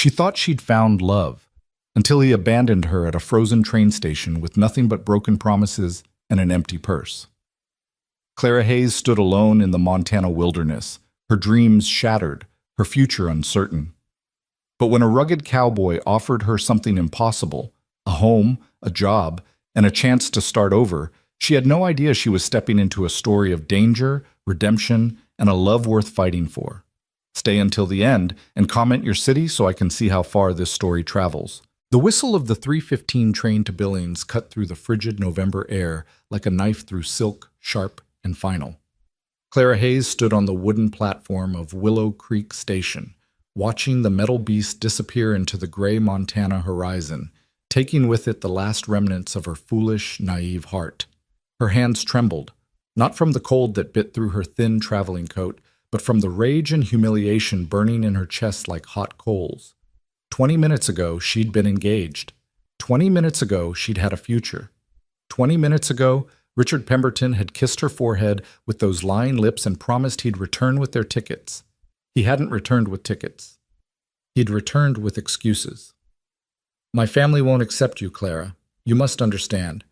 She thought she'd found love, until he abandoned her at a frozen train station with nothing but broken promises and an empty purse. Clara Hayes stood alone in the Montana wilderness, her dreams shattered, her future uncertain. But when a rugged cowboy offered her something impossible, a home, a job, and a chance to start over, she had no idea she was stepping into a story of danger, redemption, and a love worth fighting for. Stay until the end and comment your city so I can see how far this story travels. The whistle of the 3:15 train to Billings cut through the frigid November air like a knife through silk, sharp and final. Clara Hayes stood on the wooden platform of Willow Creek Station, watching the metal beast disappear into the gray Montana horizon, taking with it the last remnants of her foolish, naive heart. Her hands trembled, not from the cold that bit through her thin traveling coat, but from the rage and humiliation burning in her chest like hot coals. 20 minutes ago, she'd been engaged. 20 minutes ago, she'd had a future. 20 minutes ago, Richard Pemberton had kissed her forehead with those lying lips and promised he'd return with their tickets. He hadn't returned with tickets. He'd returned with excuses. My family won't accept you, Clara. You must understand.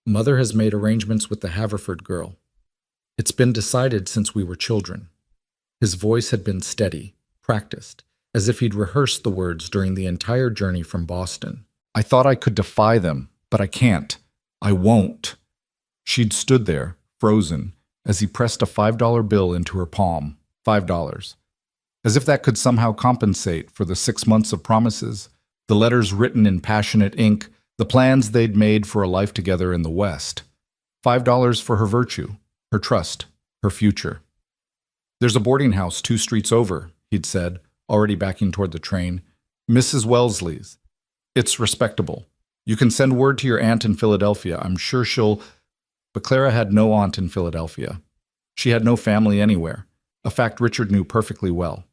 Mother has made arrangements with the Haverford girl. It's been decided since we were children. His voice had been steady, practiced, as if he'd rehearsed the words during the entire journey from Boston. I thought I could defy them, but I can't. I won't. She'd stood there, frozen, as he pressed a $5 bill into her palm. $5. As if that could somehow compensate for the 6 months of promises, the letters written in passionate ink, the plans they'd made for a life together in the West. $5 for her virtue, her trust, her future. There's a boarding house 2 streets over, he'd said, already backing toward the train. Mrs. Wellesley's. It's respectable. You can send word to your aunt in Philadelphia. I'm sure she'll... But Clara had no aunt in Philadelphia. She had no family anywhere, a fact Richard knew perfectly well.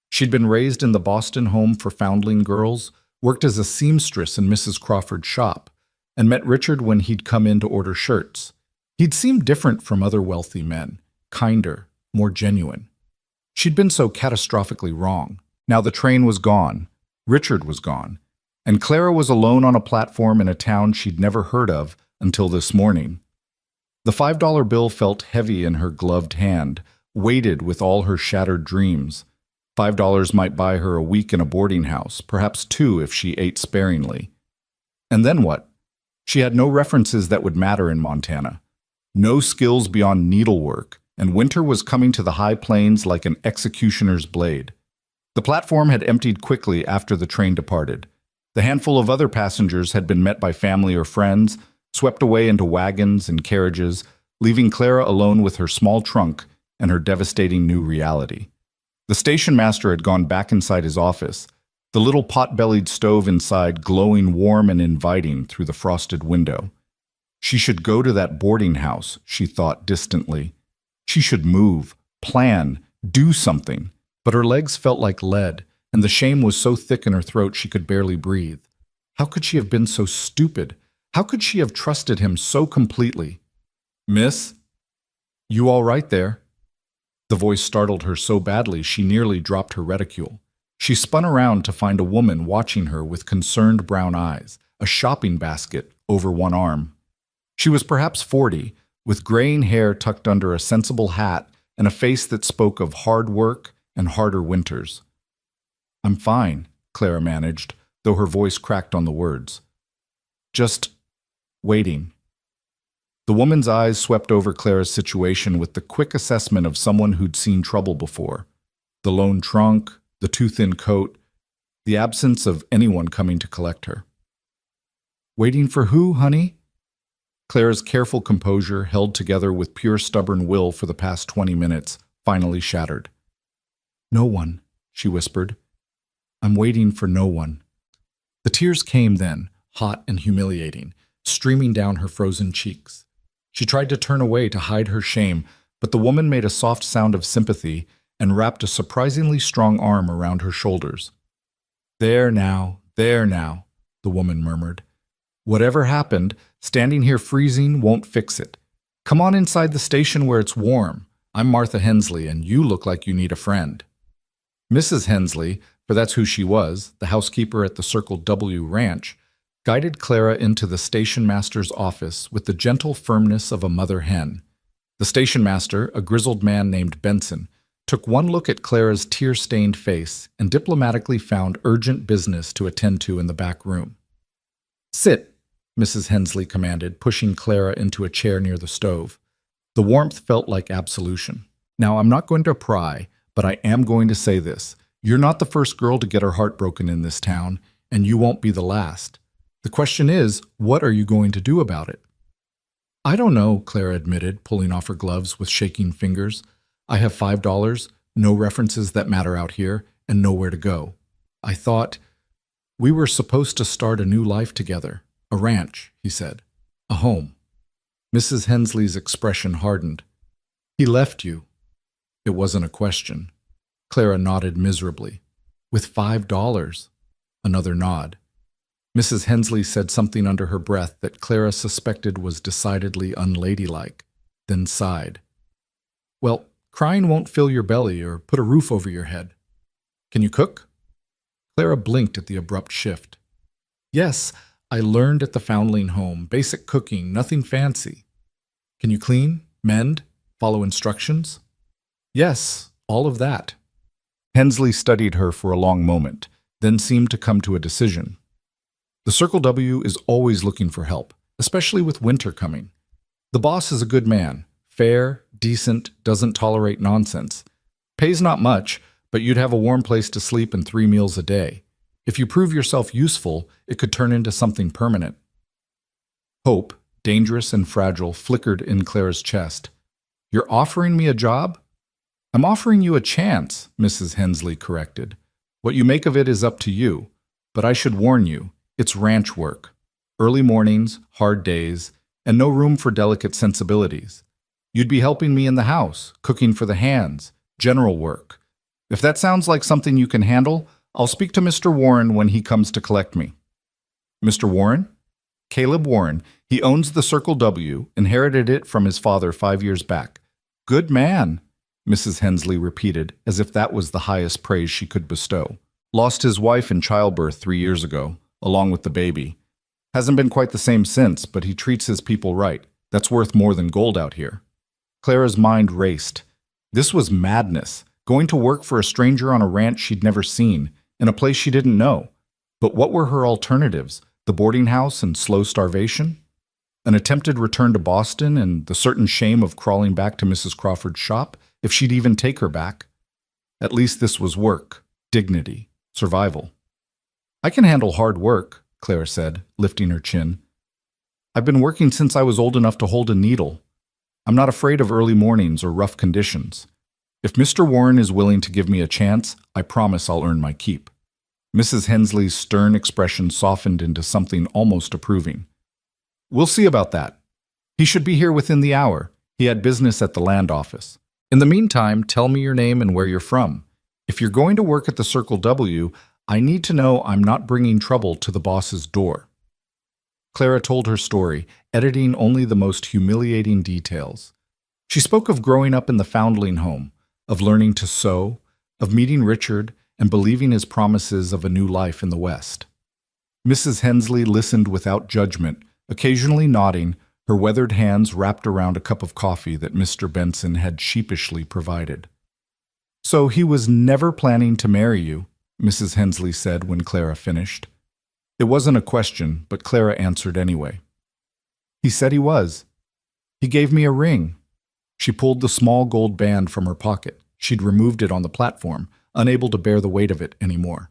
She'd been raised in the Boston home for foundling girls, worked as a seamstress in Mrs. Crawford's shop, and met Richard when he'd come in to order shirts. He'd seemed different from other wealthy men, kinder, more genuine. She'd been so catastrophically wrong. Now the train was gone, Richard was gone, and Clara was alone on a platform in a town she'd never heard of until this morning. The $5 bill felt heavy in her gloved hand, weighted with all her shattered dreams. $5 might buy her a week in a boarding house, perhaps 2 if she ate sparingly. And then what? She had no references that would matter in Montana. No skills beyond needlework, and winter was coming to the high plains like an executioner's blade. The platform had emptied quickly after the train departed. The handful of other passengers had been met by family or friends, swept away into wagons and carriages, leaving Clara alone with her small trunk and her devastating new reality. The station master had gone back inside his office, the little pot-bellied stove inside glowing warm and inviting through the frosted window. She should go to that boarding house, she thought distantly. She should move, plan, do something. But her legs felt like lead, and the shame was so thick in her throat she could barely breathe. How could she have been so stupid? How could she have trusted him so completely? Miss? You all right there? The voice startled her so badly she nearly dropped her reticule. She spun around to find a woman watching her with concerned brown eyes, a shopping basket over one arm. She was perhaps 40, with graying hair tucked under a sensible hat and a face that spoke of hard work and harder winters. I'm fine, Clara managed, though her voice cracked on the words. Just waiting. The woman's eyes swept over Clara's situation with the quick assessment of someone who'd seen trouble before. The lone trunk, the too-thin coat, the absence of anyone coming to collect her. Waiting for who, honey? Clara's careful composure, held together with pure stubborn will for the past 20 minutes, finally shattered. No one, she whispered. I'm waiting for no one. The tears came then, hot and humiliating, streaming down her frozen cheeks. She tried to turn away to hide her shame, but the woman made a soft sound of sympathy and wrapped a surprisingly strong arm around her shoulders. There now, the woman murmured. Whatever happened, standing here freezing won't fix it. Come on inside the station where it's warm. I'm Martha Hensley, and you look like you need a friend. Mrs. Hensley, for that's who she was, the housekeeper at the Circle W ranch, guided Clara into the station master's office with the gentle firmness of a mother hen. The station master, a grizzled man named Benson, took one look at Clara's tear-stained face and diplomatically found urgent business to attend to in the back room. "Sit," Mrs. Hensley commanded, pushing Clara into a chair near the stove. The warmth felt like absolution. "Now, I'm not going to pry, but I am going to say this. You're not the first girl to get her heart broken in this town, and you won't be the last. The question is, what are you going to do about it?" "I don't know," Clara admitted, pulling off her gloves with shaking fingers. "I have $5, no references that matter out here, and nowhere to go. I thought we were supposed to start a new life together. A ranch," he said. "A home." Mrs. Hensley's expression hardened. "He left you." It wasn't a question. Clara nodded miserably. "With $5. Another nod. Mrs. Hensley said something under her breath that Clara suspected was decidedly unladylike, then sighed. "Well, crying won't fill your belly or put a roof over your head. Can you cook?" Clara blinked at the abrupt shift. "Yes, I learned at the Foundling home. Basic cooking, nothing fancy." "Can you clean, mend, follow instructions?" "Yes, all of that." Hensley studied her for a long moment, then seemed to come to a decision. "The Circle W is always looking for help, especially with winter coming. The boss is a good man, fair, decent, doesn't tolerate nonsense. Pays not much, but you'd have a warm place to sleep and 3 meals a day. If you prove yourself useful, it could turn into something permanent." Hope, dangerous and fragile, flickered in Clara's chest. "You're offering me a job?" "I'm offering you a chance," Mrs. Hensley corrected. "What you make of it is up to you, but I should warn you, it's ranch work. Early mornings, hard days, and no room for delicate sensibilities. You'd be helping me in the house, cooking for the hands, general work. If that sounds like something you can handle, I'll speak to Mr. Warren when he comes to collect me." "Mr. Warren?" "Caleb Warren. He owns the Circle W, inherited it from his father 5 years back." "Good man," Mrs. Hensley repeated, as if that was the highest praise she could bestow. "Lost his wife in childbirth 3 years ago, along with the baby. Hasn't been quite the same since, but he treats his people right. That's worth more than gold out here." Clara's mind raced. This was madness, going to work for a stranger on a ranch she'd never seen, in a place she didn't know. But what were her alternatives? The boarding house and slow starvation? An attempted return to Boston and the certain shame of crawling back to Mrs. Crawford's shop, if she'd even take her back? At least this was work, dignity, survival. "I can handle hard work," Clara said, lifting her chin. "I've been working since I was old enough to hold a needle. I'm not afraid of early mornings or rough conditions. If Mr. Warren is willing to give me a chance, I promise I'll earn my keep." Mrs. Hensley's stern expression softened into something almost approving. "We'll see about that. He should be here within the hour. He had business at the land office. In the meantime, tell me your name and where you're from. If you're going to work at the Circle W, I need to know I'm not bringing trouble to the boss's door." Clara told her story, editing only the most humiliating details. She spoke of growing up in the Foundling home, of learning to sew, of meeting Richard and believing his promises of a new life in the West. Mrs. Hensley listened without judgment, occasionally nodding, her weathered hands wrapped around a cup of coffee that Mr. Benson had sheepishly provided. "So he was never planning to marry you," Mrs. Hensley said when Clara finished. It wasn't a question, but Clara answered anyway. "He said he was. He gave me a ring." She pulled the small gold band from her pocket. She'd removed it on the platform, unable to bear the weight of it anymore.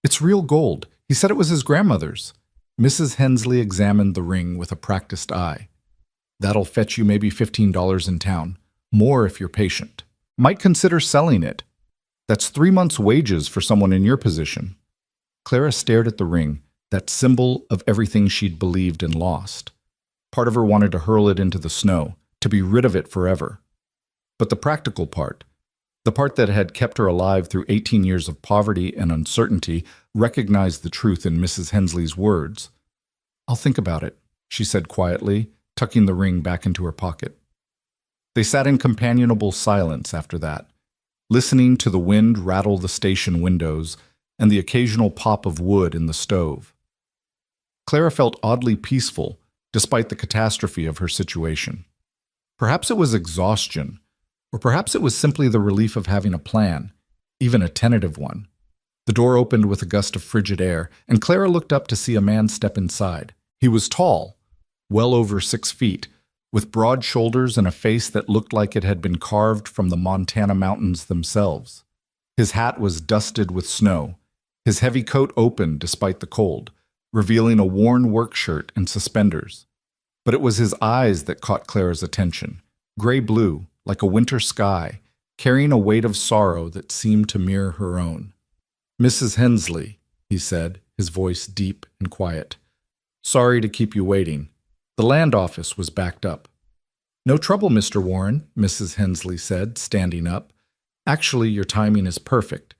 "It's real gold. He said it was his grandmother's." Mrs. Hensley examined the ring with a practiced eye. "That'll fetch you maybe $15 in town. More if you're patient. Might consider selling it. That's 3 months' wages for someone in your position." Clara stared at the ring, that symbol of everything she'd believed and lost. Part of her wanted to hurl it into the snow, to be rid of it forever. But the practical part, the part that had kept her alive through 18 years of poverty and uncertainty, recognized the truth in Mrs. Hensley's words. "I'll think about it," she said quietly, tucking the ring back into her pocket. They sat in companionable silence after that, listening to the wind rattle the station windows, and the occasional pop of wood in the stove. Clara felt oddly peaceful, despite the catastrophe of her situation. Perhaps it was exhaustion, or perhaps it was simply the relief of having a plan, even a tentative one. The door opened with a gust of frigid air, and Clara looked up to see a man step inside. He was tall, well over 6 feet, with broad shoulders and a face that looked like it had been carved from the Montana mountains themselves. His hat was dusted with snow, his heavy coat open despite the cold, revealing a worn work shirt and suspenders. But it was his eyes that caught Clara's attention, gray-blue, like a winter sky, carrying a weight of sorrow that seemed to mirror her own. "Mrs. Hensley," he said, his voice deep and quiet. "Sorry to keep you waiting. The land office was backed up." "No trouble, Mr. Warren," Mrs. Hensley said, standing up. "Actually, your timing is perfect.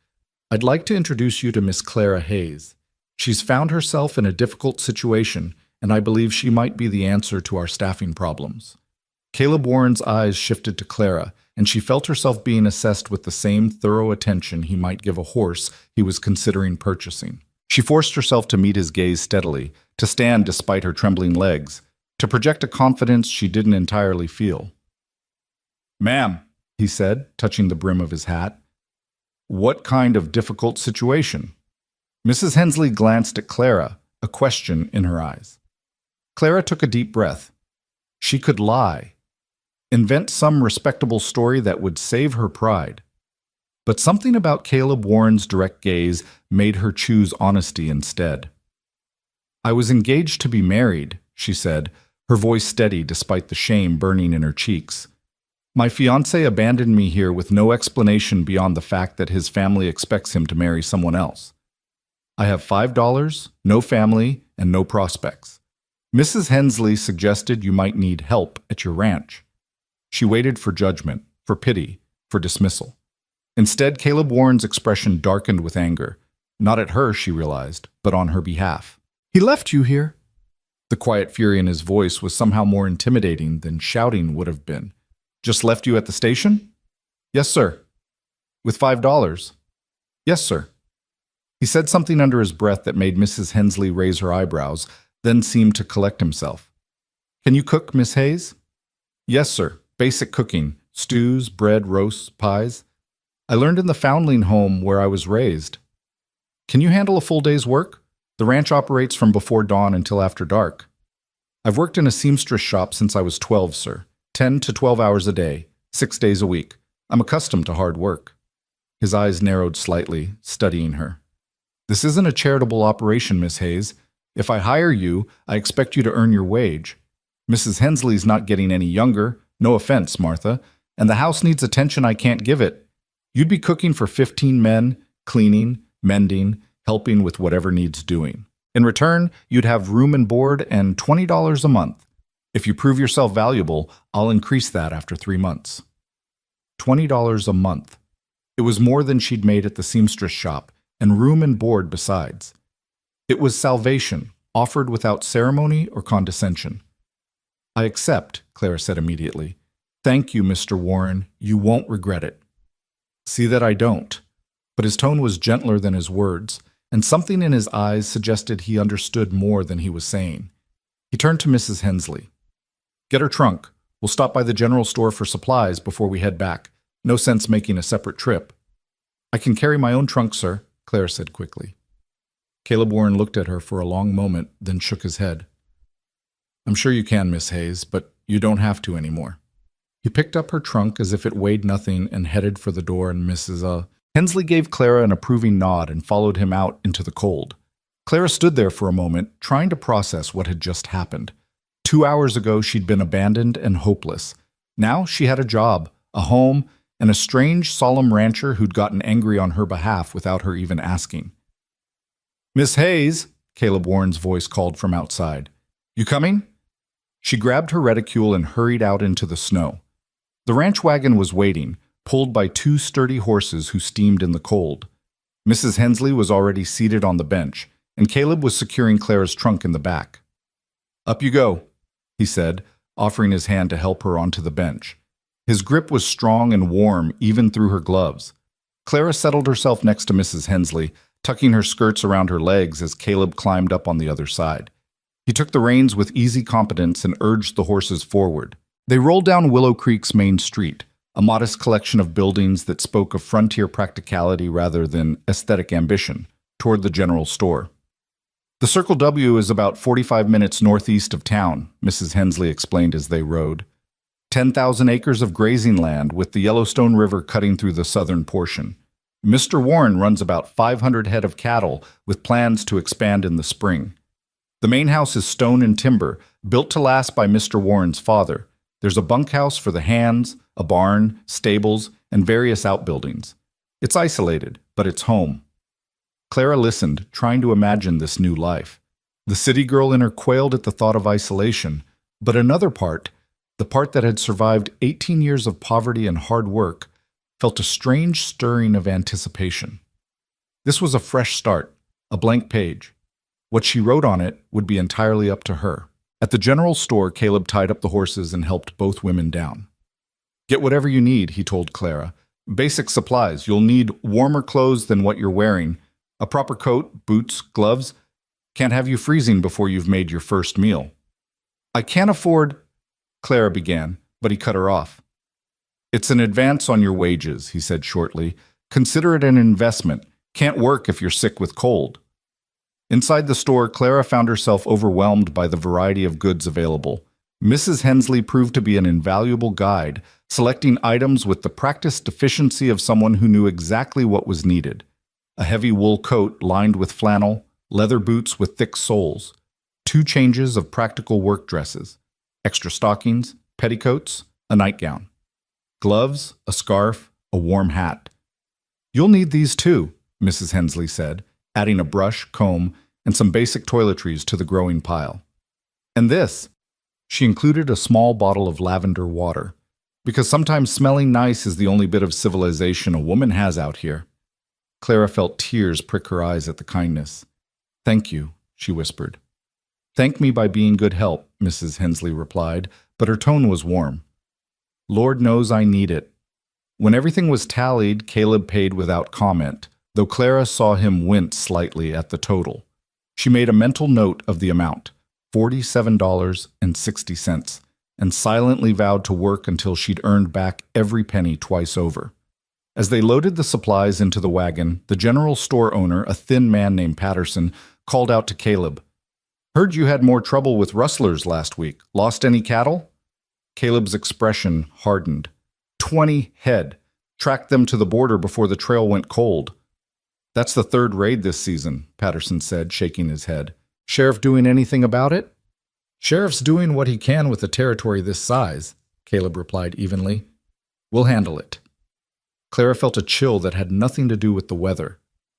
I'd like to introduce you to Miss Clara Hayes. She's found herself in a difficult situation, and I believe she might be the answer to our staffing problems." Caleb Warren's eyes shifted to Clara, and she felt herself being assessed with the same thorough attention he might give a horse he was considering purchasing. She forced herself to meet his gaze steadily, to stand despite her trembling legs, to project a confidence she didn't entirely feel. "Ma'am," he said, touching the brim of his hat, "what kind of difficult situation?" Mrs. Hensley glanced at Clara, a question in her eyes. Clara took a deep breath. She could lie, invent some respectable story that would save her pride. But something about Caleb Warren's direct gaze made her choose honesty instead. "I was engaged to be married," she said, her voice steady despite the shame burning in her cheeks. "My fiancé abandoned me here with no explanation beyond the fact that his family expects him to marry someone else. I have $5, no family, and no prospects. Mrs. Hensley suggested you might need help at your ranch." She waited for judgment, for pity, for dismissal. Instead, Caleb Warren's expression darkened with anger. Not at her, she realized, but on her behalf. "He left you here." The quiet fury in his voice was somehow more intimidating than shouting would have been. "Just left you at the station?" "Yes, sir." "With $5? "Yes, sir." He said something under his breath that made Mrs. Hensley raise her eyebrows, then seemed to collect himself. "Can you cook, Miss Hayes?" "Yes, sir. Basic cooking. Stews, bread, roasts, pies. I learned in the foundling home where I was raised." "Can you handle a full day's work? The ranch operates from before dawn until after dark." "I've worked in a seamstress shop since I was 12, sir. 10 to 12 hours a day, 6 days a week. I'm accustomed to hard work." His eyes narrowed slightly, studying her. "This isn't a charitable operation, Miss Hayes. If I hire you, I expect you to earn your wage. Mrs. Hensley's not getting any younger. No offense, Martha. And the house needs attention I can't give it. You'd be cooking for 15 men, cleaning, mending, helping with whatever needs doing. In return, you'd have room and board and $20 a month. If you prove yourself valuable, I'll increase that after 3 months." $20 a month. It was more than she'd made at the seamstress shop, and room and board besides. It was salvation, offered without ceremony or condescension. "I accept," Clara said immediately. "Thank you, Mr. Warren. You won't regret it." "See that I don't." But his tone was gentler than his words, and something in his eyes suggested he understood more than he was saying. He turned to Mrs. Hensley. "Get her trunk. We'll stop by the general store for supplies before we head back. No sense making a separate trip." "I can carry my own trunk, sir," Clara said quickly. Caleb Warren looked at her for a long moment, then shook his head. "I'm sure you can, Miss Hayes, but you don't have to anymore." He picked up her trunk as if it weighed nothing and headed for the door, and Mrs. Hensley gave Clara an approving nod and followed him out into the cold. Clara stood there for a moment, trying to process what had just happened. 2 hours ago, she'd been abandoned and hopeless. Now she had a job, a home, and a strange, solemn rancher who'd gotten angry on her behalf without her even asking. "Miss Hayes," Caleb Warren's voice called from outside. "You coming?" She grabbed her reticule and hurried out into the snow. The ranch wagon was waiting, pulled by 2 sturdy horses who steamed in the cold. Mrs. Hensley was already seated on the bench, and Caleb was securing Clara's trunk in the back. "Up you go," he said, offering his hand to help her onto the bench. His grip was strong and warm even through her gloves. Clara settled herself next to Mrs. Hensley, tucking her skirts around her legs as Caleb climbed up on the other side. He took the reins with easy competence and urged the horses forward. They rolled down Willow Creek's main street, a modest collection of buildings that spoke of frontier practicality rather than aesthetic ambition, toward the general store. The Circle W is about 45 minutes northeast of town, Mrs. Hensley explained as they rode. 10,000 acres of grazing land with the Yellowstone River cutting through the southern portion. Mr. Warren runs about 500 head of cattle with plans to expand in the spring. The main house is stone and timber, built to last by Mr. Warren's father. There's a bunkhouse for the hands, a barn, stables, and various outbuildings. It's isolated, but it's home. Clara listened, trying to imagine this new life. The city girl in her quailed at the thought of isolation, but another part, the part that had survived 18 years of poverty and hard work, felt a strange stirring of anticipation. This was a fresh start, a blank page. What she wrote on it would be entirely up to her. At the general store, Caleb tied up the horses and helped both women down. "Get whatever you need," he told Clara. "Basic supplies. You'll need warmer clothes than what you're wearing. A proper coat, boots, gloves. Can't have you freezing before you've made your first meal." "I can't afford," Clara began, but he cut her off. "It's an advance on your wages," he said shortly. "Consider it an investment. Can't work if you're sick with cold." Inside the store, Clara found herself overwhelmed by the variety of goods available. Mrs. Hensley proved to be an invaluable guide, selecting items with the practiced efficiency of someone who knew exactly what was needed. A heavy wool coat lined with flannel, leather boots with thick soles, 2 changes of practical work dresses, extra stockings, petticoats, a nightgown, gloves, a scarf, a warm hat. "You'll need these too," Mrs. Hensley said, adding a brush, comb, and some basic toiletries to the growing pile. "And this." She included a small bottle of lavender water, because sometimes smelling nice is the only bit of civilization a woman has out here. Clara felt tears prick her eyes at the kindness. "Thank you," she whispered. "Thank me by being good help," Mrs. Hensley replied, but her tone was warm. "Lord knows I need it." When everything was tallied, Caleb paid without comment, though Clara saw him wince slightly at the total. She made a mental note of the amount, $47.60, and silently vowed to work until she'd earned back every penny twice over. As they loaded the supplies into the wagon, the general store owner, a thin man named Patterson, called out to Caleb, "Heard you had more trouble with rustlers last week. Lost any cattle?" Caleb's expression hardened. 20 head. Tracked them to the border before the trail went cold. "That's the 3rd raid this season," Patterson said, shaking his head. "Sheriff doing anything about it?" "Sheriff's doing what he can with a territory this size," Caleb replied evenly. "We'll handle it." Clara felt a chill that had nothing to do with the weather.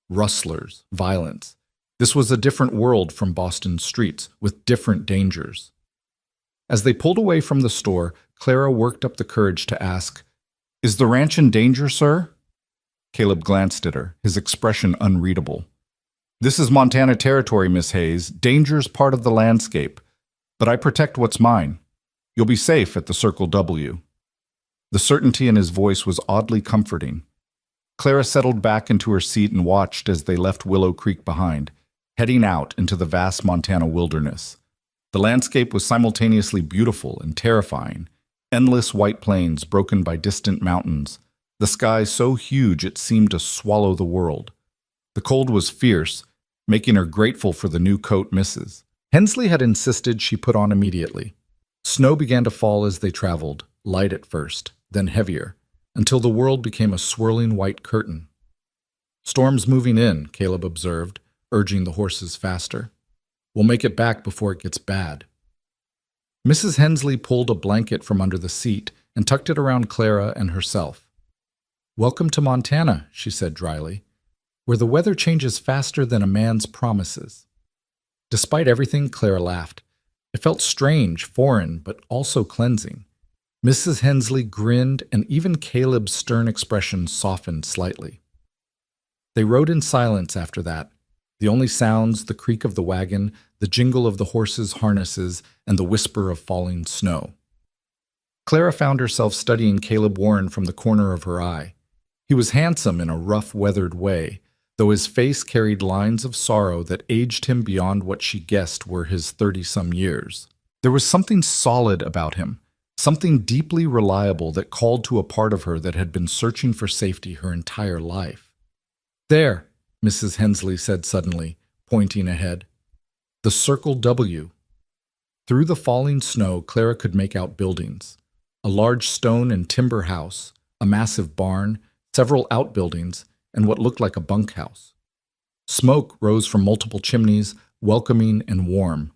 Rustlers, violence. This was a different world from Boston's streets, with different dangers. As they pulled away from the store, Clara worked up the courage to ask, "Is the ranch in danger, sir?" Caleb glanced at her, his expression unreadable. "This is Montana territory, Miss Hayes. Danger's part of the landscape. But I protect what's mine. You'll be safe at the Circle W." The certainty in his voice was oddly comforting. Clara settled back into her seat and watched as they left Willow Creek behind, heading out into the vast Montana wilderness. The landscape was simultaneously beautiful and terrifying, endless white plains broken by distant mountains, the sky so huge it seemed to swallow the world. The cold was fierce, making her grateful for the new coat Mrs. Hensley had insisted she put on immediately. Snow began to fall as they traveled, light at first, then heavier, until the world became a swirling white curtain. "Storm's moving in," Caleb observed, urging the horses faster. "We'll make it back before it gets bad." Mrs. Hensley pulled a blanket from under the seat and tucked it around Clara and herself. "Welcome to Montana," she said dryly, "where the weather changes faster than a man's promises." Despite everything, Clara laughed. It felt strange, foreign, but also cleansing. Mrs. Hensley grinned, and even Caleb's stern expression softened slightly. They rode in silence after that, the only sounds the creak of the wagon, the jingle of the horses' harnesses, and the whisper of falling snow. Clara found herself studying Caleb Warren from the corner of her eye. He was handsome in a rough, weathered way, though his face carried lines of sorrow that aged him beyond what she guessed were his 30-some years. There was something solid about him, something deeply reliable that called to a part of her that had been searching for safety her entire life. "There," Mrs. Hensley said suddenly, pointing ahead. "The Circle W." Through the falling snow, Clara could make out buildings. A large stone and timber house, a massive barn, several outbuildings, and what looked like a bunkhouse. Smoke rose from multiple chimneys, welcoming and warm.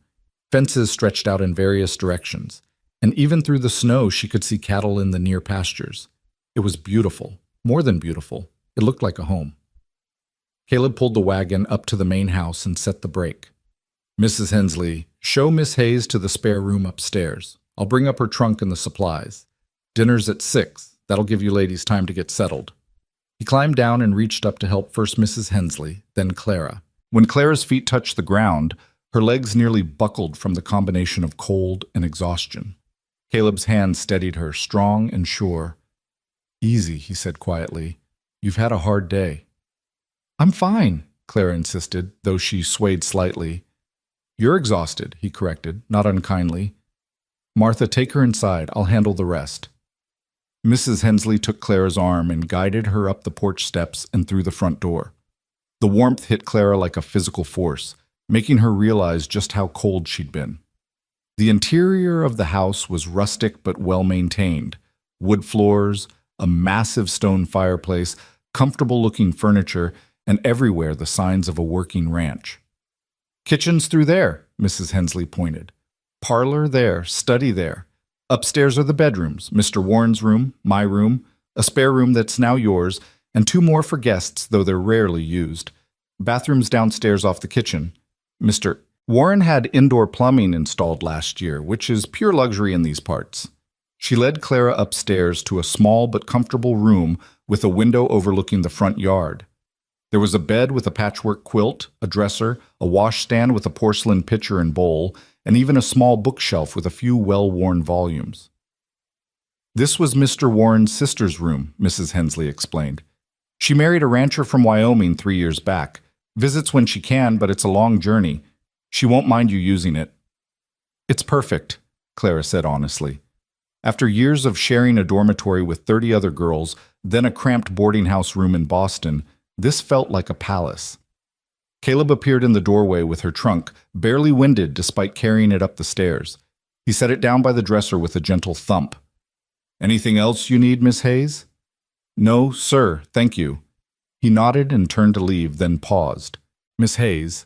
Fences stretched out in various directions, and even through the snow she could see cattle in the near pastures. It was beautiful, more than beautiful. It looked like a home. Caleb pulled the wagon up to the main house and set the brake. "Mrs. Hensley, show Miss Hayes to the spare room upstairs. I'll bring up her trunk and the supplies. Dinner's at 6. That'll give you ladies time to get settled." He climbed down and reached up to help first Mrs. Hensley, then Clara. When Clara's feet touched the ground, her legs nearly buckled from the combination of cold and exhaustion. Caleb's hand steadied her, strong and sure. "Easy," he said quietly. "You've had a hard day." "I'm fine," Clara insisted, though she swayed slightly. "You're exhausted," he corrected, not unkindly. "Martha, take her inside. I'll handle the rest." Mrs. Hensley took Clara's arm and guided her up the porch steps and through the front door. The warmth hit Clara like a physical force, making her realize just how cold she'd been. The interior of the house was rustic but well-maintained. Wood floors, a massive stone fireplace, comfortable-looking furniture, and everywhere the signs of a working ranch. "Kitchen's through there," Mrs. Hensley pointed. "Parlor there, study there. Upstairs are the bedrooms, Mr. Warren's room, my room, a spare room that's now yours, and 2 more for guests, though they're rarely used. Bathrooms downstairs off the kitchen. Mr. Warren had indoor plumbing installed last year, which is pure luxury in these parts." She led Clara upstairs to a small but comfortable room with a window overlooking the front yard. There was a bed with a patchwork quilt, a dresser, a washstand with a porcelain pitcher and bowl, and even a small bookshelf with a few well-worn volumes. "This was Mr. Warren's sister's room," Mrs. Hensley explained. "She married a rancher from Wyoming 3 years back. Visits when she can, but it's a long journey. She won't mind you using it." "It's perfect," Clara said honestly. After years of sharing a dormitory with 30 other girls, then a cramped boarding house room in Boston, this felt like a palace. Caleb appeared in the doorway with her trunk, barely winded despite carrying it up the stairs. He set it down by the dresser with a gentle thump. "Anything else you need, Miss Hayes?" "No, sir, thank you." He nodded and turned to leave, then paused. "Miss Hayes,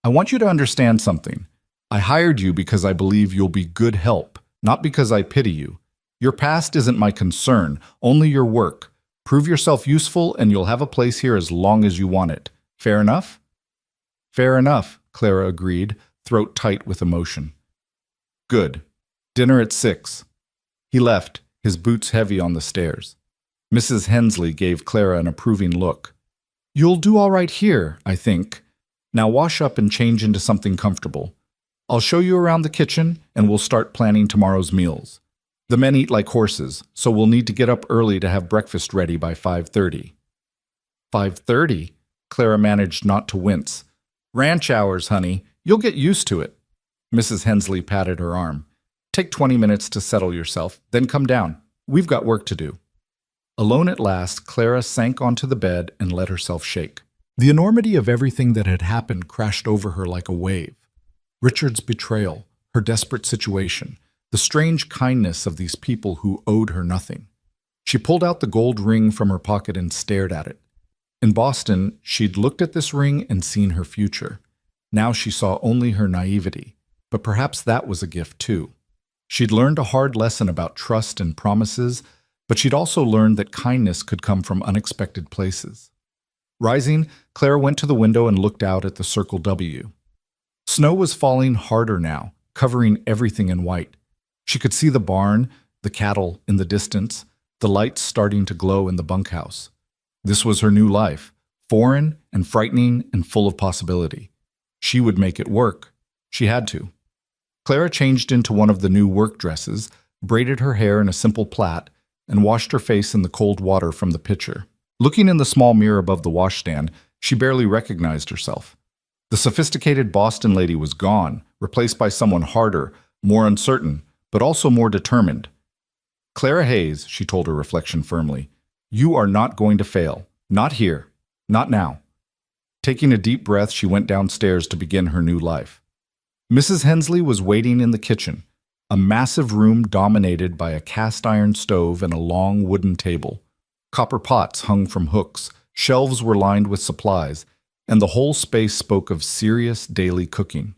I want you to understand something. I hired you because I believe you'll be good help, not because I pity you. Your past isn't my concern, only your work. Prove yourself useful and you'll have a place here as long as you want it. Fair enough?" "Fair enough," Clara agreed, throat tight with emotion. "Good. Dinner at 6. He left, his boots heavy on the stairs. Mrs. Hensley gave Clara an approving look. "You'll do all right here, I think. Now wash up and change into something comfortable. I'll show you around the kitchen, and we'll start planning tomorrow's meals. The men eat like horses, so we'll need to get up early to have breakfast ready by 5:30. 5:30? Clara managed not to wince. "Ranch hours, honey. You'll get used to it." Mrs. Hensley patted her arm. "Take 20 minutes to settle yourself, then come down. We've got work to do." Alone at last, Clara sank onto the bed and let herself shake. The enormity of everything that had happened crashed over her like a wave. Richard's betrayal, her desperate situation, the strange kindness of these people who owed her nothing. She pulled out the gold ring from her pocket and stared at it. In Boston, she'd looked at this ring and seen her future. Now she saw only her naivety, but perhaps that was a gift too. She'd learned a hard lesson about trust and promises, but she'd also learned that kindness could come from unexpected places. Rising, Clara went to the window and looked out at the Circle W. Snow was falling harder now, covering everything in white. She could see the barn, the cattle in the distance, the lights starting to glow in the bunkhouse. This was her new life, foreign and frightening and full of possibility. She would make it work. She had to. Clara changed into one of the new work dresses, braided her hair in a simple plait, and washed her face in the cold water from the pitcher. Looking in the small mirror above the washstand, She barely recognized herself. The sophisticated Boston lady was gone, replaced by someone harder, more uncertain, but also more determined. Clara Hayes, she told her reflection firmly, you are not going to fail. Not here. Not now. Taking a deep breath, she went downstairs to begin her new life. Mrs. Hensley was waiting in the kitchen, a massive room dominated by a cast-iron stove and a long wooden table. Copper pots hung from hooks, shelves were lined with supplies, and the whole space spoke of serious daily cooking.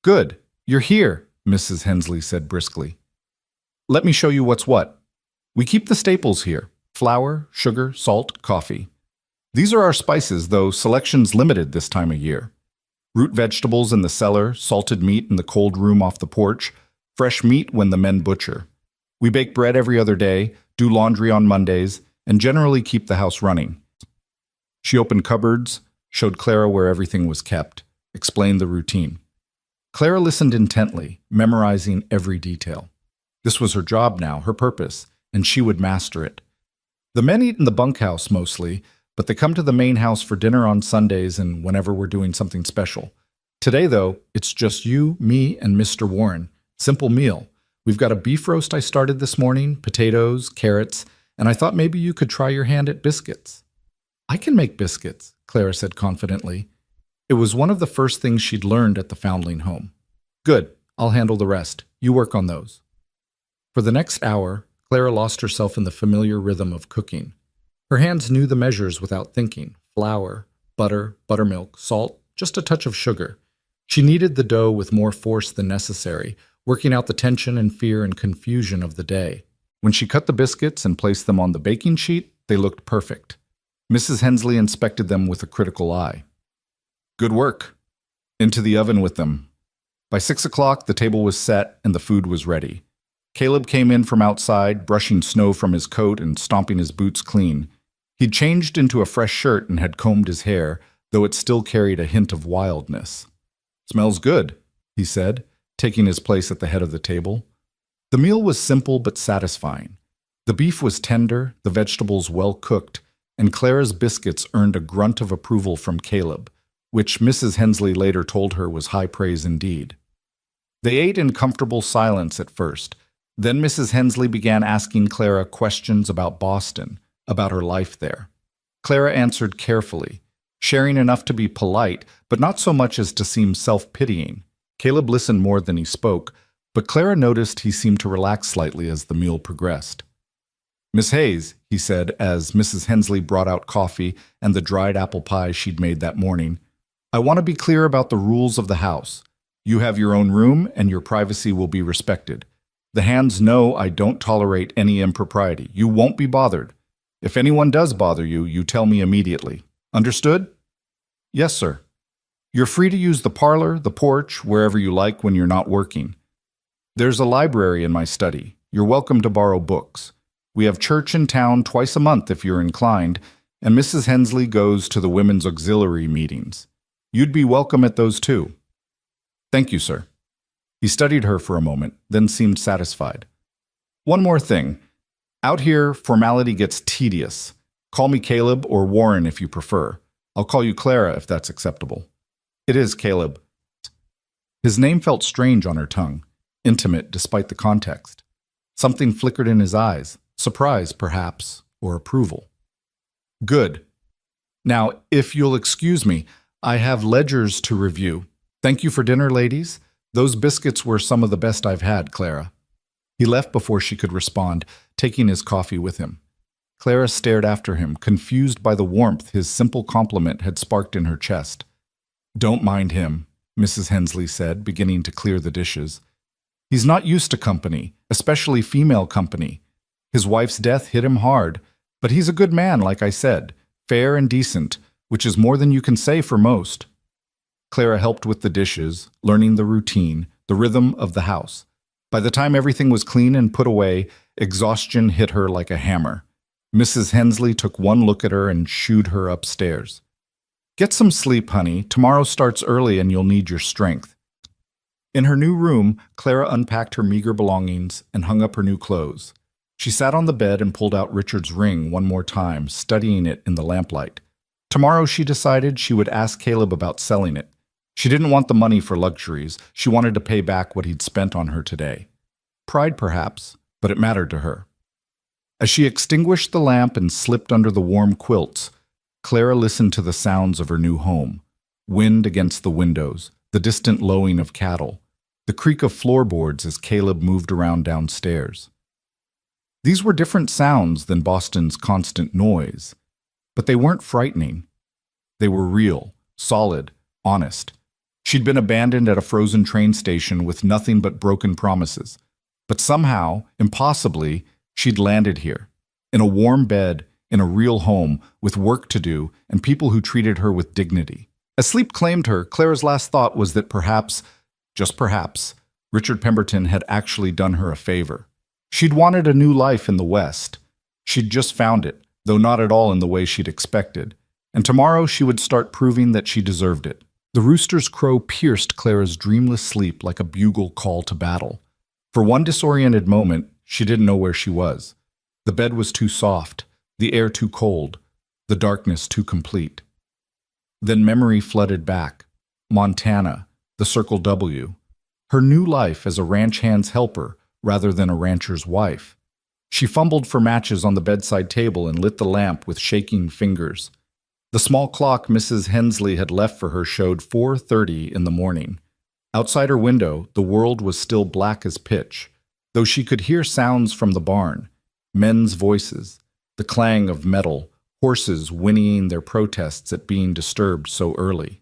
Good, you're here, Mrs. Hensley said briskly. Let me show you what's what. We keep the staples here: flour, sugar, salt, coffee. These are our spices, though selection's limited this time of year. Root vegetables in the cellar, salted meat in the cold room off the porch, fresh meat when the men butcher. We bake bread every other day, do laundry on Mondays, and generally keep the house running. She opened cupboards, showed Clara where everything was kept, explained the routine. Clara listened intently, memorizing every detail. This was her job now, her purpose, and she would master it. The men eat in the bunkhouse mostly, but they come to the main house for dinner on Sundays and whenever we're doing something special. Today, though, it's just you, me, and Mr. Warren. Simple meal. We've got a beef roast I started this morning, potatoes, carrots, and I thought maybe you could try your hand at biscuits. I can make biscuits, Clara said confidently. It was one of the first things she'd learned at the foundling home. Good, I'll handle the rest. You work on those. For the next hour, Clara lost herself in the familiar rhythm of cooking. Her hands knew the measures without thinking: flour, butter, buttermilk, salt, just a touch of sugar. She kneaded the dough with more force than necessary, working out the tension and fear and confusion of the day. When she cut the biscuits and placed them on the baking sheet, they looked perfect. Mrs. Hensley inspected them with a critical eye. Good work. Into the oven with them. By 6 o'clock, the table was set and the food was ready. Caleb came in from outside, brushing snow from his coat and stomping his boots clean. He'd changed into a fresh shirt and had combed his hair, though it still carried a hint of wildness. Smells good, he said, taking his place at the head of the table. The meal was simple but satisfying. The beef was tender, the vegetables well cooked, and Clara's biscuits earned a grunt of approval from Caleb, which Mrs. Hensley later told her was high praise indeed. They ate in comfortable silence at first. Then Mrs. Hensley began asking Clara questions about Boston, about her life there. Clara answered carefully, sharing enough to be polite, but not so much as to seem self-pitying. Caleb listened more than he spoke, but Clara noticed he seemed to relax slightly as the meal progressed. Miss Hayes, he said as Mrs. Hensley brought out coffee and the dried apple pie she'd made that morning, I want to be clear about the rules of the house. You have your own room and your privacy will be respected. The hands know I don't tolerate any impropriety. You won't be bothered. If anyone does bother you, you tell me immediately. Understood? Yes, sir. You're free to use the parlor, the porch, wherever you like when you're not working. There's a library in my study. You're welcome to borrow books. We have church in town twice a month if you're inclined, and Mrs. Hensley goes to the women's auxiliary meetings. You'd be welcome at those too. Thank you, sir. He studied her for a moment, then seemed satisfied. One more thing. Out here, formality gets tedious. Call me Caleb or Warren if you prefer. I'll call you Clara if that's acceptable. It is Caleb. His name felt strange on her tongue, intimate despite the context. Something flickered in his eyes, surprise perhaps, or approval. Good. Now, if you'll excuse me, I have ledgers to review. Thank you for dinner, ladies. Those biscuits were some of the best I've had, Clara. He left before she could respond, taking his coffee with him. Clara stared after him, confused by the warmth his simple compliment had sparked in her chest. Don't mind him, Mrs. Hensley said, beginning to clear the dishes. He's not used to company, especially female company. His wife's death hit him hard, but he's a good man, like I said, fair and decent, which is more than you can say for most. Clara helped with the dishes, learning the routine, the rhythm of the house. By the time everything was clean and put away, exhaustion hit her like a hammer. Mrs. Hensley took one look at her and shooed her upstairs. Get some sleep, honey. Tomorrow starts early and you'll need your strength. In her new room, Clara unpacked her meager belongings and hung up her new clothes. She sat on the bed and pulled out Richard's ring one more time, studying it in the lamplight. Tomorrow, she decided she would ask Caleb about selling it. She didn't want the money for luxuries. She wanted to pay back what he'd spent on her today. Pride, perhaps, but it mattered to her. As she extinguished the lamp and slipped under the warm quilts, Clara listened to the sounds of her new home. Wind against the windows, the distant lowing of cattle, the creak of floorboards as Caleb moved around downstairs. These were different sounds than Boston's constant noise, but they weren't frightening. They were real, solid, honest. She'd been abandoned at a frozen train station with nothing but broken promises. But somehow, impossibly, she'd landed here, in a warm bed, in a real home, with work to do, and people who treated her with dignity. As sleep claimed her, Clara's last thought was that perhaps, just perhaps, Richard Pemberton had actually done her a favor. She'd wanted a new life in the West. She'd just found it, though not at all in the way she'd expected. And tomorrow she would start proving that she deserved it. The rooster's crow pierced Clara's dreamless sleep like a bugle call to battle. For one disoriented moment, she didn't know where she was. The bed was too soft, the air too cold, the darkness too complete. Then memory flooded back. Montana, the Circle W. Her new life as a ranch hand's helper rather than a rancher's wife. She fumbled for matches on the bedside table and lit the lamp with shaking fingers. The small clock Mrs. Hensley had left for her showed 4:30 in the morning. Outside her window, the world was still black as pitch, though she could hear sounds from the barn, men's voices, the clang of metal, horses whinnying their protests at being disturbed so early.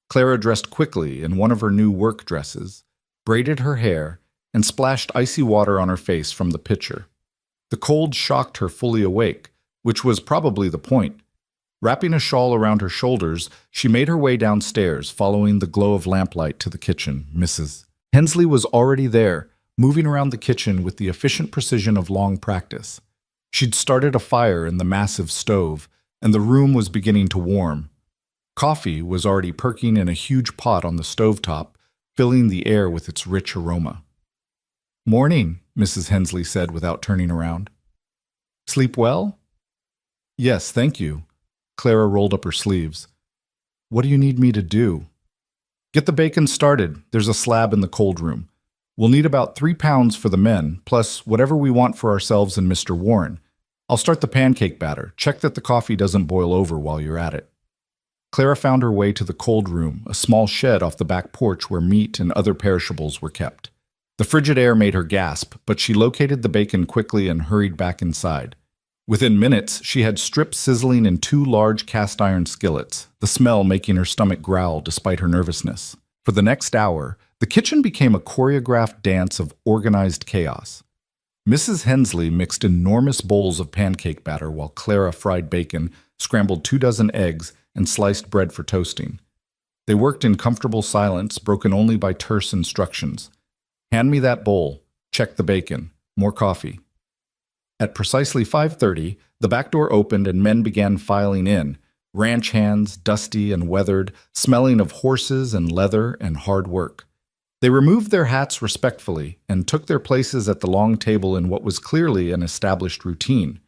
Clara dressed quickly in one of her new work dresses, braided her hair, and splashed icy water on her face from the pitcher. The cold shocked her fully awake, which was probably the point. Wrapping a shawl around her shoulders, she made her way downstairs, following the glow of lamplight to the kitchen. Mrs. Hensley was already there, moving around the kitchen with the efficient precision of long practice. She'd started a fire in the massive stove, and the room was beginning to warm. Coffee was already perking in a huge pot on the stovetop, filling the air with its rich aroma. "Morning," Mrs. Hensley said without turning around. "Sleep well?" "Yes, thank you." Clara rolled up her sleeves. "What do you need me to do?" "Get the bacon started. There's a slab in the cold room. We'll need about 3 pounds for the men, plus whatever we want for ourselves and Mr. Warren. I'll start the pancake batter. Check that the coffee doesn't boil over while you're at it." Clara found her way to the cold room, a small shed off the back porch where meat and other perishables were kept. The frigid air made her gasp, but she located the bacon quickly and hurried back inside. Within minutes, she had strips sizzling in 2 large cast-iron skillets, the smell making her stomach growl despite her nervousness. For the next hour, the kitchen became a choreographed dance of organized chaos. Mrs. Hensley mixed enormous bowls of pancake batter while Clara fried bacon, scrambled 24 eggs, and sliced bread for toasting. They worked in comfortable silence, broken only by terse instructions. "Hand me that bowl. Check the bacon. More coffee." At precisely 5:30, the back door opened and men began filing in, ranch hands, dusty and weathered, smelling of horses and leather and hard work. They removed their hats respectfully and took their places at the long table in what was clearly an established routine.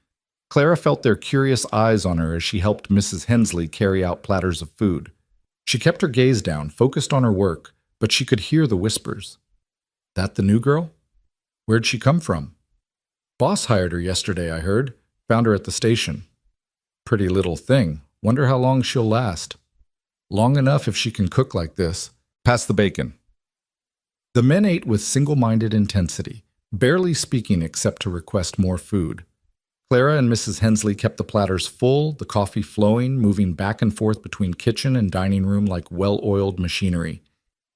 Clara felt their curious eyes on her as she helped Mrs. Hensley carry out platters of food. She kept her gaze down, focused on her work, but she could hear the whispers. "That the new girl? Where'd she come from?" "Boss hired her yesterday, I heard. Found her at the station." "Pretty little thing. Wonder how long she'll last." "Long enough if she can cook like this. Pass the bacon." The men ate with single-minded intensity, barely speaking except to request more food. Clara and Mrs. Hensley kept the platters full, the coffee flowing, moving back and forth between kitchen and dining room like well-oiled machinery.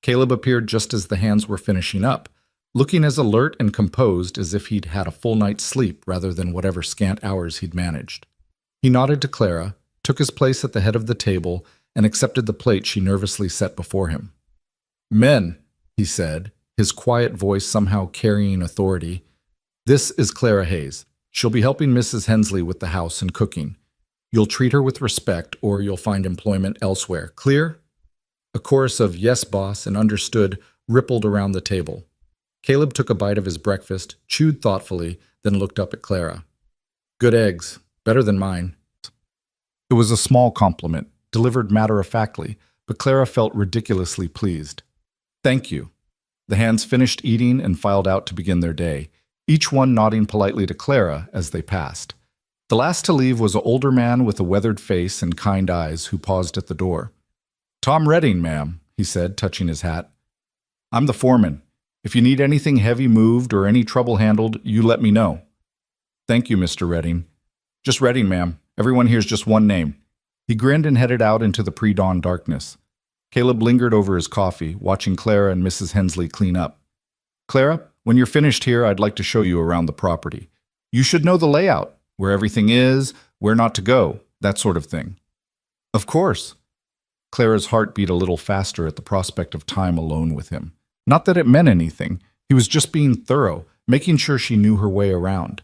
Caleb appeared just as the hands were finishing up, looking as alert and composed as if he'd had a full night's sleep rather than whatever scant hours he'd managed. He nodded to Clara, took his place at the head of the table, and accepted the plate she nervously set before him. "Men," he said, his quiet voice somehow carrying authority, "this is Clara Hayes. She'll be helping Mrs. Hensley with the house and cooking. You'll treat her with respect or you'll find employment elsewhere. Clear?" A chorus of "yes, boss," and "understood" rippled around the table. Caleb took a bite of his breakfast, chewed thoughtfully, then looked up at Clara. "Good eggs. Better than mine." It was a small compliment, delivered matter-of-factly, but Clara felt ridiculously pleased. Thank you. The hands finished eating and filed out to begin their day, each one nodding politely to Clara as they passed. The last to leave was an older man with a weathered face and kind eyes who paused at the door. Tom Redding, ma'am, he said, touching his hat. I'm the foreman. If you need anything heavy moved or any trouble handled, you let me know. Thank you, Mr. Redding. Just Redding, ma'am. Everyone here's just one name. He grinned and headed out into the pre-dawn darkness. Caleb lingered over his coffee, watching Clara and Mrs. Hensley clean up. Clara, when you're finished here, I'd like to show you around the property. You should know the layout, where everything is, where not to go, that sort of thing. Of course. Clara's heart beat a little faster at the prospect of time alone with him. Not that it meant anything. He was just being thorough, making sure she knew her way around.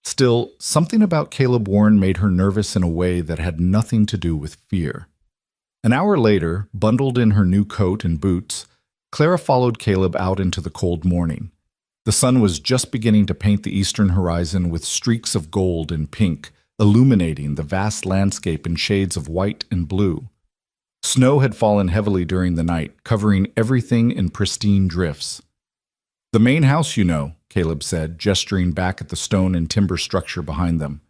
Still, something about Caleb Warren made her nervous in a way that had nothing to do with fear. An hour later, bundled in her new coat and boots, Clara followed Caleb out into the cold morning. The sun was just beginning to paint the eastern horizon with streaks of gold and pink, illuminating the vast landscape in shades of white and blue. Snow had fallen heavily during the night, covering everything in pristine drifts. The main house, you know, Caleb said, gesturing back at the stone and timber structure behind them.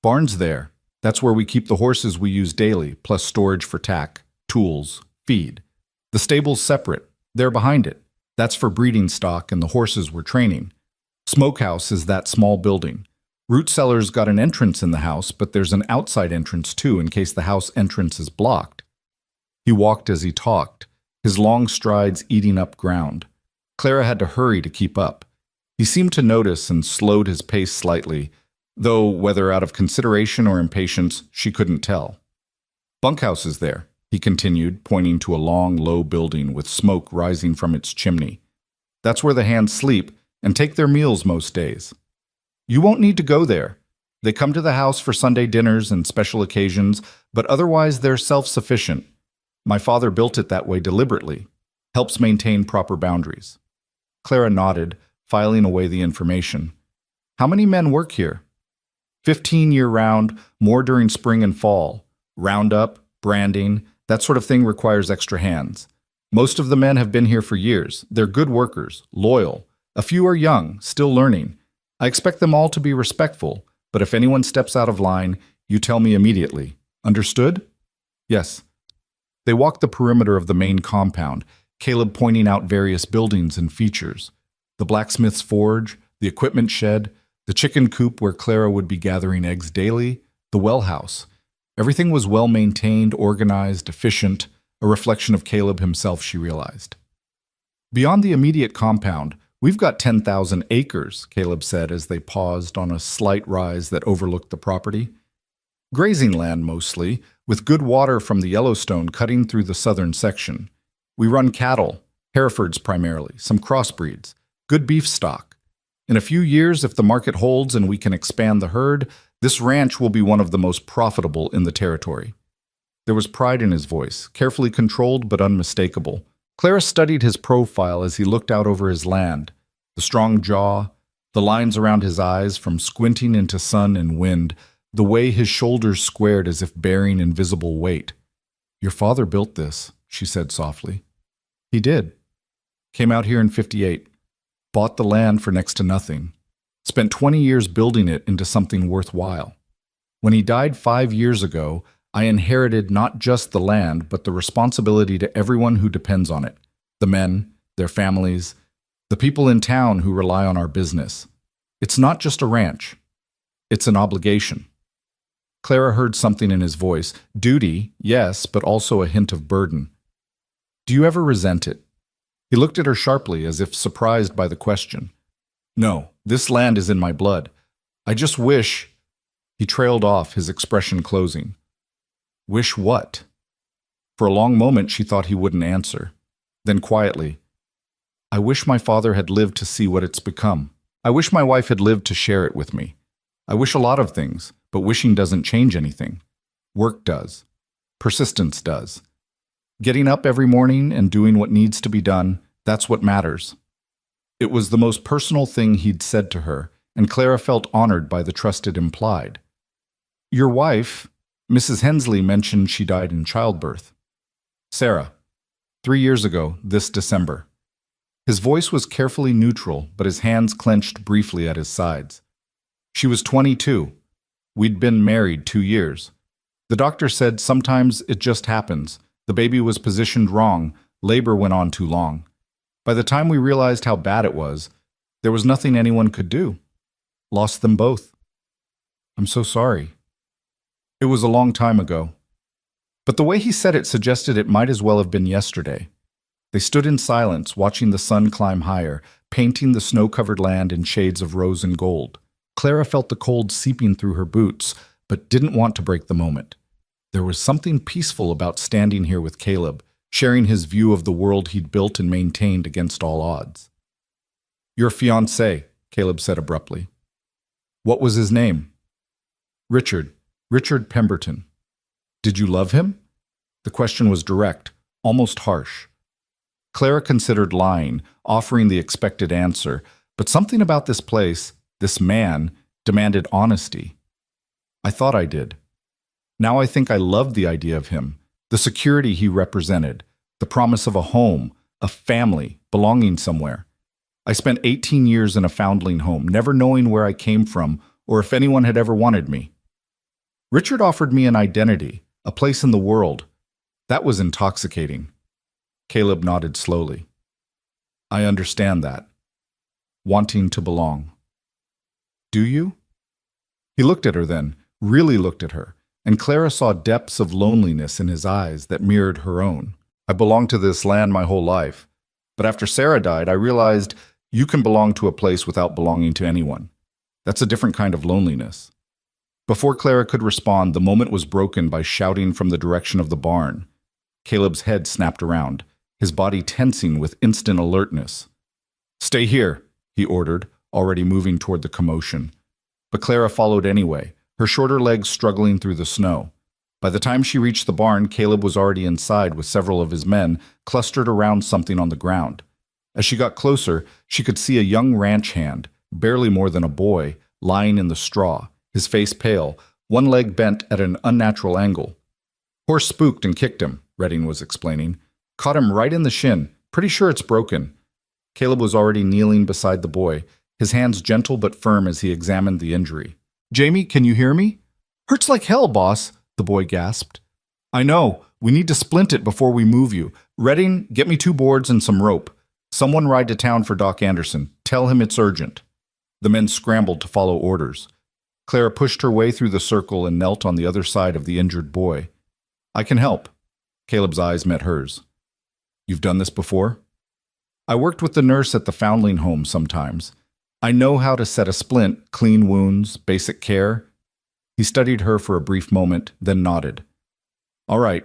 Barn's there. That's where we keep the horses we use daily, plus storage for tack, tools, feed. The stable's separate. They're behind it. That's for breeding stock and the horses we're training. Smokehouse is that small building. Root cellar's got an entrance in the house, but there's an outside entrance too in case the house entrance is blocked. He walked as he talked, his long strides eating up ground. Clara had to hurry to keep up. He seemed to notice and slowed his pace slightly, though whether out of consideration or impatience, she couldn't tell. Bunkhouse is there, he continued, pointing to a long, low building with smoke rising from its chimney. That's where the hands sleep and take their meals most days. You won't need to go there. They come to the house for Sunday dinners and special occasions, but otherwise they're self-sufficient. My father built it that way deliberately. Helps maintain proper boundaries. Clara nodded, filing away the information. How many men work here? 15 year-round, more during spring and fall. Roundup, branding, that sort of thing requires extra hands. Most of the men have been here for years. They're good workers, loyal. A few are young, still learning. I expect them all to be respectful, but if anyone steps out of line, you tell me immediately. Understood? Yes. They walked the perimeter of the main compound, Caleb pointing out various buildings and features. The blacksmith's forge, the equipment shed, the chicken coop where Clara would be gathering eggs daily, the well house. Everything was well maintained, organized, efficient, a reflection of Caleb himself, she realized. Beyond the immediate compound, we've got 10,000 acres, Caleb said as they paused on a slight rise that overlooked the property. Grazing land mostly, with good water from the Yellowstone cutting through the southern section. We run cattle, Herefords primarily, some crossbreeds, good beef stock. In a few years, if the market holds and we can expand the herd, this ranch will be one of the most profitable in the territory. There was pride in his voice, carefully controlled but unmistakable. Clara studied his profile as he looked out over his land, the strong jaw, the lines around his eyes from squinting into sun and wind, the way his shoulders squared as if bearing invisible weight. Your father built this, she said softly. He did. Came out here in '58. Bought the land for next to nothing. Spent 20 years building it into something worthwhile. When he died 5 years ago, I inherited not just the land, but the responsibility to everyone who depends on it. The men, their families, the people in town who rely on our business. It's not just a ranch. It's an obligation. Clara heard something in his voice. Duty, yes, but also a hint of burden. Do you ever resent it? He looked at her sharply, as if surprised by the question. No, this land is in my blood. I just wish... He trailed off, his expression closing. Wish what? For a long moment she thought he wouldn't answer. Then quietly, I wish my father had lived to see what it's become. I wish my wife had lived to share it with me. I wish a lot of things, but wishing doesn't change anything. Work does. Persistence does. Getting up every morning and doing what needs to be done, that's what matters. It was the most personal thing he'd said to her, and Clara felt honored by the trust it implied. Your wife, Mrs. Hensley mentioned she died in childbirth. Sarah, 3 years ago, this December. His voice was carefully neutral, but his hands clenched briefly at his sides. She was 22. We'd been married 2 years. The doctor said sometimes it just happens. The baby was positioned wrong, labor went on too long. By the time we realized how bad it was, there was nothing anyone could do. Lost them both. I'm so sorry. It was a long time ago. But the way he said it suggested it might as well have been yesterday. They stood in silence, watching the sun climb higher, painting the snow-covered land in shades of rose and gold. Clara felt the cold seeping through her boots, but didn't want to break the moment. There was something peaceful about standing here with Caleb, sharing his view of the world he'd built and maintained against all odds. Your fiancé, Caleb said abruptly. What was his name? Richard Pemberton. Did you love him? The question was direct, almost harsh. Clara considered lying, offering the expected answer, but something about this place, this man, demanded honesty. I thought I did. Now I think I loved the idea of him, the security he represented, the promise of a home, a family, belonging somewhere. I spent 18 years in a foundling home, never knowing where I came from or if anyone had ever wanted me. Richard offered me an identity, a place in the world. That was intoxicating. Caleb nodded slowly. I understand that. Wanting to belong. Do you? He looked at her then, really looked at her, and Clara saw depths of loneliness in his eyes that mirrored her own. I belonged to this land my whole life, but after Sarah died, I realized you can belong to a place without belonging to anyone. That's a different kind of loneliness. Before Clara could respond, the moment was broken by shouting from the direction of the barn. Caleb's head snapped around, his body tensing with instant alertness. Stay here, he ordered, already moving toward the commotion. But Clara followed anyway, her shorter legs struggling through the snow. By the time she reached the barn, Caleb was already inside with several of his men clustered around something on the ground. As she got closer, she could see a young ranch hand, barely more than a boy, lying in the straw, his face pale, one leg bent at an unnatural angle. Horse spooked and kicked him, Redding was explaining. Caught him right in the shin. Pretty sure it's broken. Caleb was already kneeling beside the boy, his hands gentle but firm as he examined the injury. Jamie, can you hear me? Hurts like hell, boss, the boy gasped. I know. We need to splint it before we move you. Redding, get me 2 boards and some rope. Someone ride to town for Doc Anderson. Tell him it's urgent. The men scrambled to follow orders. Clara pushed her way through the circle and knelt on the other side of the injured boy. I can help. Caleb's eyes met hers. You've done this before? I worked with the nurse at the foundling home sometimes. I know how to set a splint, clean wounds, basic care. He studied her for a brief moment, then nodded. All right.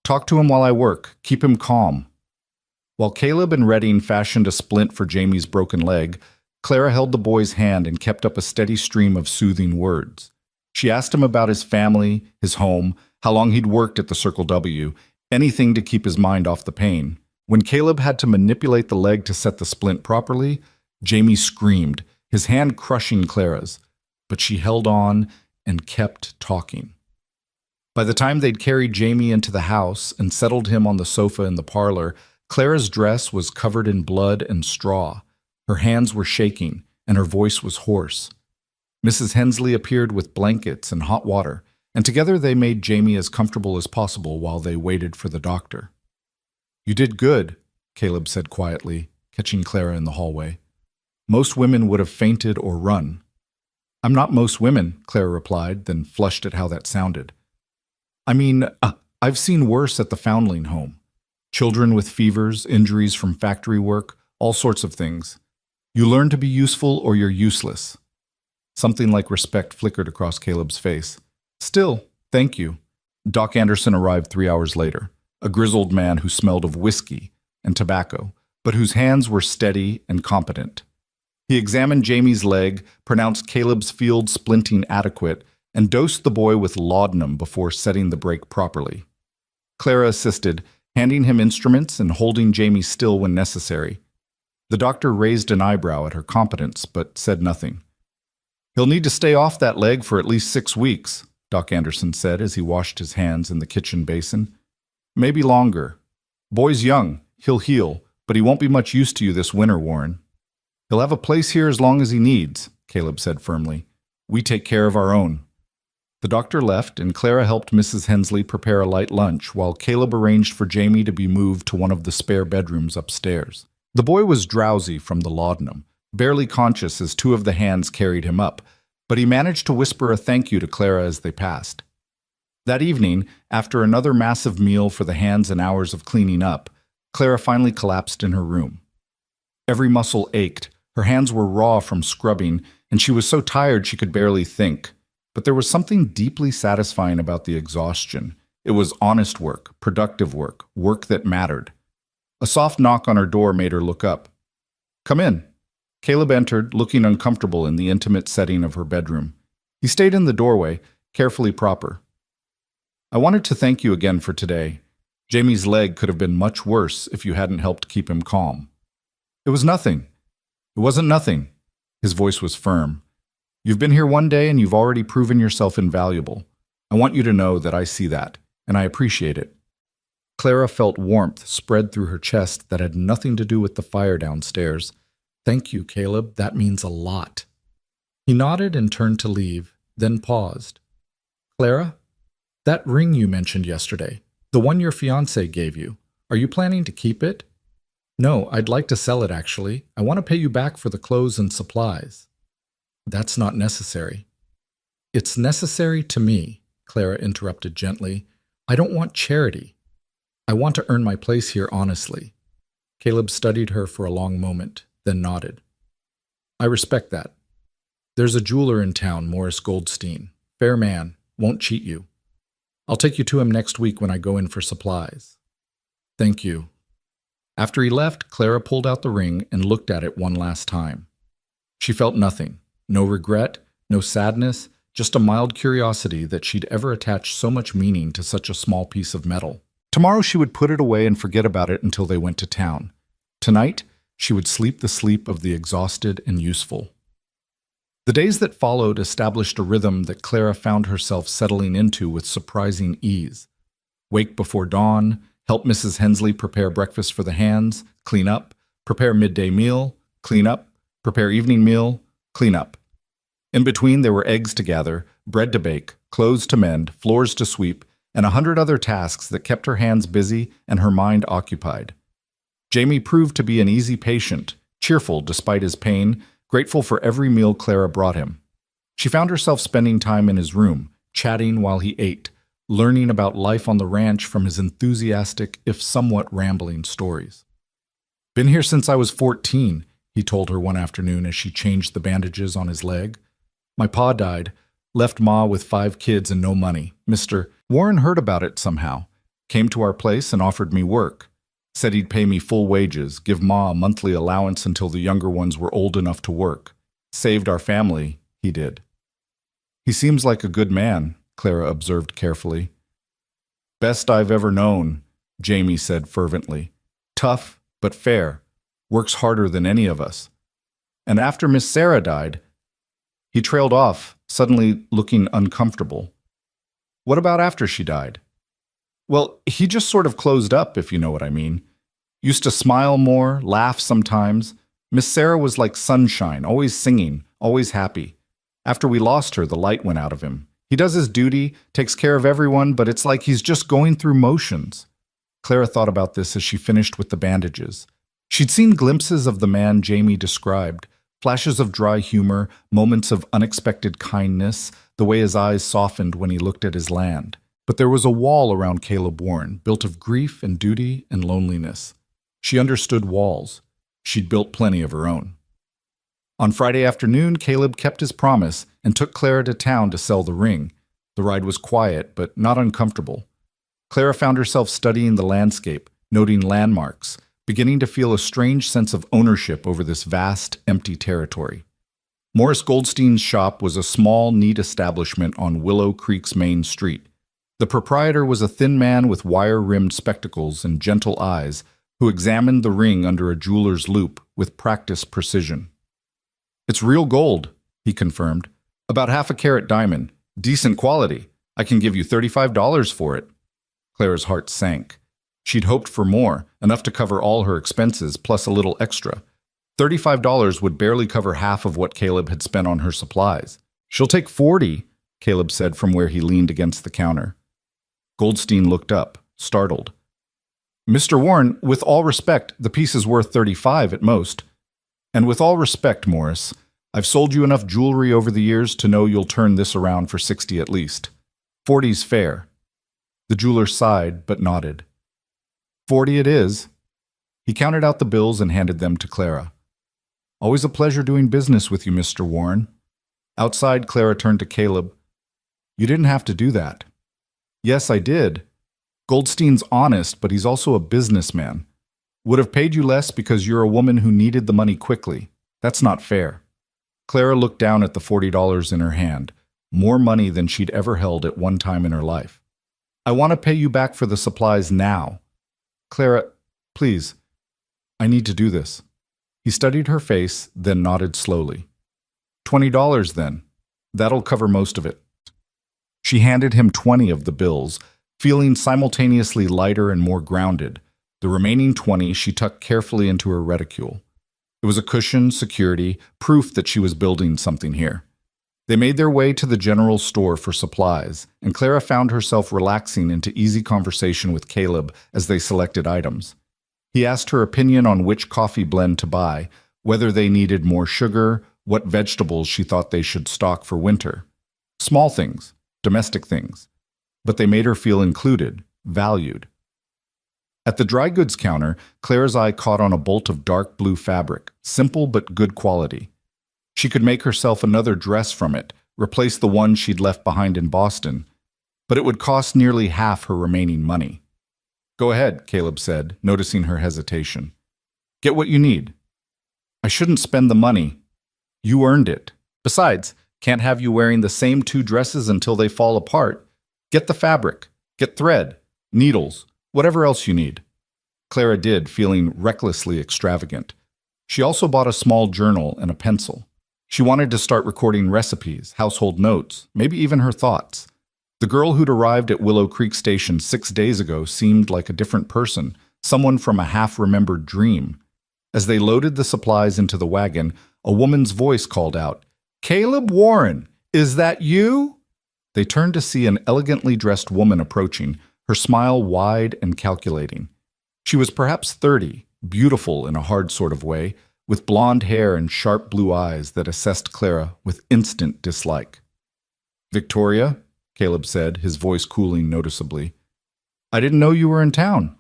Talk to him while I work. Keep him calm. While Caleb and Redding fashioned a splint for Jamie's broken leg, Clara held the boy's hand and kept up a steady stream of soothing words. She asked him about his family, his home, how long he'd worked at the Circle W, anything to keep his mind off the pain. When Caleb had to manipulate the leg to set the splint properly, Jamie screamed, his hand crushing Clara's, but she held on and kept talking. By the time they'd carried Jamie into the house and settled him on the sofa in the parlor, Clara's dress was covered in blood and straw. Her hands were shaking, and her voice was hoarse. Mrs. Hensley appeared with blankets and hot water, and together they made Jamie as comfortable as possible while they waited for the doctor. You did good, Caleb said quietly, catching Clara in the hallway. Most women would have fainted or run. I'm not most women, Clara replied, then flushed at how that sounded. I mean, I've seen worse at the foundling home. Children with fevers, injuries from factory work, all sorts of things. You learn to be useful or you're useless. Something like respect flickered across Caleb's face. Still, thank you. Doc Anderson arrived 3 hours later, a grizzled man who smelled of whiskey and tobacco, but whose hands were steady and competent. He examined Jamie's leg, pronounced Caleb's field splinting adequate, and dosed the boy with laudanum before setting the break properly. Clara assisted, handing him instruments and holding Jamie still when necessary. The doctor raised an eyebrow at her competence, but said nothing. He'll need to stay off that leg for at least 6 weeks, Doc Anderson said as he washed his hands in the kitchen basin. Maybe longer. Boy's young. He'll heal, but he won't be much use to you this winter, Warren. He'll have a place here as long as he needs, Caleb said firmly. We take care of our own. The doctor left, and Clara helped Mrs. Hensley prepare a light lunch, while Caleb arranged for Jamie to be moved to one of the spare bedrooms upstairs. The boy was drowsy from the laudanum, barely conscious as two of the hands carried him up, but he managed to whisper a thank you to Clara as they passed. That evening, after another massive meal for the hands and hours of cleaning up, Clara finally collapsed in her room. Every muscle ached, her hands were raw from scrubbing, and she was so tired she could barely think. But there was something deeply satisfying about the exhaustion. It was honest work, productive work, work that mattered. A soft knock on her door made her look up. Come in. Caleb entered, looking uncomfortable in the intimate setting of her bedroom. He stayed in the doorway, carefully proper. I wanted to thank you again for today. Jamie's leg could have been much worse if you hadn't helped keep him calm. It was nothing. It wasn't nothing. His voice was firm. You've been here one day and you've already proven yourself invaluable. I want you to know that I see that, and I appreciate it. Clara felt warmth spread through her chest that had nothing to do with the fire downstairs. Thank you, Caleb. That means a lot. He nodded and turned to leave, then paused. Clara, that ring you mentioned yesterday, the one your fiancé gave you, are you planning to keep it? No, I'd like to sell it actually. I want to pay you back for the clothes and supplies. That's not necessary. It's necessary to me, Clara interrupted gently. I don't want charity. I want to earn my place here honestly. Caleb studied her for a long moment, then nodded. I respect that. There's a jeweler in town, Morris Goldstein. Fair man, won't cheat you. I'll take you to him next week when I go in for supplies. Thank you. After he left, Clara pulled out the ring and looked at it one last time. She felt nothing. No regret, no sadness, just a mild curiosity that she'd ever attached so much meaning to such a small piece of metal. Tomorrow she would put it away and forget about it until they went to town. Tonight, she would sleep the sleep of the exhausted and useful. The days that followed established a rhythm that Clara found herself settling into with surprising ease. Wake before dawn, help Mrs. Hensley prepare breakfast for the hands, clean up, prepare midday meal, clean up, prepare evening meal, clean up. In between, there were eggs to gather, bread to bake, clothes to mend, floors to sweep, and 100 other tasks that kept her hands busy and her mind occupied. Jamie proved to be an easy patient, cheerful despite his pain, grateful for every meal Clara brought him. She found herself spending time in his room, chatting while he ate, learning about life on the ranch from his enthusiastic, if somewhat rambling stories. Been here since I was 14, he told her one afternoon as she changed the bandages on his leg. My pa died, left Ma with 5 kids and no money. Mr. Warren heard about it somehow, came to our place and offered me work. Said he'd pay me full wages, give Ma a monthly allowance until the younger ones were old enough to work. Saved our family, he did. He seems like a good man, Clara observed carefully. Best I've ever known, Jamie said fervently. Tough, but fair. Works harder than any of us. And after Miss Sarah died, he trailed off, suddenly looking uncomfortable. What about after she died? Well, he just sort of closed up, if you know what I mean. Used to smile more, laugh sometimes. Miss Sarah was like sunshine, always singing, always happy. After we lost her, the light went out of him. He does his duty, takes care of everyone, but it's like he's just going through motions. Clara thought about this as she finished with the bandages. She'd seen glimpses of the man Jamie described, flashes of dry humor, moments of unexpected kindness, the way his eyes softened when he looked at his land. But there was a wall around Caleb Warren, built of grief and duty and loneliness. She understood walls. She'd built plenty of her own. On Friday afternoon, Caleb kept his promise and took Clara to town to sell the ring. The ride was quiet, but not uncomfortable. Clara found herself studying the landscape, noting landmarks, beginning to feel a strange sense of ownership over this vast, empty territory. Morris Goldstein's shop was a small, neat establishment on Willow Creek's main street. The proprietor was a thin man with wire-rimmed spectacles and gentle eyes who examined the ring under a jeweler's loupe with practiced precision. It's real gold, he confirmed. About 1/2 carat diamond. Decent quality. I can give you $35 for it. Clara's heart sank. She'd hoped for more, enough to cover all her expenses, plus a little extra. $35 would barely cover half of what Caleb had spent on her supplies. She'll take 40, Caleb said from where he leaned against the counter. Goldstein looked up, startled. Mr. Warren, with all respect, the piece is worth 35 at most. And with all respect, Morris, I've sold you enough jewelry over the years to know you'll turn this around for 60 at least. 40's fair. The jeweler sighed, but nodded. 40 it is. He counted out the bills and handed them to Clara. Always a pleasure doing business with you, Mr. Warren. Outside, Clara turned to Caleb. You didn't have to do that. Yes, I did. Goldstein's honest, but he's also a businessman. Would have paid you less because you're a woman who needed the money quickly. That's not fair. Clara looked down at the $40 in her hand, more money than she'd ever held at one time in her life. I want to pay you back for the supplies now. Clara, please, I need to do this. He studied her face, then nodded slowly. $20 then. That'll cover most of it. She handed him 20 of the bills, feeling simultaneously lighter and more grounded. The remaining 20 she tucked carefully into her reticule. It was a cushion, security, proof that she was building something here. They made their way to the general store for supplies, and Clara found herself relaxing into easy conversation with Caleb as they selected items. He asked her opinion on which coffee blend to buy, whether they needed more sugar, what vegetables she thought they should stock for winter. Small things, domestic things. But they made her feel included, valued. At the dry goods counter, Clara's eye caught on a bolt of dark blue fabric, simple but good quality. She could make herself another dress from it, replace the one she'd left behind in Boston, but it would cost nearly half her remaining money. Go ahead, Caleb said, noticing her hesitation. Get what you need. I shouldn't spend the money. You earned it. Besides, can't have you wearing the same 2 dresses until they fall apart. Get the fabric, get thread, needles, whatever else you need. Clara did, feeling recklessly extravagant. She also bought a small journal and a pencil. She wanted to start recording recipes, household notes, maybe even her thoughts. The girl who'd arrived at Willow Creek Station 6 days ago seemed like a different person, someone from a half-remembered dream. As they loaded the supplies into the wagon, a woman's voice called out, "Caleb Warren, is that you?" They turned to see an elegantly dressed woman approaching, her smile wide and calculating. She was perhaps 30, beautiful in a hard sort of way, with blonde hair and sharp blue eyes that assessed Clara with instant dislike. "Victoria?" Caleb said, his voice cooling noticeably. "I didn't know you were in town.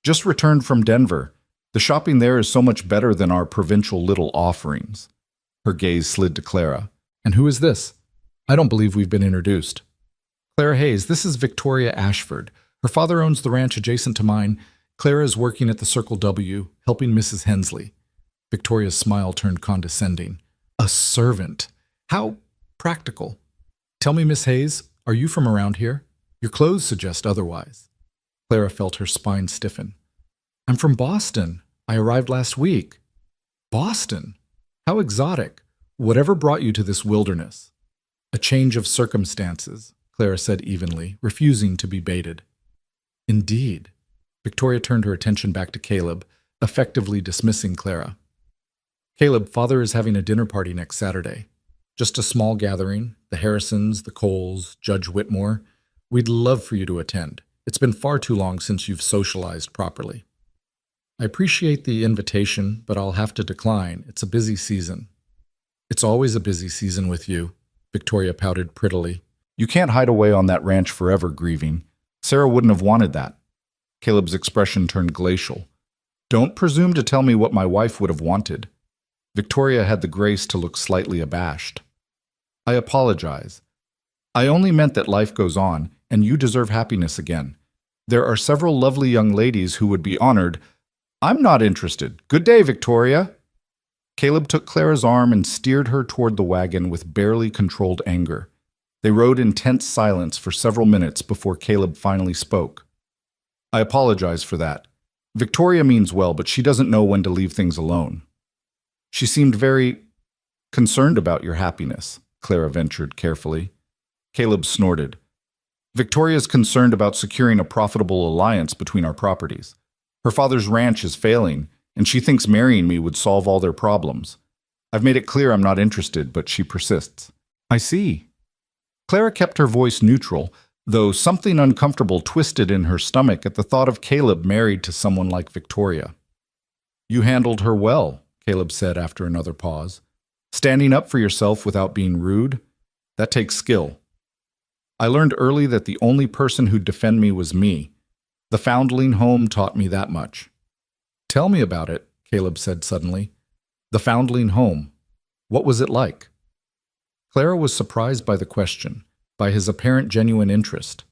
Just returned from Denver. The shopping there is so much better than our provincial little offerings." Her gaze slid to Clara. "And who is this? I don't believe we've been introduced." "Clara Hayes, this is Victoria Ashford. Her father owns the ranch adjacent to mine. Clara is working at the Circle W, helping Mrs. Hensley." Victoria's smile turned condescending. "A servant. How practical. Tell me, Miss Hayes, are you from around here? Your clothes suggest otherwise." Clara felt her spine stiffen. "I'm from Boston. I arrived last week." "Boston? How exotic. Whatever brought you to this wilderness?" "A change of circumstances," Clara said evenly, refusing to be baited. "Indeed." Victoria turned her attention back to Caleb, effectively dismissing Clara. "Caleb, Father is having a dinner party next Saturday. Just a small gathering, the Harrisons, the Coles, Judge Whitmore. We'd love for you to attend. It's been far too long since you've socialized properly." "I appreciate the invitation, but I'll have to decline. It's a busy season." "It's always a busy season with you," Victoria pouted prettily. "You can't hide away on that ranch forever grieving. Sarah wouldn't have wanted that." Caleb's expression turned glacial. "Don't presume to tell me what my wife would have wanted." Victoria had the grace to look slightly abashed. "I apologize. I only meant that life goes on, and you deserve happiness again. There are several lovely young ladies who would be honored. I'm not interested. Good day, Victoria." Caleb took Clara's arm and steered her toward the wagon with barely controlled anger. They rode in tense silence for several minutes before Caleb finally spoke. "I apologize for that. Victoria means well, but she doesn't know when to leave things alone." "She seemed very concerned about your happiness," Clara ventured carefully. Caleb snorted. Victoria's concerned about securing a profitable alliance between our properties. Her father's ranch is failing, and she thinks marrying me would solve all their problems. I've made it clear I'm not interested, but she persists. I see. Clara kept her voice neutral, though something uncomfortable twisted in her stomach at the thought of Caleb married to someone like Victoria. You handled her well, Caleb said after another pause. Standing up for yourself without being rude, that takes skill. I learned early that the only person who'd defend me was me. The foundling home taught me that much. Tell me about it, Caleb said suddenly. The foundling home. What was it like? Clara was surprised by the question, by his apparent genuine interest.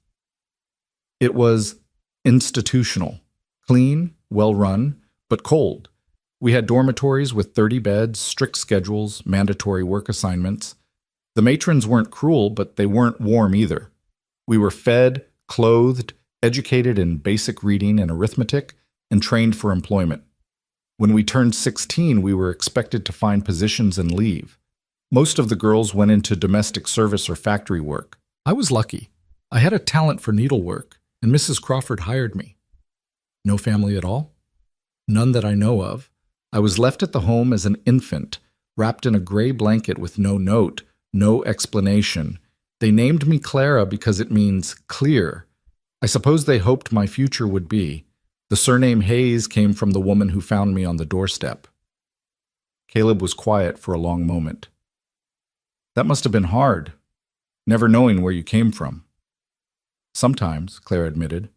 It was institutional, clean, well-run, but cold. We had dormitories with 30 beds, strict schedules, mandatory work assignments. The matrons weren't cruel, but they weren't warm either. We were fed, clothed, educated in basic reading and arithmetic, and trained for employment. When we turned 16, we were expected to find positions and leave. Most of the girls went into domestic service or factory work. I was lucky. I had a talent for needlework, and Mrs. Crawford hired me. No family at all? None that I know of. I was left at the home as an infant, wrapped in a gray blanket with no note, no explanation. They named me Clara because it means clear. I suppose they hoped my future would be. The surname Hayes came from the woman who found me on the doorstep. Caleb was quiet for a long moment. That must have been hard, never knowing where you came from. Sometimes, Clara admitted.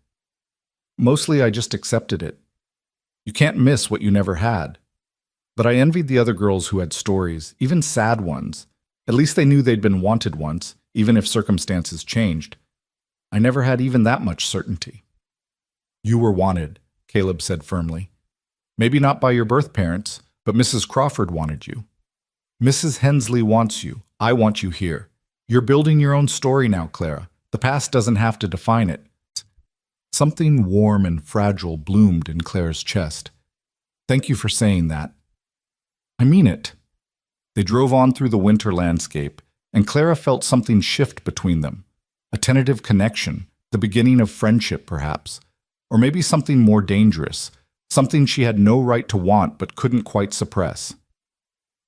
Mostly I just accepted it. You can't miss what you never had. But I envied the other girls who had stories, even sad ones. At least they knew they'd been wanted once, even if circumstances changed. I never had even that much certainty. You were wanted, Caleb said firmly. Maybe not by your birth parents, but Mrs. Crawford wanted you. Mrs. Hensley wants you. I want you here. You're building your own story now, Clara. The past doesn't have to define it. Something warm and fragile bloomed in Clara's chest. Thank you for saying that. I mean it. They drove on through the winter landscape, and Clara felt something shift between them. A tentative connection, the beginning of friendship, perhaps. Or maybe something more dangerous, something she had no right to want but couldn't quite suppress.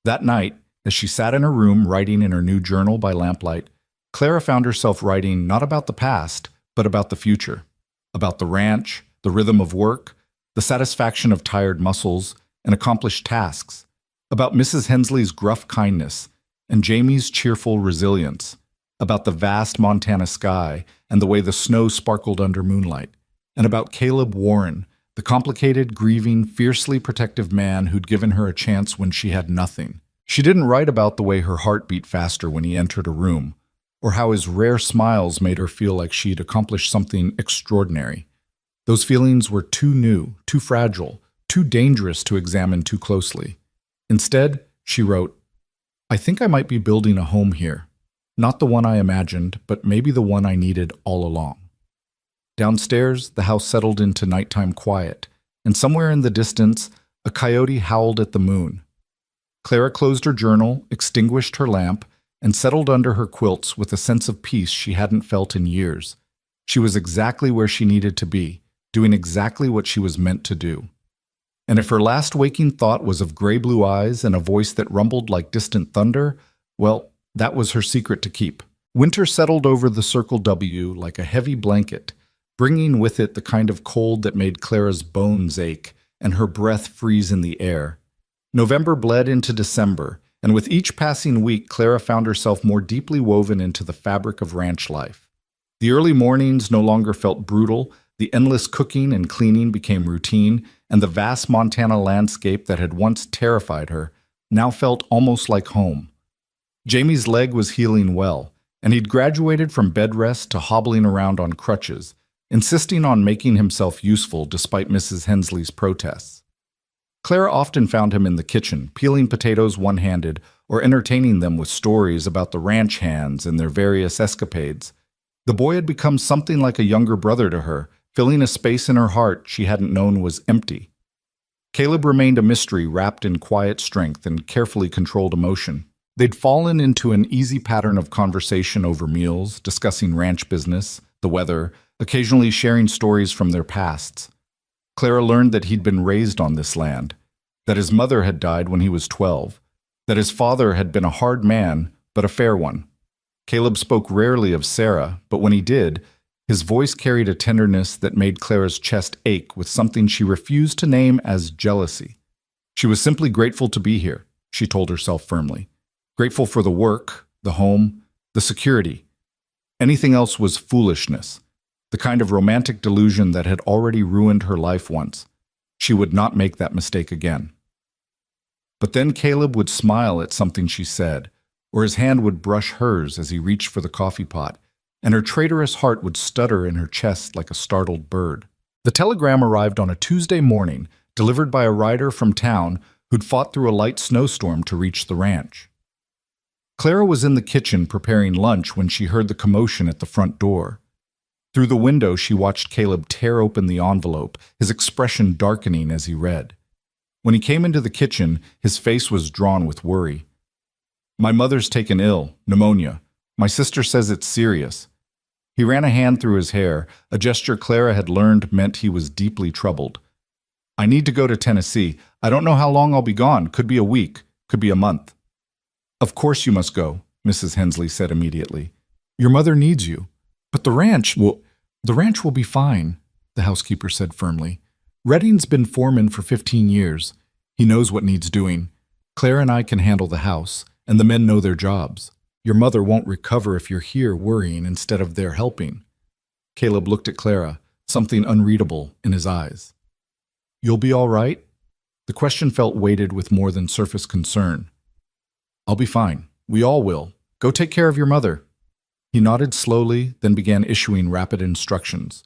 That night, as she sat in her room writing in her new journal by lamplight, Clara found herself writing not about the past, but about the future. About the ranch, the rhythm of work, the satisfaction of tired muscles, and accomplished tasks. About Mrs. Hensley's gruff kindness and Jamie's cheerful resilience. About the vast Montana sky and the way the snow sparkled under moonlight. And about Caleb Warren, the complicated, grieving, fiercely protective man who'd given her a chance when she had nothing. She didn't write about the way her heart beat faster when he entered a room, or how his rare smiles made her feel like she'd accomplished something extraordinary. Those feelings were too new, too fragile, too dangerous to examine too closely. Instead, she wrote, I think I might be building a home here. Not the one I imagined, but maybe the one I needed all along. Downstairs, the house settled into nighttime quiet, and somewhere in the distance, a coyote howled at the moon. Clara closed her journal, extinguished her lamp, and settled under her quilts with a sense of peace she hadn't felt in years. She was exactly where she needed to be, doing exactly what she was meant to do. And if her last waking thought was of gray-blue eyes and a voice that rumbled like distant thunder, well, that was her secret to keep. Winter settled over the Circle W like a heavy blanket, bringing with it the kind of cold that made Clara's bones ache and her breath freeze in the air. November bled into December, and with each passing week, Clara found herself more deeply woven into the fabric of ranch life. The early mornings no longer felt brutal, the endless cooking and cleaning became routine, and the vast Montana landscape that had once terrified her now felt almost like home. Jamie's leg was healing well, and he'd graduated from bed rest to hobbling around on crutches, insisting on making himself useful despite Mrs. Hensley's protests. Clara often found him in the kitchen, peeling potatoes one-handed or entertaining them with stories about the ranch hands and their various escapades. The boy had become something like a younger brother to her, filling a space in her heart she hadn't known was empty. Caleb remained a mystery wrapped in quiet strength and carefully controlled emotion. They'd fallen into an easy pattern of conversation over meals, discussing ranch business, the weather, occasionally sharing stories from their pasts. Clara learned that he'd been raised on this land, that his mother had died when he was 12, that his father had been a hard man, but a fair one. Caleb spoke rarely of Sarah, but when he did, his voice carried a tenderness that made Clara's chest ache with something she refused to name as jealousy. She was simply grateful to be here, she told herself firmly. Grateful for the work, the home, the security. Anything else was foolishness, the kind of romantic delusion that had already ruined her life once. She would not make that mistake again. But then Caleb would smile at something she said, or his hand would brush hers as he reached for the coffee pot, and her traitorous heart would stutter in her chest like a startled bird. The telegram arrived on a Tuesday morning, delivered by a rider from town who'd fought through a light snowstorm to reach the ranch. Clara was in the kitchen preparing lunch when she heard the commotion at the front door. Through the window, she watched Caleb tear open the envelope, his expression darkening as he read. When he came into the kitchen, his face was drawn with worry. "My mother's taken ill, pneumonia. My sister says it's serious." He ran a hand through his hair, a gesture Clara had learned meant he was deeply troubled. "I need to go to Tennessee. I don't know how long I'll be gone. Could be a week, could be a month." "Of course you must go," Mrs. Hensley said immediately. "Your mother needs you." "But the ranch will be fine," the housekeeper said firmly. "Redding's been foreman for 15 years. He knows what needs doing. Claire and I can handle the house, and the men know their jobs. Your mother won't recover if you're here worrying instead of there helping." Caleb looked at Clara, something unreadable in his eyes. "You'll be all right?" The question felt weighted with more than surface concern. "I'll be fine. We all will. Go take care of your mother." He nodded slowly, then began issuing rapid instructions.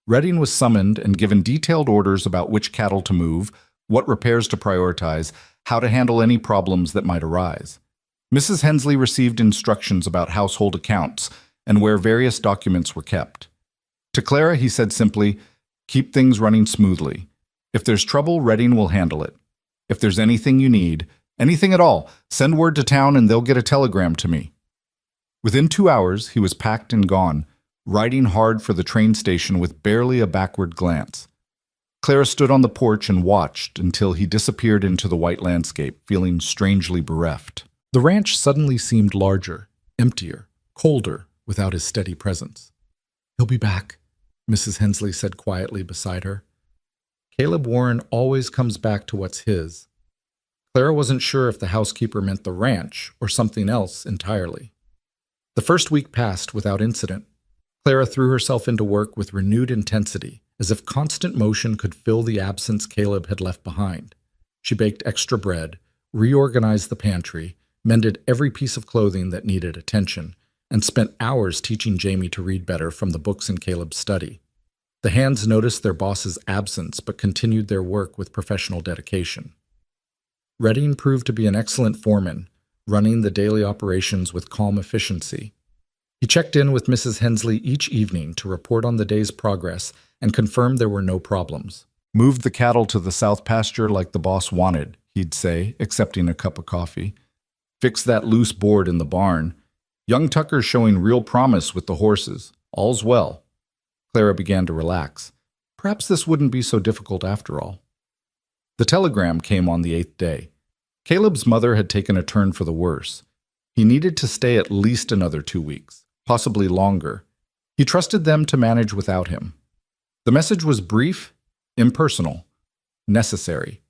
Redding was summoned and given detailed orders about which cattle to move, what repairs to prioritize, how to handle any problems that might arise. Mrs. Hensley received instructions about household accounts and where various documents were kept. To Clara, he said simply, "Keep things running smoothly. If there's trouble, Redding will handle it. If there's anything you need, anything at all, send word to town and they'll get a telegram to me." Within 2 hours, he was packed and gone, riding hard for the train station with barely a backward glance. Clara stood on the porch and watched until he disappeared into the white landscape, feeling strangely bereft. The ranch suddenly seemed larger, emptier, colder without his steady presence. "He'll be back," Mrs. Hensley said quietly beside her. Caleb Warren always comes back to what's his. Clara wasn't sure if the housekeeper meant the ranch or something else entirely. The first week passed without incident. Clara threw herself into work with renewed intensity, as if constant motion could fill the absence Caleb had left behind. She baked extra bread, reorganized the pantry, mended every piece of clothing that needed attention, and spent hours teaching Jamie to read better from the books in Caleb's study. The hands noticed their boss's absence but continued their work with professional dedication. Redding proved to be an excellent foreman, running the daily operations with calm efficiency. He checked in with Mrs. Hensley each evening to report on the day's progress and confirm there were no problems. "Moved the cattle to the south pasture like the boss wanted," he'd say, accepting a cup of coffee. "Fixed that loose board in the barn. Young Tucker's showing real promise with the horses. All's well." Clara began to relax. Perhaps this wouldn't be so difficult after all. The telegram came on the 8th day. Caleb's mother had taken a turn for the worse. He needed to stay at least another 2 weeks, possibly longer. He trusted them to manage without him. The message was brief, impersonal, necessary.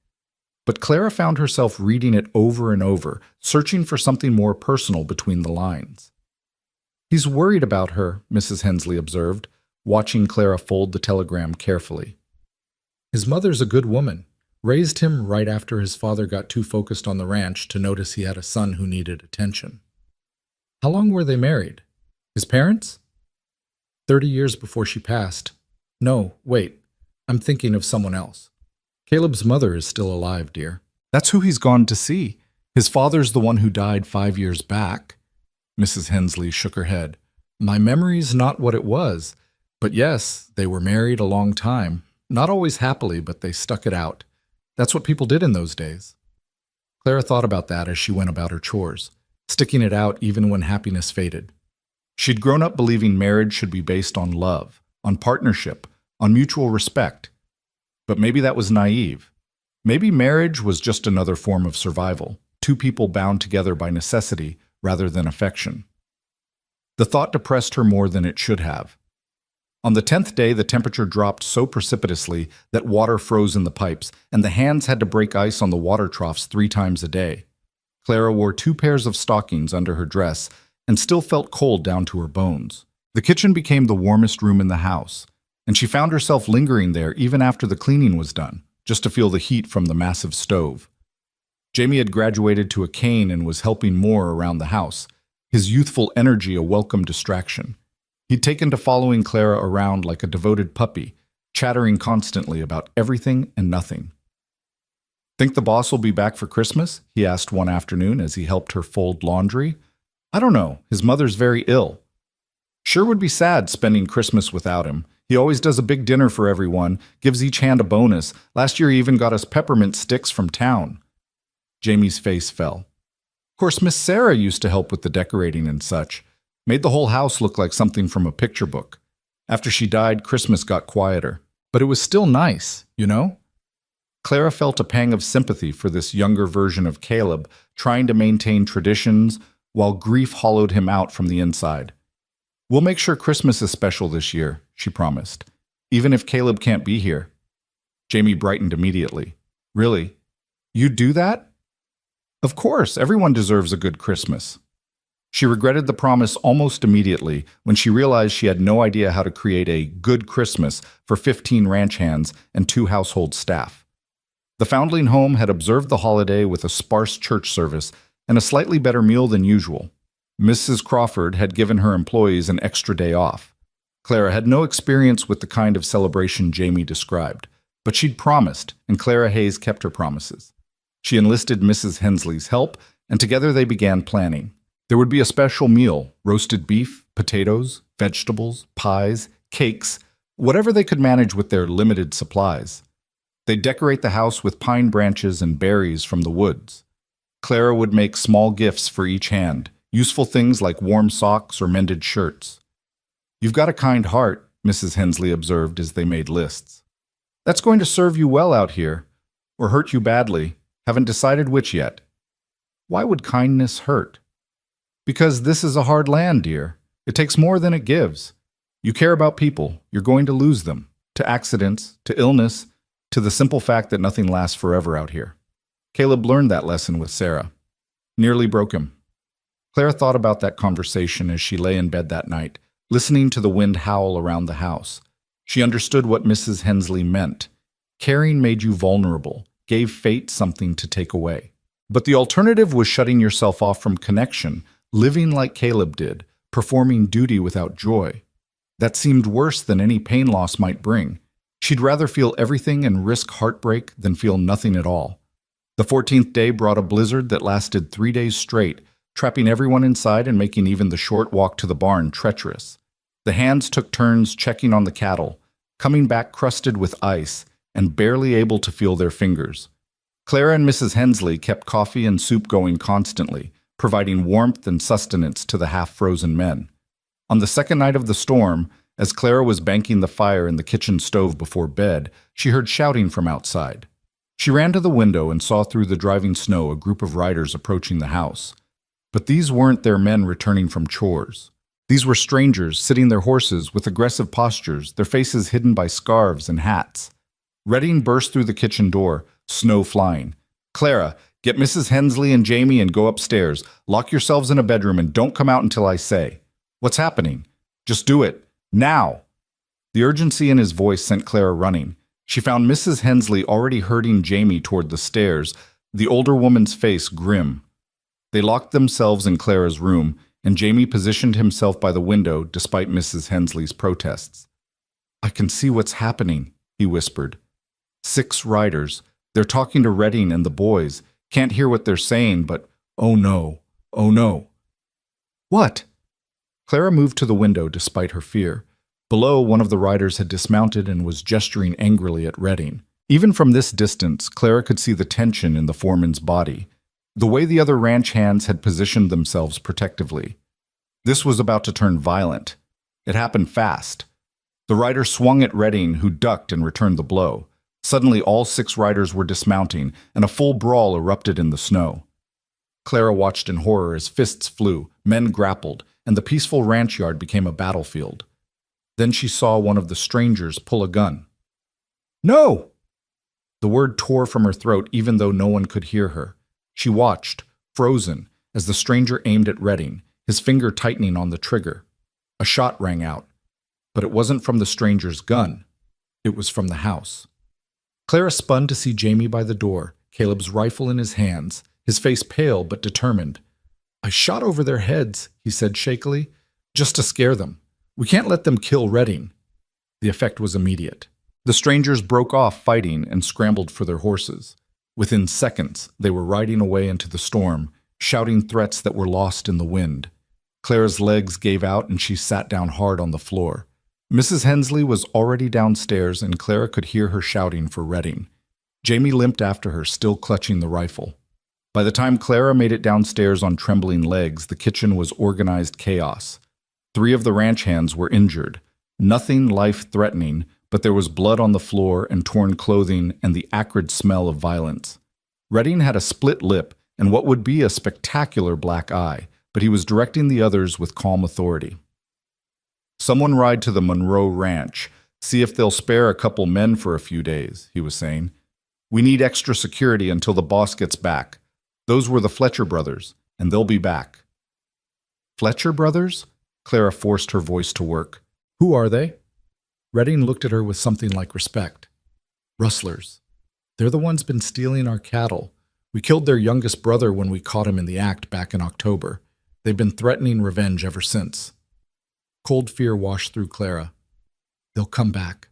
But Clara found herself reading it over and over, searching for something more personal between the lines. "He's worried about her," Mrs. Hensley observed, watching Clara fold the telegram carefully. "His mother's a good woman. Raised him right after his father got too focused on the ranch to notice he had a son who needed attention." "How long were they married? His parents?" 30 years before she passed. No, wait, I'm thinking of someone else. Caleb's mother is still alive, dear. That's who he's gone to see. His father's the one who died 5 years back." Mrs. Hensley shook her head. "My memory's not what it was. But yes, they were married a long time. Not always happily, but they stuck it out. That's what people did in those days." Clara thought about that as she went about her chores, sticking it out even when happiness faded. She'd grown up believing marriage should be based on love, on partnership, on mutual respect. But maybe that was naive. Maybe marriage was just another form of survival, two people bound together by necessity rather than affection. The thought depressed her more than it should have. On the 10th day, the temperature dropped so precipitously that water froze in the pipes, and the hands had to break ice on the water troughs 3 times a day. Clara wore 2 pairs of stockings under her dress and still felt cold down to her bones. The kitchen became the warmest room in the house, and she found herself lingering there even after the cleaning was done, just to feel the heat from the massive stove. Jamie had graduated to a cane and was helping more around the house, his youthful energy a welcome distraction. He'd taken to following Clara around like a devoted puppy, chattering constantly about everything and nothing. "Think the boss will be back for Christmas?" he asked one afternoon as he helped her fold laundry. "I don't know. His mother's very ill." "Sure would be sad spending Christmas without him. He always does a big dinner for everyone, gives each hand a bonus. Last year he even got us peppermint sticks from town." Jamie's face fell. "Of course, Miss Sarah used to help with the decorating and such. Made the whole house look like something from a picture book. After she died, Christmas got quieter. But it was still nice, you know?" Clara felt a pang of sympathy for this younger version of Caleb, trying to maintain traditions while grief hollowed him out from the inside. "We'll make sure Christmas is special this year," she promised, "even if Caleb can't be here." Jamie brightened immediately. "Really? You'd do that?" "Of course, everyone deserves a good Christmas." She regretted the promise almost immediately when she realized she had no idea how to create a good Christmas for 15 ranch hands and 2 household staff. The Foundling home had observed the holiday with a sparse church service and a slightly better meal than usual. Mrs. Crawford had given her employees an extra day off. Clara had no experience with the kind of celebration Jamie described, but she'd promised, and Clara Hayes kept her promises. She enlisted Mrs. Hensley's help, and together they began planning. There would be a special meal: roasted beef, potatoes, vegetables, pies, cakes, whatever they could manage with their limited supplies. They'd decorate the house with pine branches and berries from the woods. Clara would make small gifts for each hand, useful things like warm socks or mended shirts. "You've got a kind heart," Mrs. Hensley observed as they made lists. "That's going to serve you well out here, or hurt you badly. Haven't decided which yet." "Why would kindness hurt?" "Because this is a hard land, dear. It takes more than it gives. You care about people, you're going to lose them. To accidents, to illness, to the simple fact that nothing lasts forever out here." Caleb learned that lesson with Sarah. Nearly broke him. Clara thought about that conversation as she lay in bed that night, listening to the wind howl around the house. She understood what Mrs. Hensley meant. Caring made you vulnerable, gave fate something to take away. But the alternative was shutting yourself off from connection, living like Caleb did, performing duty without joy. That seemed worse than any pain loss might bring. She'd rather feel everything and risk heartbreak than feel nothing at all. The 14th day brought a blizzard that lasted 3 days straight, trapping everyone inside and making even the short walk to the barn treacherous. The hands took turns checking on the cattle, coming back crusted with ice and barely able to feel their fingers. Clara and Mrs. Hensley kept coffee and soup going constantly, providing warmth and sustenance to the half-frozen men. On the second night of the storm, as Clara was banking the fire in the kitchen stove before bed, she heard shouting from outside. She ran to the window and saw through the driving snow a group of riders approaching the house. But these weren't their men returning from chores. These were strangers sitting their horses with aggressive postures, their faces hidden by scarves and hats. Redding burst through the kitchen door, snow flying. "Clara, get Mrs. Hensley and Jamie and go upstairs. Lock yourselves in a bedroom and don't come out until I say." "What's happening?" "Just do it. Now!" The urgency in his voice sent Clara running. She found Mrs. Hensley already herding Jamie toward the stairs, the older woman's face grim. They locked themselves in Clara's room, and Jamie positioned himself by the window despite Mrs. Hensley's protests. "I can see what's happening," he whispered. 6 riders. They're talking to Redding and the boys. Can't hear what they're saying, but oh no, oh no. "What?" Clara moved to the window despite her fear. Below, one of the riders had dismounted and was gesturing angrily at Redding. Even from this distance, Clara could see the tension in the foreman's body, the way the other ranch hands had positioned themselves protectively. This was about to turn violent. It happened fast. The rider swung at Redding, who ducked and returned the blow. Suddenly, all 6 riders were dismounting, and a full brawl erupted in the snow. Clara watched in horror as fists flew, men grappled, and the peaceful ranch yard became a battlefield. Then she saw one of the strangers pull a gun. "No!" The word tore from her throat even though no one could hear her. She watched, frozen, as the stranger aimed at Redding, his finger tightening on the trigger. A shot rang out, but it wasn't from the stranger's gun. It was from the house. Clara spun to see Jamie by the door, Caleb's rifle in his hands, his face pale but determined. "I shot over their heads," he said shakily, "just to scare them. We can't let them kill Redding." The effect was immediate. The strangers broke off fighting and scrambled for their horses. Within seconds, they were riding away into the storm, shouting threats that were lost in the wind. Clara's legs gave out and she sat down hard on the floor. Mrs. Hensley was already downstairs and Clara could hear her shouting for Redding. Jamie limped after her, still clutching the rifle. By the time Clara made it downstairs on trembling legs, the kitchen was organized chaos. 3 of the ranch hands were injured. Nothing life-threatening, but there was blood on the floor and torn clothing and the acrid smell of violence. Redding had a split lip and what would be a spectacular black eye, but he was directing the others with calm authority. "Someone ride to the Monroe Ranch. See if they'll spare a couple men for a few days," he was saying. "We need extra security until the boss gets back. Those were the Fletcher brothers, and they'll be back." "Fletcher brothers?" Clara forced her voice to work. "Who are they?" Redding looked at her with something like respect. "Rustlers. They're the ones been stealing our cattle. We killed their youngest brother when we caught him in the act back in October. They've been threatening revenge ever since." Cold fear washed through Clara. "They'll come back."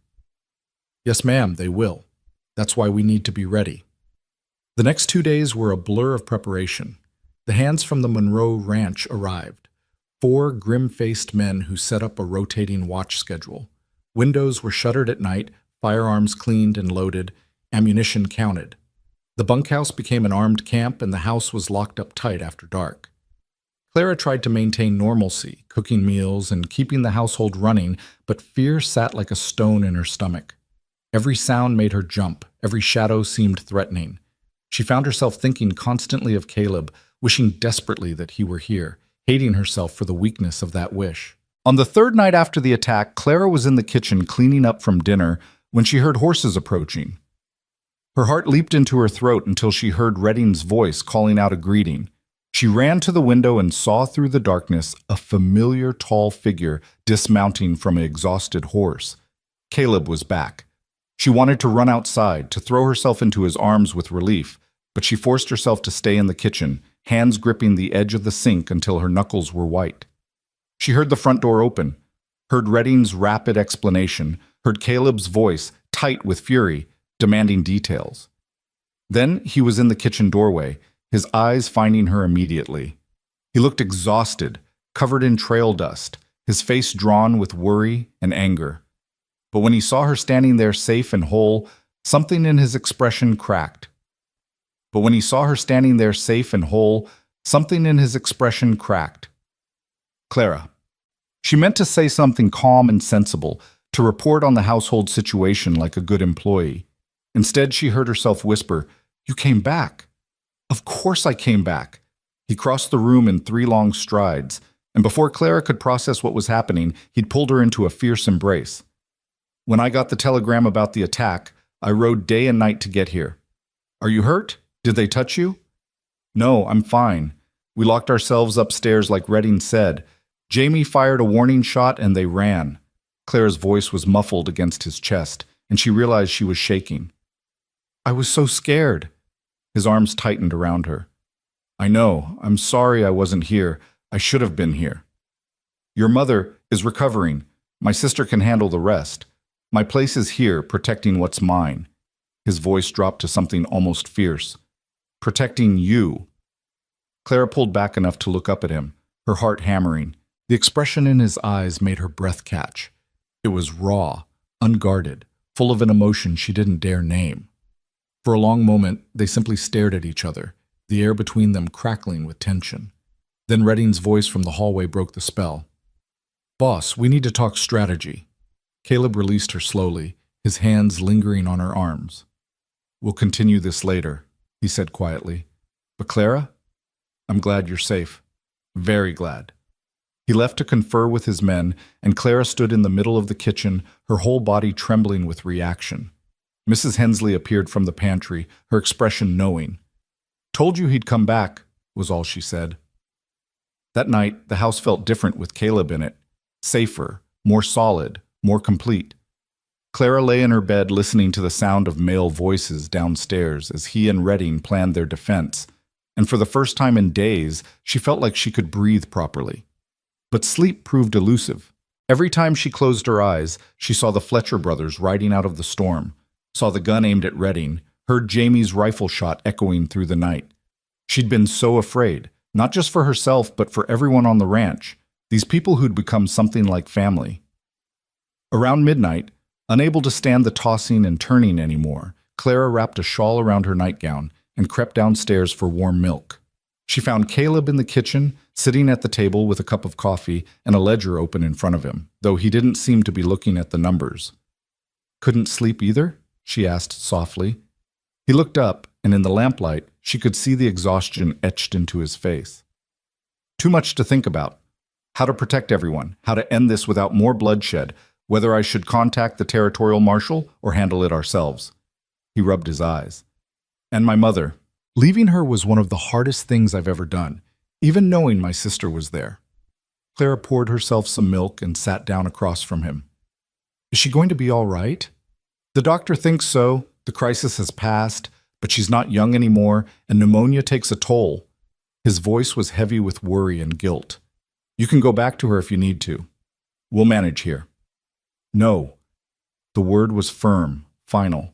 "Yes, ma'am, they will. That's why we need to be ready." The next 2 days were a blur of preparation. The hands from the Monroe Ranch arrived. 4 grim-faced men who set up a rotating watch schedule. Windows were shuttered at night, firearms cleaned and loaded, ammunition counted. The bunkhouse became an armed camp and the house was locked up tight after dark. Clara tried to maintain normalcy, cooking meals and keeping the household running, but fear sat like a stone in her stomach. Every sound made her jump, every shadow seemed threatening. She found herself thinking constantly of Caleb, wishing desperately that he were here, hating herself for the weakness of that wish. On the 3rd night after the attack, Clara was in the kitchen cleaning up from dinner when she heard horses approaching. Her heart leaped into her throat until she heard Redding's voice calling out a greeting. She ran to the window and saw through the darkness a familiar tall figure dismounting from an exhausted horse. Caleb was back. She wanted to run outside, to throw herself into his arms with relief, but she forced herself to stay in the kitchen, hands gripping the edge of the sink until her knuckles were white. She heard the front door open, heard Redding's rapid explanation, heard Caleb's voice, tight with fury, demanding details. Then he was in the kitchen doorway, his eyes finding her immediately. He looked exhausted, covered in trail dust, his face drawn with worry and anger. But when he saw her standing there safe and whole, something in his expression cracked. Clara. She meant to say something calm and sensible, to report on the household situation like a good employee. Instead, she heard herself whisper, "You came back." "Of course I came back." He crossed the room in 3 long strides, and before Clara could process what was happening, he'd pulled her into a fierce embrace. "When I got the telegram about the attack, I rode day and night to get here. Are you hurt? Did they touch you?" "No, I'm fine. We locked ourselves upstairs like Redding said. Jamie fired a warning shot and they ran." Clara's voice was muffled against his chest, and she realized she was shaking. "I was so scared." His arms tightened around her. "I know. I'm sorry I wasn't here. I should have been here. Your mother is recovering. My sister can handle the rest. My place is here, protecting what's mine." His voice dropped to something almost fierce. "Protecting you." Clara pulled back enough to look up at him, her heart hammering. The expression in his eyes made her breath catch. It was raw, unguarded, full of an emotion she didn't dare name. For a long moment, they simply stared at each other, the air between them crackling with tension. Then Redding's voice from the hallway broke the spell. "Boss, we need to talk strategy." Caleb released her slowly, his hands lingering on her arms. "We'll continue this later," he said quietly. "But Clara, I'm glad you're safe. Very glad." He left to confer with his men, and Clara stood in the middle of the kitchen, her whole body trembling with reaction. Mrs. Hensley appeared from the pantry, her expression knowing. "Told you he'd come back," was all she said. That night, the house felt different with Caleb in it. Safer, more solid, more complete. Clara lay in her bed listening to the sound of male voices downstairs as he and Redding planned their defense, and for the first time in days, she felt like she could breathe properly. But sleep proved elusive. Every time she closed her eyes, she saw the Fletcher brothers riding out of the storm, saw the gun aimed at Redding, heard Jamie's rifle shot echoing through the night. She'd been so afraid, not just for herself, but for everyone on the ranch, these people who'd become something like family. Around midnight, unable to stand the tossing and turning anymore, Clara wrapped a shawl around her nightgown and crept downstairs for warm milk. She found Caleb in the kitchen, sitting at the table with a cup of coffee and a ledger open in front of him, though he didn't seem to be looking at the numbers. "Couldn't sleep either?" she asked softly. He looked up, and in the lamplight, she could see the exhaustion etched into his face. "Too much to think about. How to protect everyone, how to end this without more bloodshed, whether I should contact the territorial marshal or handle it ourselves." He rubbed his eyes. "And my mother. Leaving her was one of the hardest things I've ever done, even knowing my sister was there." Clara poured herself some milk and sat down across from him. "Is she going to be all right?" "The doctor thinks so. The crisis has passed, but she's not young anymore, and pneumonia takes a toll." His voice was heavy with worry and guilt. "You can go back to her if you need to. We'll manage here." "No." The word was firm, final.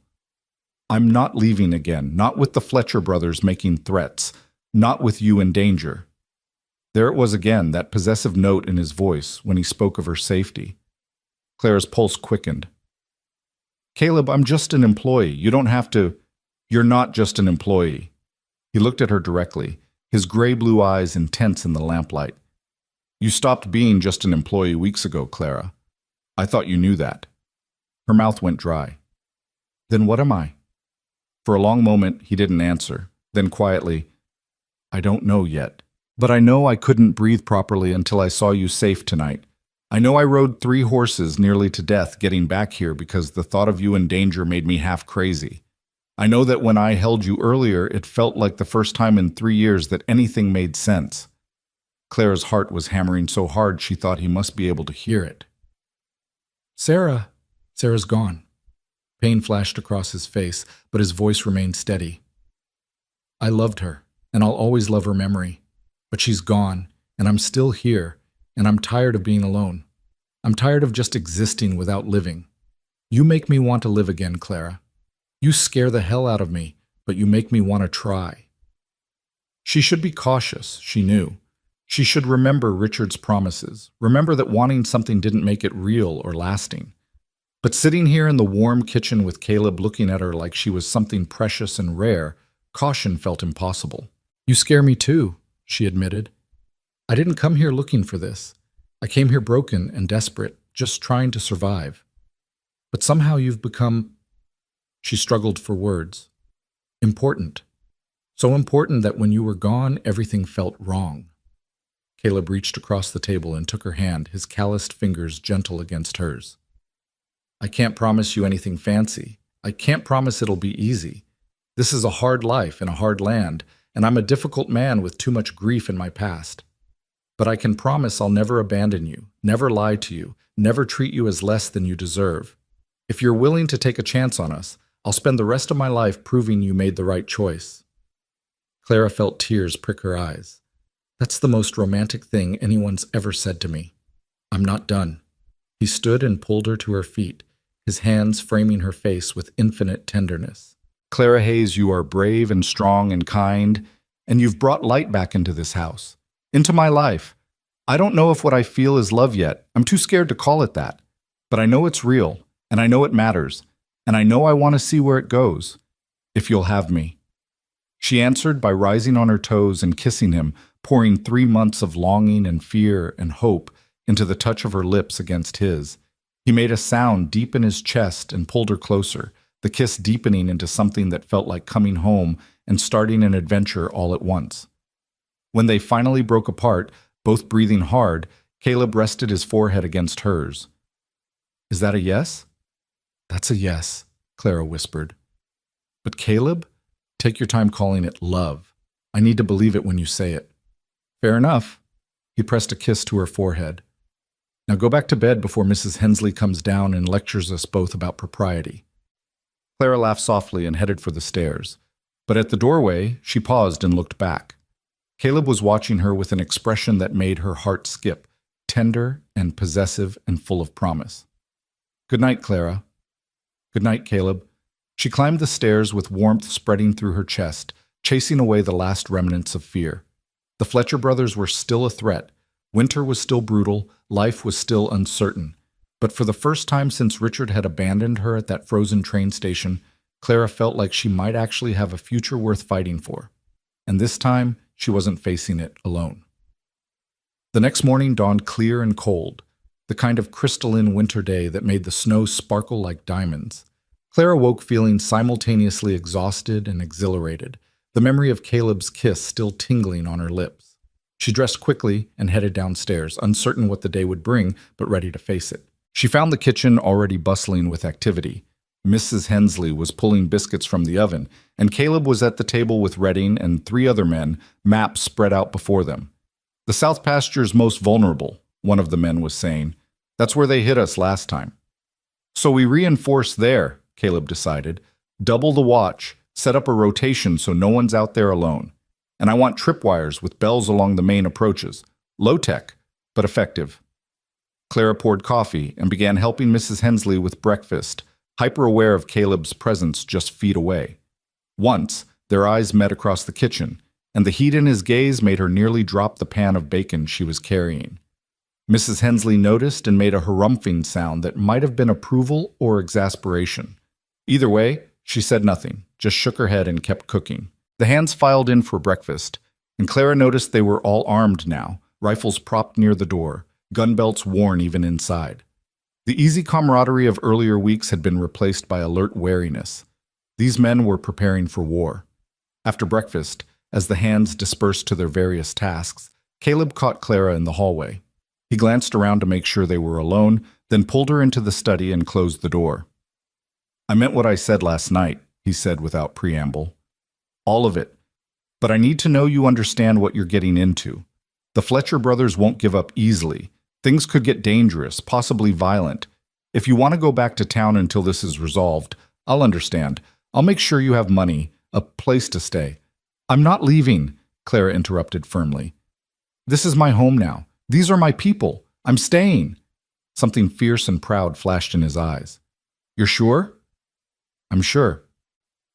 "I'm not leaving again, not with the Fletcher brothers making threats, not with you in danger." There it was again, that possessive note in his voice when he spoke of her safety. Clara's pulse quickened. "Caleb, I'm just an employee. You don't have to—" "You're not just an employee." He looked at her directly, his gray-blue eyes intense in the lamplight. "You stopped being just an employee weeks ago, Clara. I thought you knew that." Her mouth went dry. "Then what am I?" For a long moment, he didn't answer. Then quietly, "I don't know yet. But I know I couldn't breathe properly until I saw you safe tonight. I know I rode 3 horses nearly to death getting back here because the thought of you in danger made me half crazy. I know that when I held you earlier, it felt like the first time in 3 years that anything made sense." Clara's heart was hammering so hard she thought he must be able to hear it. Sarah's gone." Pain flashed across his face, but his voice remained steady. "I loved her, and I'll always love her memory. But she's gone, and I'm still here, and I'm tired of being alone. I'm tired of just existing without living. You make me want to live again, Clara. You scare the hell out of me, but you make me want to try." She should be cautious, she knew. She should remember Richard's promises, remember that wanting something didn't make it real or lasting. But sitting here in the warm kitchen with Caleb looking at her like she was something precious and rare, caution felt impossible. "You scare me too," she admitted. "I didn't come here looking for this. I came here broken and desperate, just trying to survive. But somehow you've become—" She struggled for words. "Important. So important that when you were gone, everything felt wrong." Caleb reached across the table and took her hand, his calloused fingers gentle against hers. "I can't promise you anything fancy. I can't promise it'll be easy. This is a hard life in a hard land, and I'm a difficult man with too much grief in my past. But I can promise I'll never abandon you, never lie to you, never treat you as less than you deserve. If you're willing to take a chance on us, I'll spend the rest of my life proving you made the right choice." Clara felt tears prick her eyes. "That's the most romantic thing anyone's ever said to me. I'm not done." He stood and pulled her to her feet, his hands framing her face with infinite tenderness. "Clara Hayes, you are brave and strong and kind, and you've brought light back into this house, into my life. I don't know if what I feel is love yet. I'm too scared to call it that. But I know it's real, and I know it matters, and I know I want to see where it goes, if you'll have me." She answered by rising on her toes and kissing him, pouring 3 months of longing and fear and hope into the touch of her lips against his. He made a sound deep in his chest and pulled her closer, the kiss deepening into something that felt like coming home and starting an adventure all at once. When they finally broke apart, both breathing hard, Caleb rested his forehead against hers. "Is that a yes?" "That's a yes," Clara whispered. "But Caleb, take your time calling it love. I need to believe it when you say it." "Fair enough." He pressed a kiss to her forehead. "Now go back to bed before Mrs. Hensley comes down and lectures us both about propriety." Clara laughed softly and headed for the stairs. But at the doorway, she paused and looked back. Caleb was watching her with an expression that made her heart skip, tender and possessive and full of promise. "Good night, Clara." "Good night, Caleb." She climbed the stairs with warmth spreading through her chest, chasing away the last remnants of fear. The Fletcher brothers were still a threat. Winter was still brutal, life was still uncertain. But for the first time since Richard had abandoned her at that frozen train station, Clara felt like she might actually have a future worth fighting for. And this time, she wasn't facing it alone. The next morning dawned clear and cold, the kind of crystalline winter day that made the snow sparkle like diamonds. Clara woke feeling simultaneously exhausted and exhilarated, the memory of Caleb's kiss still tingling on her lips. She dressed quickly and headed downstairs, uncertain what the day would bring, but ready to face it. She found the kitchen already bustling with activity. Mrs. Hensley was pulling biscuits from the oven, and Caleb was at the table with Redding and 3 other men, maps spread out before them. "The South Pasture's most vulnerable," one of the men was saying. "That's where they hit us last time." "So we reinforce there," Caleb decided. "Double the watch, set up a rotation so no one's out there alone. And I want tripwires with bells along the main approaches. Low-tech, but effective." Clara poured coffee and began helping Mrs. Hensley with breakfast, hyper-aware of Caleb's presence just feet away. Once, their eyes met across the kitchen, and the heat in his gaze made her nearly drop the pan of bacon she was carrying. Mrs. Hensley noticed and made a harumphing sound that might have been approval or exasperation. Either way, she said nothing, just shook her head and kept cooking. The hands filed in for breakfast, and Clara noticed they were all armed now, rifles propped near the door, gun belts worn even inside. The easy camaraderie of earlier weeks had been replaced by alert wariness. These men were preparing for war. After breakfast, as the hands dispersed to their various tasks, Caleb caught Clara in the hallway. He glanced around to make sure they were alone, then pulled her into the study and closed the door. "I meant what I said last night," he said without preamble. "All of it. But I need to know you understand what you're getting into. The Fletcher brothers won't give up easily. Things could get dangerous, possibly violent. If you want to go back to town until this is resolved, I'll understand. I'll make sure you have money, a place to stay." "I'm not leaving," Clara interrupted firmly. "This is my home now. These are my people. I'm staying." Something fierce and proud flashed in his eyes. "You're sure?" "I'm sure."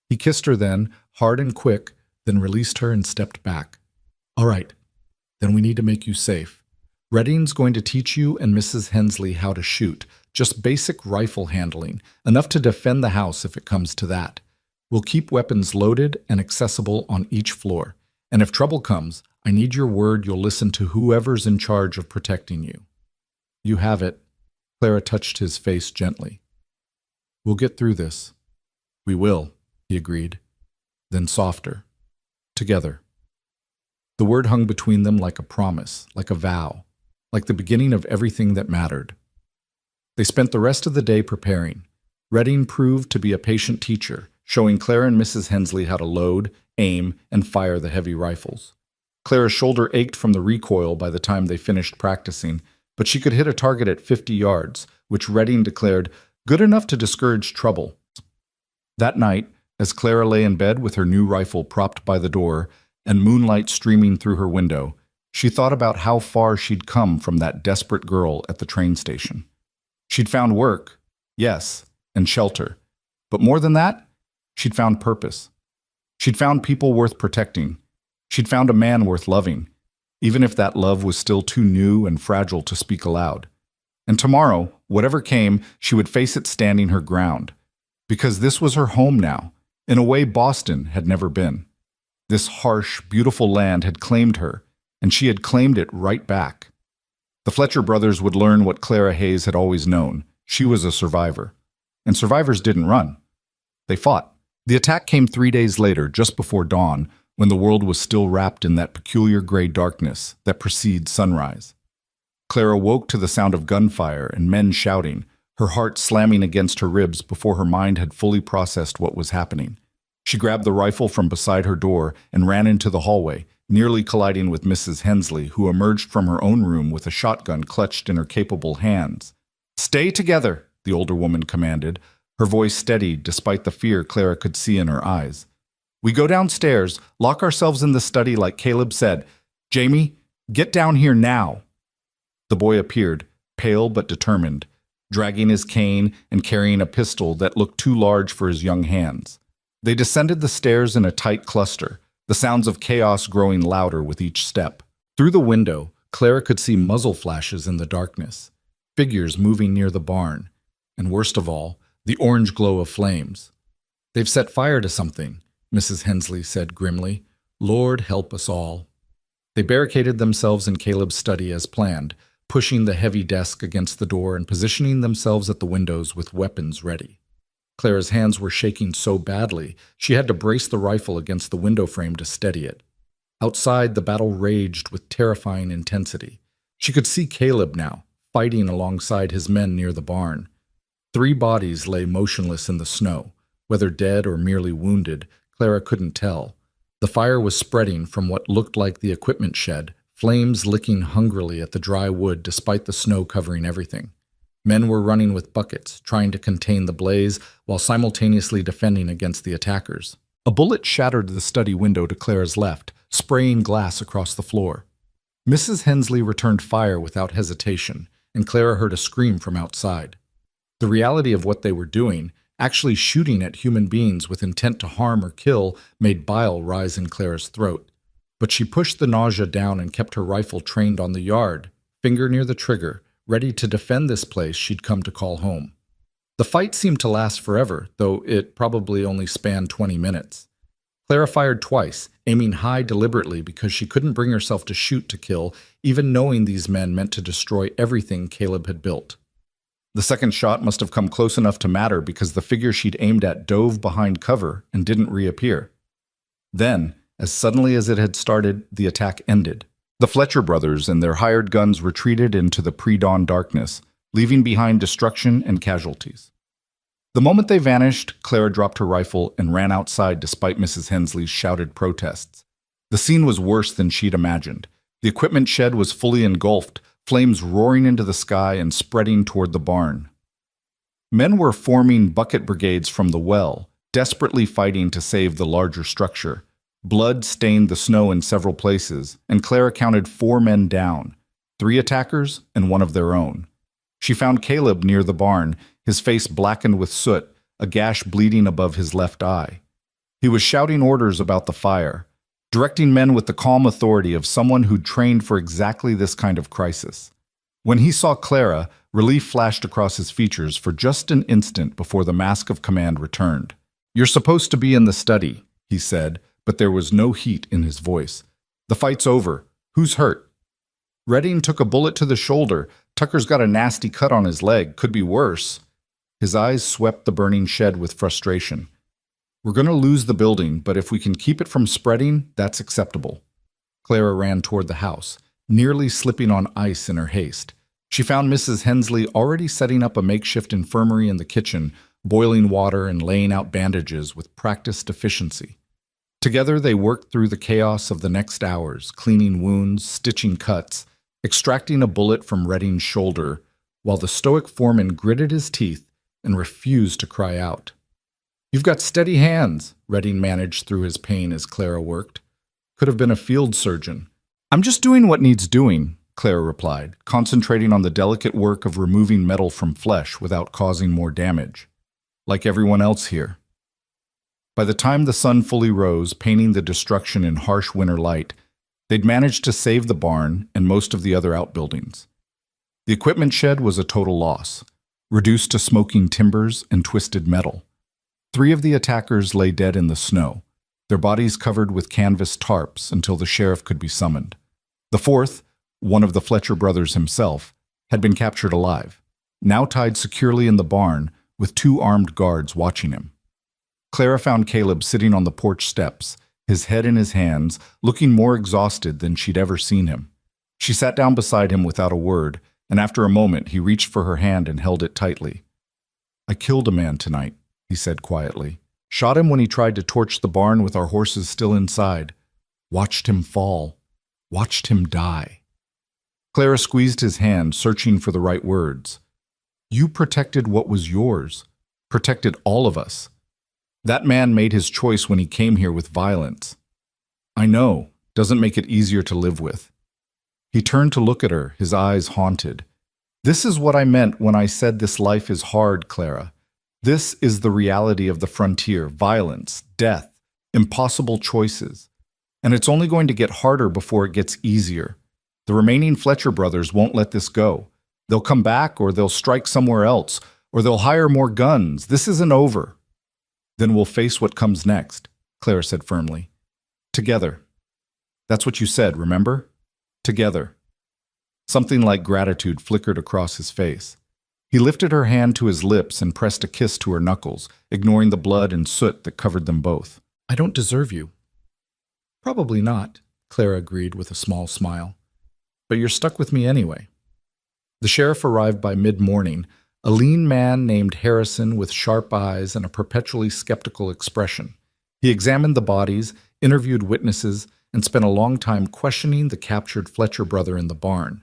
He kissed her then, hard and quick, then released her and stepped back. "All right, then we need to make you safe. Redding's going to teach you and Mrs. Hensley how to shoot, just basic rifle handling, enough to defend the house if it comes to that. We'll keep weapons loaded and accessible on each floor. And if trouble comes, I need your word you'll listen to whoever's in charge of protecting you." "You have it." Clara touched his face gently. "We'll get through this." "We will," he agreed. Then softer. "Together." The word hung between them like a promise, like a vow, like the beginning of everything that mattered. They spent the rest of the day preparing. Redding proved to be a patient teacher, showing Clara and Mrs. Hensley how to load, aim, and fire the heavy rifles. Clara's shoulder ached from the recoil by the time they finished practicing, but she could hit a target at 50 yards, which Redding declared good enough to discourage trouble. That night, as Clara lay in bed with her new rifle propped by the door and moonlight streaming through her window, she thought about how far she'd come from that desperate girl at the train station. She'd found work, yes, and shelter. But more than that, she'd found purpose. She'd found people worth protecting. She'd found a man worth loving, even if that love was still too new and fragile to speak aloud. And tomorrow, whatever came, she would face it standing her ground. Because this was her home now, in a way Boston had never been. This harsh, beautiful land had claimed her, and she had claimed it right back. The Fletcher brothers would learn what Clara Hayes had always known. She was a survivor. And survivors didn't run. They fought. The attack came 3 days later, just before dawn, when the world was still wrapped in that peculiar gray darkness that precedes sunrise. Clara woke to the sound of gunfire and men shouting, her heart slamming against her ribs before her mind had fully processed what was happening. She grabbed the rifle from beside her door and ran into the hallway, nearly colliding with Mrs. Hensley, who emerged from her own room with a shotgun clutched in her capable hands. "Stay together," the older woman commanded, her voice steady despite the fear Clara could see in her eyes. "We go downstairs, lock ourselves in the study like Caleb said. Jamie, get down here now." The boy appeared, pale but determined, dragging his cane and carrying a pistol that looked too large for his young hands. They descended the stairs in a tight cluster, the sounds of chaos growing louder with each step. Through the window, Clara could see muzzle flashes in the darkness, figures moving near the barn, and worst of all, the orange glow of flames. "They've set fire to something," Mrs. Hensley said grimly. "Lord help us all." They barricaded themselves in Caleb's study as planned, pushing the heavy desk against the door and positioning themselves at the windows with weapons ready. Clara's hands were shaking so badly, she had to brace the rifle against the window frame to steady it. Outside, the battle raged with terrifying intensity. She could see Caleb now, fighting alongside his men near the barn. 3 bodies lay motionless in the snow. Whether dead or merely wounded, Clara couldn't tell. The fire was spreading from what looked like the equipment shed, flames licking hungrily at the dry wood despite the snow covering everything. Men were running with buckets, trying to contain the blaze while simultaneously defending against the attackers. A bullet shattered the study window to Clara's left, spraying glass across the floor. Mrs. Hensley returned fire without hesitation, and Clara heard a scream from outside. The reality of what they were doing, actually shooting at human beings with intent to harm or kill, made bile rise in Clara's throat. But she pushed the nausea down and kept her rifle trained on the yard, finger near the trigger, ready to defend this place she'd come to call home. The fight seemed to last forever, though it probably only spanned 20 minutes. Clara fired twice, aiming high deliberately because she couldn't bring herself to shoot to kill, even knowing these men meant to destroy everything Caleb had built. The second shot must have come close enough to matter because the figure she'd aimed at dove behind cover and didn't reappear. Then, as suddenly as it had started, the attack ended. The Fletcher brothers and their hired guns retreated into the pre-dawn darkness, leaving behind destruction and casualties. The moment they vanished, Clara dropped her rifle and ran outside despite Mrs. Hensley's shouted protests. The scene was worse than she'd imagined. The equipment shed was fully engulfed, flames roaring into the sky and spreading toward the barn. Men were forming bucket brigades from the well, desperately fighting to save the larger structure. Blood stained the snow in several places, and Clara counted 4 men down, 3 attackers and 1 of their own. She found Caleb near the barn, his face blackened with soot, a gash bleeding above his left eye. He was shouting orders about the fire, directing men with the calm authority of someone who'd trained for exactly this kind of crisis. When he saw Clara, relief flashed across his features for just an instant before the mask of command returned. "You're supposed to be in the study," he said, but there was no heat in his voice. "The fight's over. Who's hurt?" "Redding took a bullet to the shoulder. Tucker's got a nasty cut on his leg. Could be worse." His eyes swept the burning shed with frustration. "We're going to lose the building, but if we can keep it from spreading, that's acceptable." Clara ran toward the house, nearly slipping on ice in her haste. She found Mrs. Hensley already setting up a makeshift infirmary in the kitchen, boiling water and laying out bandages with practiced efficiency. Together they worked through the chaos of the next hours, cleaning wounds, stitching cuts, extracting a bullet from Redding's shoulder, while the stoic foreman gritted his teeth and refused to cry out. "You've got steady hands," Redding managed through his pain as Clara worked. "Could have been a field surgeon." "I'm just doing what needs doing," Clara replied, concentrating on the delicate work of removing metal from flesh without causing more damage. "Like everyone else here." By the time the sun fully rose, painting the destruction in harsh winter light, they'd managed to save the barn and most of the other outbuildings. The equipment shed was a total loss, reduced to smoking timbers and twisted metal. 3 of the attackers lay dead in the snow, their bodies covered with canvas tarps until the sheriff could be summoned. The fourth, one of the Fletcher brothers himself, had been captured alive, now tied securely in the barn with two armed guards watching him. Clara found Caleb sitting on the porch steps, his head in his hands, looking more exhausted than she'd ever seen him. She sat down beside him without a word, and after a moment he reached for her hand and held it tightly. "I killed a man tonight," he said quietly. "Shot him when he tried to torch the barn with our horses still inside. Watched him fall. Watched him die." Clara squeezed his hand, searching for the right words. "You protected what was yours. Protected all of us. That man made his choice when he came here with violence. I know, doesn't make it easier to live with." He turned to look at her, his eyes haunted. "This is what I meant when I said this life is hard, Clara. This is the reality of the frontier: violence, death, impossible choices. And it's only going to get harder before it gets easier. The remaining Fletcher brothers won't let this go. They'll come back, or they'll strike somewhere else, or they'll hire more guns. This isn't over." "Then we'll face what comes next," Clara said firmly. "Together. That's what you said, remember? Together." Something like gratitude flickered across his face. He lifted her hand to his lips and pressed a kiss to her knuckles, ignoring the blood and soot that covered them both. "I don't deserve you." "Probably not," Clara agreed with a small smile. "But you're stuck with me anyway." The sheriff arrived by mid-morning, a lean man named Harrison with sharp eyes and a perpetually skeptical expression. He examined the bodies, interviewed witnesses, and spent a long time questioning the captured Fletcher brother in the barn.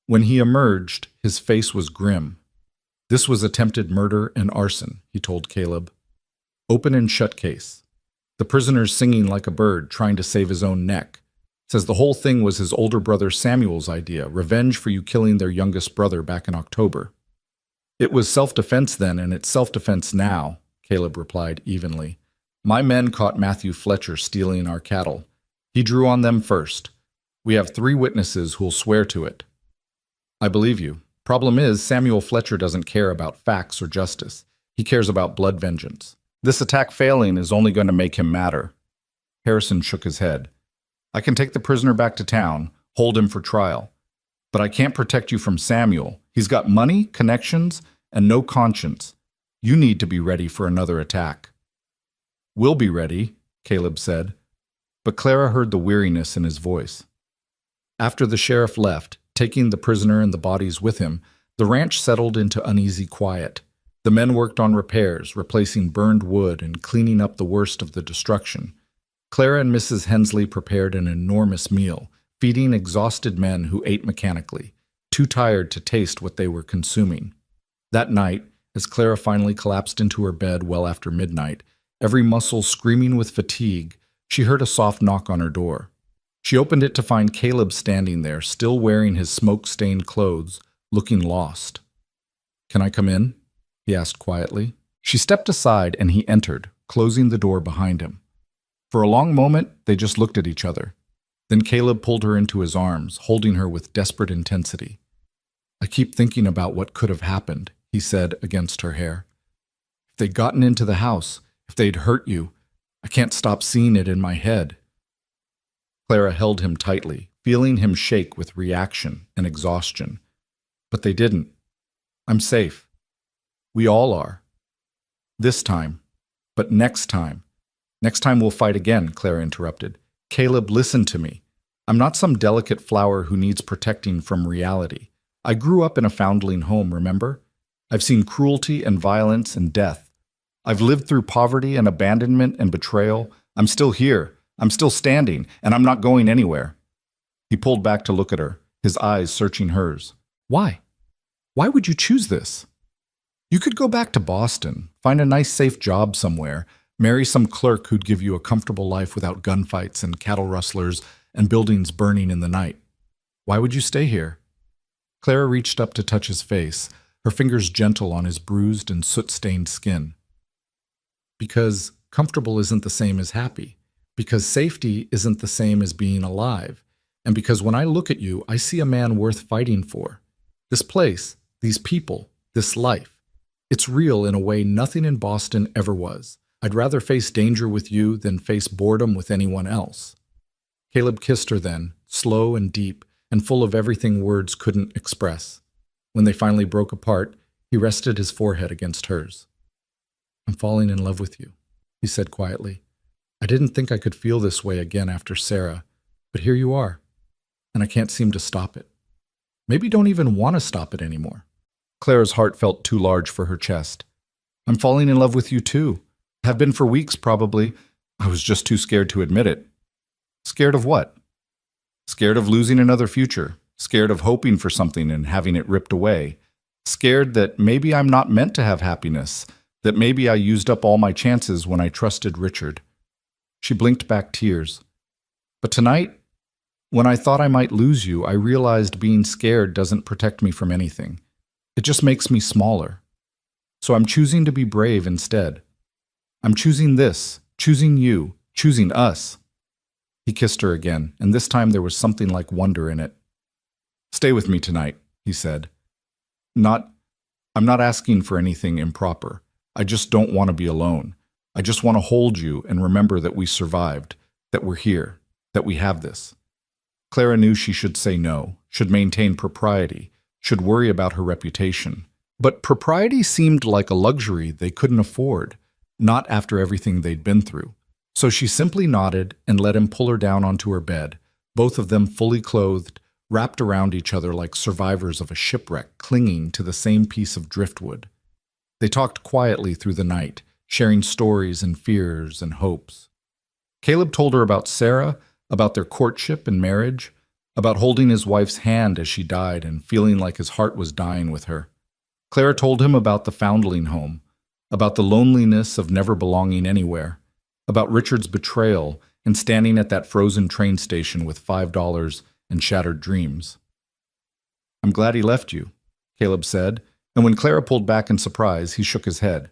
When he emerged, his face was grim. "This was attempted murder and arson," he told Caleb. "Open and shut case. The prisoner's singing like a bird, trying to save his own neck. Says the whole thing was his older brother Samuel's idea, revenge for you killing their youngest brother back in October." "It was self-defense then, and it's self-defense now," Caleb replied evenly. "My men caught Matthew Fletcher stealing our cattle. He drew on them first. We have 3 witnesses who'll swear to it." "I believe you. Problem is, Samuel Fletcher doesn't care about facts or justice. He cares about blood vengeance. This attack failing is only going to make him madder." Harrison shook his head. "I can take the prisoner back to town, hold him for trial. But I can't protect you from Samuel. He's got money, connections, and no conscience. You need to be ready for another attack." "We'll be ready," Caleb said, but Clara heard the weariness in his voice. After the sheriff left, taking the prisoner and the bodies with him, the ranch settled into uneasy quiet. The men worked on repairs, replacing burned wood and cleaning up the worst of the destruction. Clara and Mrs. Hensley prepared an enormous meal, feeding exhausted men who ate mechanically, too tired to taste what they were consuming. That night, as Clara finally collapsed into her bed well after midnight, every muscle screaming with fatigue, she heard a soft knock on her door. She opened it to find Caleb standing there, still wearing his smoke-stained clothes, looking lost. "Can I come in?" he asked quietly. She stepped aside and he entered, closing the door behind him. For a long moment, they just looked at each other. Then Caleb pulled her into his arms, holding her with desperate intensity. "I keep thinking about what could have happened," he said against her hair. "If they'd gotten into the house, if they'd hurt you, I can't stop seeing it in my head." Clara held him tightly, feeling him shake with reaction and exhaustion. "But they didn't. I'm safe. We all are. This time. But next time. Next time we'll fight again," Clara interrupted. "Caleb, listen to me. I'm not some delicate flower who needs protecting from reality. I grew up in a foundling home, remember? I've seen cruelty and violence and death. I've lived through poverty and abandonment and betrayal. I'm still here. I'm still standing, and I'm not going anywhere." He pulled back to look at her, his eyes searching hers. "Why? Why would you choose this? You could go back to Boston, find a nice safe job somewhere, marry some clerk who'd give you a comfortable life without gunfights and cattle rustlers and buildings burning in the night. Why would you stay here?" Clara reached up to touch his face, her fingers gentle on his bruised and soot-stained skin. "Because comfortable isn't the same as happy. Because safety isn't the same as being alive. And because when I look at you, I see a man worth fighting for. This place, these people, this life. It's real in a way nothing in Boston ever was. I'd rather face danger with you than face boredom with anyone else." Caleb kissed her then, slow and deep, and full of everything words couldn't express. When they finally broke apart, he rested his forehead against hers. "I'm falling in love with you," he said quietly. "I didn't think I could feel this way again after Sarah, but here you are, and I can't seem to stop it. Maybe don't even want to stop it anymore." Clara's heart felt too large for her chest. "I'm falling in love with you too. Have been for weeks, probably. I was just too scared to admit it." "Scared of what?" "Scared of losing another future. Scared of hoping for something and having it ripped away. Scared that maybe I'm not meant to have happiness, that maybe I used up all my chances when I trusted Richard." She blinked back tears. "But tonight, when I thought I might lose you, I realized being scared doesn't protect me from anything. It just makes me smaller. So I'm choosing to be brave instead. I'm choosing this, choosing you, choosing us." He kissed her again, and this time there was something like wonder in it. "Stay with me tonight," he said. I'm not asking for anything improper. I just don't want to be alone. I just want to hold you and remember that we survived, that we're here, that we have this." Clara knew she should say no, should maintain propriety, should worry about her reputation. But propriety seemed like a luxury they couldn't afford, not after everything they'd been through. So she simply nodded and let him pull her down onto her bed, both of them fully clothed, wrapped around each other like survivors of a shipwreck clinging to the same piece of driftwood. They talked quietly through the night, sharing stories and fears and hopes. Caleb told her about Sarah, about their courtship and marriage, about holding his wife's hand as she died and feeling like his heart was dying with her. Clara told him about the foundling home, about the loneliness of never belonging anywhere, about Richard's betrayal and standing at that frozen train station with $5 and shattered dreams. "I'm glad he left you," Caleb said, and when Clara pulled back in surprise, he shook his head.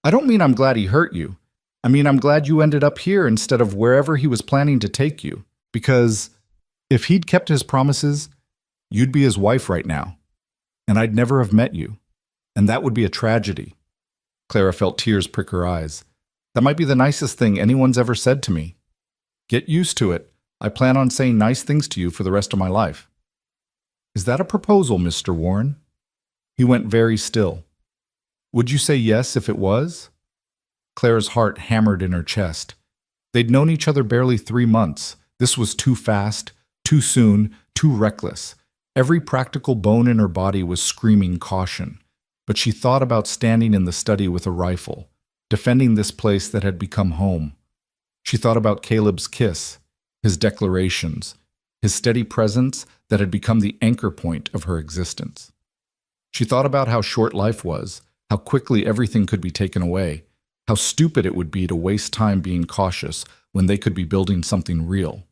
"I don't mean I'm glad he hurt you. I mean I'm glad you ended up here instead of wherever he was planning to take you, because if he'd kept his promises, you'd be his wife right now, and I'd never have met you, and that would be a tragedy." Clara felt tears prick her eyes. "That might be the nicest thing anyone's ever said to me. Get used to it. I plan on saying nice things to you for the rest of my life." "Is that a proposal, Mr. Warren?" He went very still. "Would you say yes if it was?" Clara's heart hammered in her chest. They'd known each other barely 3 months. This was too fast, too soon, too reckless. Every practical bone in her body was screaming caution. But she thought about standing in the study with a rifle, defending this place that had become home. She thought about Caleb's kiss, his declarations, his steady presence that had become the anchor point of her existence. She thought about how short life was, how quickly everything could be taken away, how stupid it would be to waste time being cautious when they could be building something real.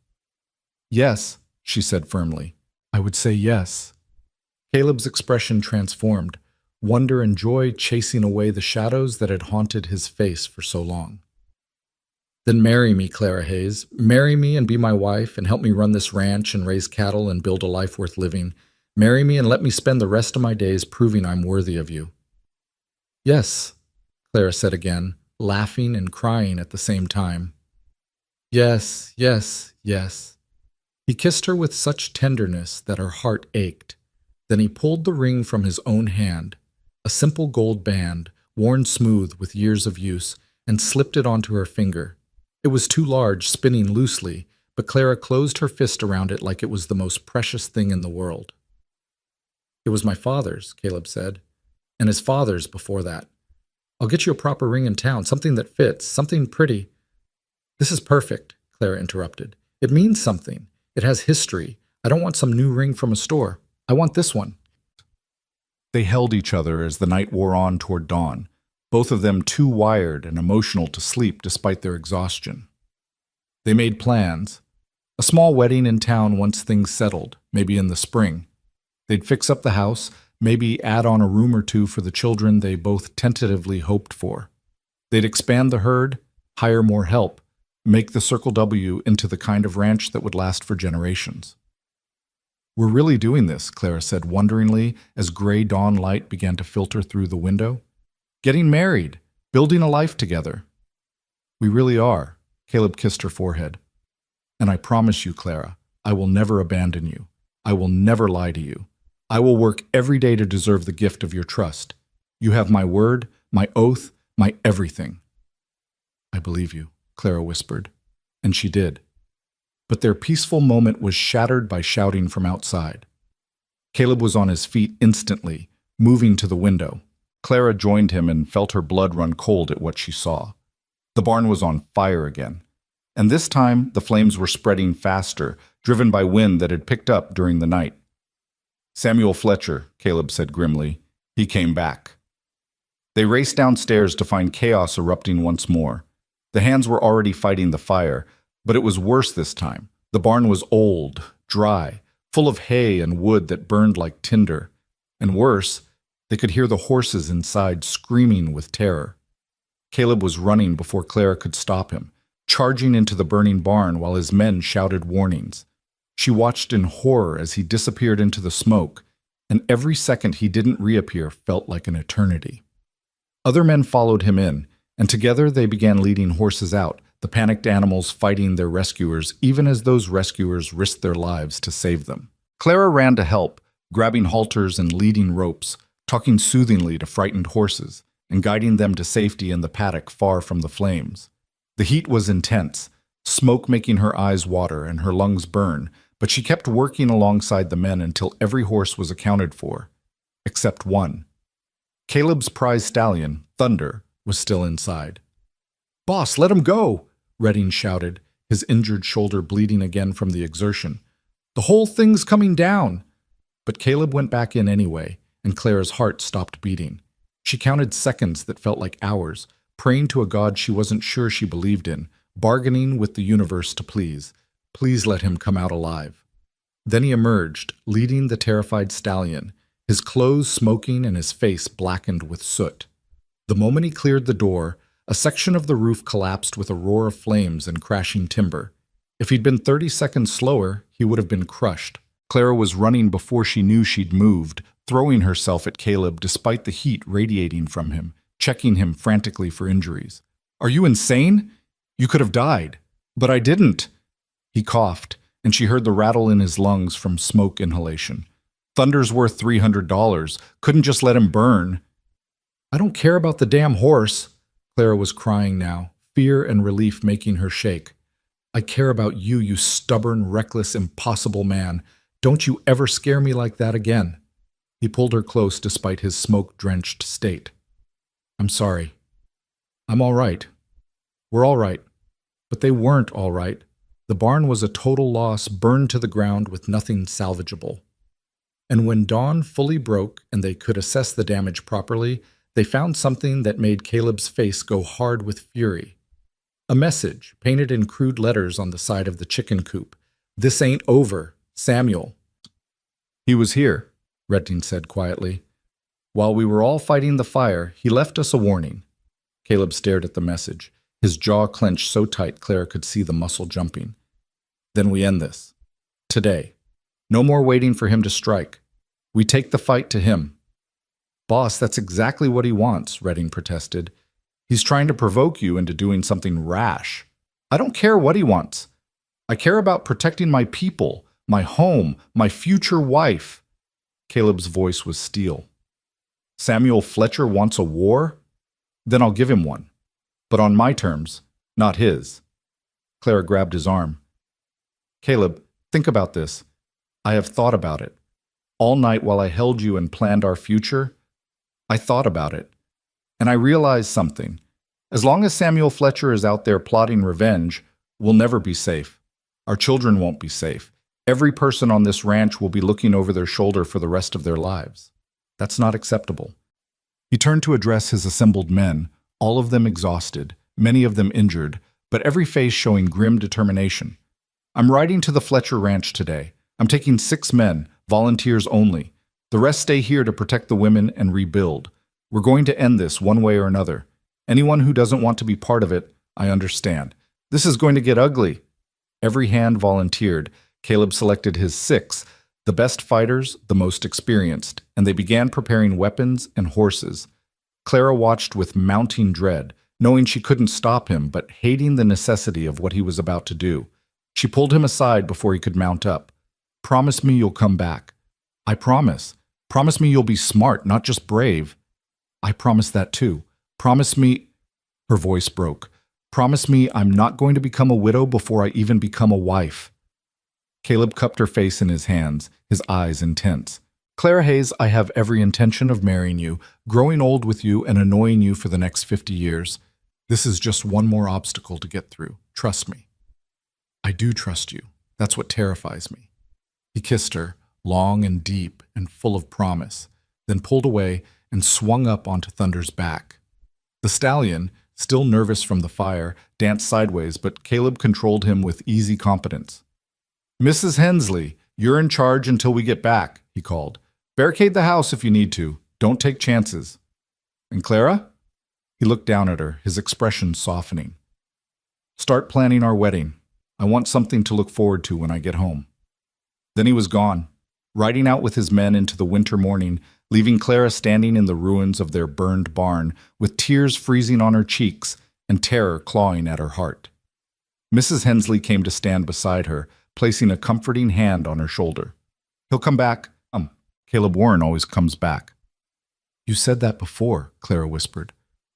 "Yes," she said firmly. "I would say yes." Caleb's expression transformed, wonder and joy chasing away the shadows that had haunted his face for so long. "Then marry me, Clara Hayes. Marry me and be my wife and help me run this ranch and raise cattle and build a life worth living. Marry me and let me spend the rest of my days proving I'm worthy of you." "Yes," Clara said again, laughing and crying at the same time. "Yes, yes, yes." He kissed her with such tenderness that her heart ached. Then he pulled the ring from his own hand, a simple gold band, worn smooth with years of use, and slipped it onto her finger. It was too large, spinning loosely, but Clara closed her fist around it like it was the most precious thing in the world. "It was my father's," Caleb said, "and his father's before that. I'll get you a proper ring in town, something that fits, something pretty." "This is perfect," Clara interrupted. "It means something. It has history. I don't want some new ring from a store. I want this one." They held each other as the night wore on toward dawn, both of them too wired and emotional to sleep despite their exhaustion. They made plans. A small wedding in town once things settled, maybe in the spring. They'd fix up the house, maybe add on a room or two for the children they both tentatively hoped for. They'd expand the herd, hire more help, make the Circle W into the kind of ranch that would last for generations. "We're really doing this," Clara said wonderingly as gray dawn light began to filter through the window. "Getting married, building a life together." "We really are," Caleb kissed her forehead. "And I promise you, Clara, I will never abandon you. I will never lie to you. I will work every day to deserve the gift of your trust. You have my word, my oath, my everything." "I believe you," Clara whispered. And she did. But their peaceful moment was shattered by shouting from outside. Caleb was on his feet instantly, moving to the window. Clara joined him and felt her blood run cold at what she saw. The barn was on fire again. And this time, the flames were spreading faster, driven by wind that had picked up during the night. "Samuel Fletcher," Caleb said grimly. "He came back." They raced downstairs to find chaos erupting once more. The hands were already fighting the fire, but it was worse this time. The barn was old, dry, full of hay and wood that burned like tinder. And worse, they could hear the horses inside screaming with terror. Caleb was running before Clara could stop him, charging into the burning barn while his men shouted warnings. She watched in horror as he disappeared into the smoke, and every second he didn't reappear felt like an eternity. Other men followed him in, and together they began leading horses out, the panicked animals fighting their rescuers even as those rescuers risked their lives to save them. Clara ran to help, grabbing halters and leading ropes, talking soothingly to frightened horses, and guiding them to safety in the paddock far from the flames. The heat was intense, smoke making her eyes water and her lungs burn, but she kept working alongside the men until every horse was accounted for, except one. Caleb's prize stallion, Thunder, was still inside. "Boss, let him go!" Redding shouted, his injured shoulder bleeding again from the exertion. "The whole thing's coming down!" But Caleb went back in anyway, and Clara's heart stopped beating. She counted seconds that felt like hours, praying to a God she wasn't sure she believed in, bargaining with the universe to please. Please let him come out alive. Then he emerged, leading the terrified stallion, his clothes smoking and his face blackened with soot. The moment he cleared the door, a section of the roof collapsed with a roar of flames and crashing timber. If he'd been 30 seconds slower, he would have been crushed. Clara was running before she knew she'd moved, throwing herself at Caleb despite the heat radiating from him, checking him frantically for injuries. "Are you insane? You could have died." "But I didn't." He coughed, and she heard the rattle in his lungs from smoke inhalation. "Thunder's worth $300. Couldn't just let him burn." "I don't care about the damn horse." Clara was crying now, fear and relief making her shake. "I care about you, you stubborn, reckless, impossible man. Don't you ever scare me like that again." He pulled her close despite his smoke-drenched state. "I'm sorry. I'm all right. We're all right." But they weren't all right. The barn was a total loss, burned to the ground with nothing salvageable. And when dawn fully broke and they could assess the damage properly, they found something that made Caleb's face go hard with fury. A message, painted in crude letters on the side of the chicken coop. "This ain't over, Samuel." "He was here," Redding said quietly. "While we were all fighting the fire, he left us a warning." Caleb stared at the message, his jaw clenched so tight Clara could see the muscle jumping. "Then we end this. Today. No more waiting for him to strike. We take the fight to him." "Boss, that's exactly what he wants," Redding protested. "He's trying to provoke you into doing something rash." "I don't care what he wants. I care about protecting my people, my home, my future wife." Caleb's voice was steel. "Samuel Fletcher wants a war? Then I'll give him one. But on my terms, not his." Clara grabbed his arm. "Caleb, think about this. I have thought about it. All night while I held you and planned our future, I thought about it. And I realized something. As long as Samuel Fletcher is out there plotting revenge, we'll never be safe. Our children won't be safe. Every person on this ranch will be looking over their shoulder for the rest of their lives. That's not acceptable." He turned to address his assembled men, all of them exhausted, many of them injured, but every face showing grim determination. "I'm riding to the Fletcher Ranch today. I'm taking 6 men, volunteers only. The rest stay here to protect the women and rebuild. We're going to end this one way or another. Anyone who doesn't want to be part of it, I understand. This is going to get ugly." Every hand volunteered. Caleb selected his 6, the best fighters, the most experienced, and they began preparing weapons and horses. Clara watched with mounting dread, knowing she couldn't stop him, but hating the necessity of what he was about to do. She pulled him aside before he could mount up. Promise me you'll come back. I promise. Promise me you'll be smart, not just brave. I promise that too. Promise me. Her voice broke. Promise me I'm not going to become a widow before I even become a wife. Caleb cupped her face in his hands, his eyes intense. Clara Hayes, I have every intention of marrying you, growing old with you, and annoying you for the next 50 years. This is just one more obstacle to get through. Trust me. I do trust you. That's what terrifies me. He kissed her, long and deep and full of promise, then pulled away and swung up onto Thunder's back. The stallion, still nervous from the fire, danced sideways, but Caleb controlled him with easy competence. Mrs. Hensley, you're in charge until we get back, he called. Barricade the house if you need to. Don't take chances. And Clara? He looked down at her, his expression softening. Start planning our wedding. I want something to look forward to when I get home. Then he was gone, riding out with his men into the winter morning, leaving Clara standing in the ruins of their burned barn, with tears freezing on her cheeks and terror clawing at her heart. Mrs. Hensley came to stand beside her, placing a comforting hand on her shoulder. He'll come back. Caleb Warren always comes back. You said that before, Clara whispered.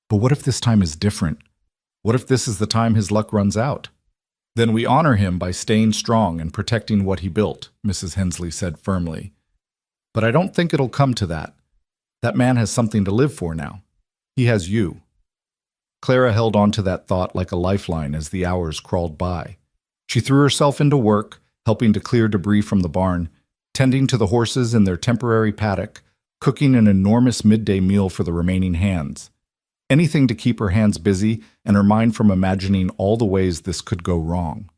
But what if this time is different? What if this is the time his luck runs out? Then we honor him by staying strong and protecting what he built, Mrs. Hensley said firmly. But I don't think it'll come to that. That man has something to live for now. He has you. Clara held on to that thought like a lifeline as the hours crawled by. She threw herself into work, helping to clear debris from the barn, tending to the horses in their temporary paddock, cooking an enormous midday meal for the remaining hands. Anything to keep her hands busy and her mind from imagining all the ways this could go wrong.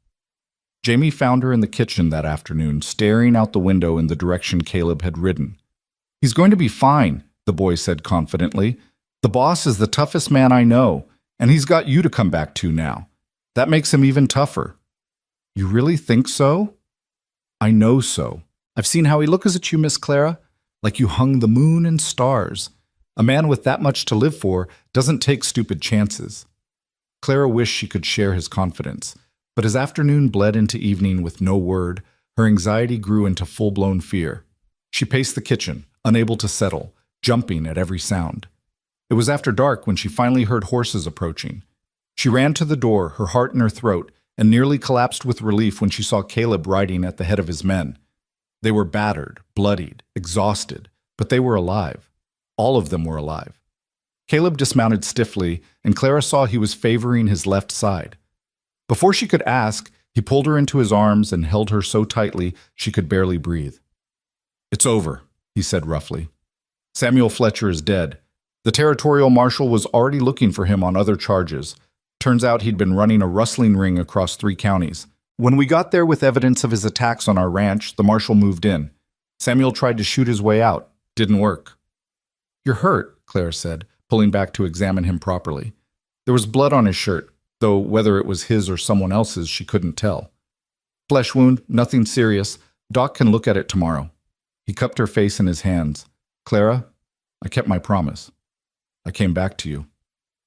Jamie found her in the kitchen that afternoon, staring out the window in the direction Caleb had ridden. He's going to be fine, the boy said confidently. The boss is the toughest man I know, and he's got you to come back to now. That makes him even tougher. You really think so? I know so. I've seen how he looks at you, Miss Clara, like you hung the moon and stars. A man with that much to live for doesn't take stupid chances. Clara wished she could share his confidence, but as afternoon bled into evening with no word, her anxiety grew into full-blown fear. She paced the kitchen, unable to settle, jumping at every sound. It was after dark when she finally heard horses approaching. She ran to the door, her heart in her throat, and nearly collapsed with relief when she saw Caleb riding at the head of his men. They were battered, bloodied, exhausted, but they were alive. All of them were alive. Caleb dismounted stiffly, and Clara saw he was favoring his left side. Before she could ask, he pulled her into his arms and held her so tightly she could barely breathe. It's over, he said roughly. Samuel Fletcher is dead. The territorial marshal was already looking for him on other charges. Turns out he'd been running a rustling ring across 3 counties. When we got there with evidence of his attacks on our ranch, the marshal moved in. Samuel tried to shoot his way out. Didn't work. You're hurt, Claire said, pulling back to examine him properly. There was blood on his shirt, though whether it was his or someone else's she couldn't tell. Flesh wound, nothing serious. Doc can look at it tomorrow. He cupped her face in his hands. Clara, I kept my promise. I came back to you.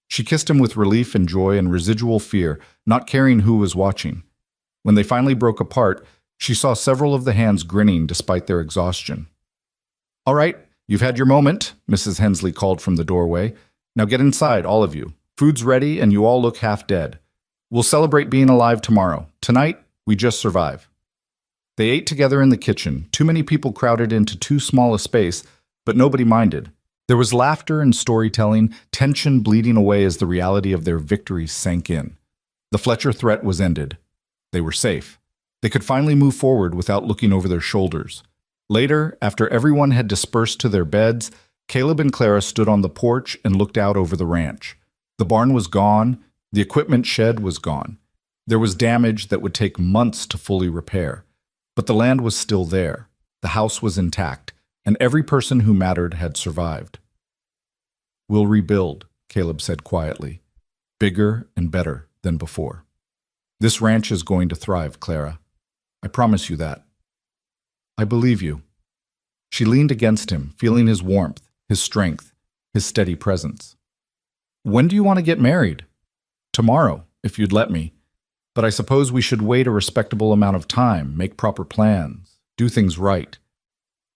She kissed him with relief and joy and residual fear, not caring who was watching. When they finally broke apart, she saw several of the hands grinning despite their exhaustion. All right, you've had your moment, Mrs. Hensley called from the doorway. Now get inside, all of you. Food's ready and you all look half dead. We'll celebrate being alive tomorrow. Tonight, we just survive. They ate together in the kitchen. Too many people crowded into too small a space, but nobody minded. There was laughter and storytelling, tension bleeding away as the reality of their victory sank in. The Fletcher threat was ended. They were safe. They could finally move forward without looking over their shoulders. Later, after everyone had dispersed to their beds, Caleb and Clara stood on the porch and looked out over the ranch. The barn was gone. The equipment shed was gone. There was damage that would take months to fully repair. But the land was still there. The house was intact, and every person who mattered had survived. We'll rebuild, Caleb said quietly. Bigger and better than before. This ranch is going to thrive, Clara. I promise you that. I believe you. She leaned against him, feeling his warmth, his strength, his steady presence. When do you want to get married? Tomorrow, if you'd let me. But I suppose we should wait a respectable amount of time, make proper plans, do things right.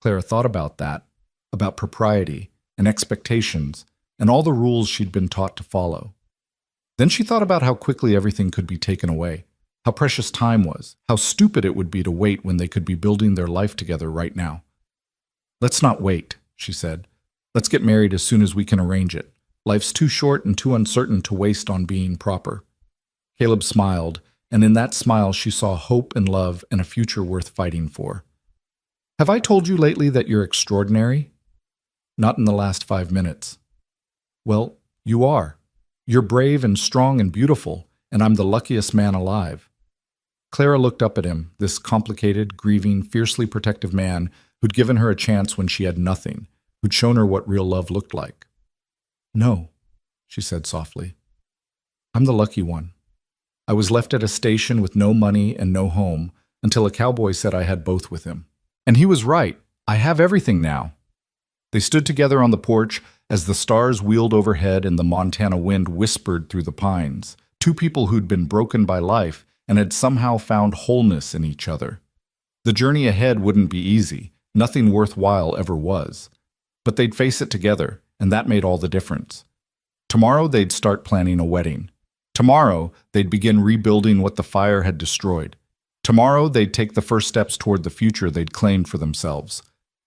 Clara thought about that, about propriety and expectations and all the rules she'd been taught to follow. Then she thought about how quickly everything could be taken away, how precious time was, how stupid it would be to wait when they could be building their life together right now. "Let's not wait," she said. "Let's get married as soon as we can arrange it. Life's too short and too uncertain to waste on being proper." Caleb smiled, and in that smile she saw hope and love and a future worth fighting for. "Have I told you lately that you're extraordinary?" "Not in the last 5 minutes." "Well, you are. You're brave and strong and beautiful, and I'm the luckiest man alive." Clara looked up at him, this complicated, grieving, fiercely protective man who'd given her a chance when she had nothing, who'd shown her what real love looked like. "No," she said softly. "I'm the lucky one. I was left at a station with no money and no home until a cowboy said I had both with him. And he was right. I have everything now." They stood together on the porch as the stars wheeled overhead and the Montana wind whispered through the pines, two people who'd been broken by life and had somehow found wholeness in each other. The journey ahead wouldn't be easy. Nothing worthwhile ever was. But they'd face it together, and that made all the difference. Tomorrow they'd start planning a wedding. Tomorrow they'd begin rebuilding what the fire had destroyed. Tomorrow they'd take the first steps toward the future they'd claimed for themselves.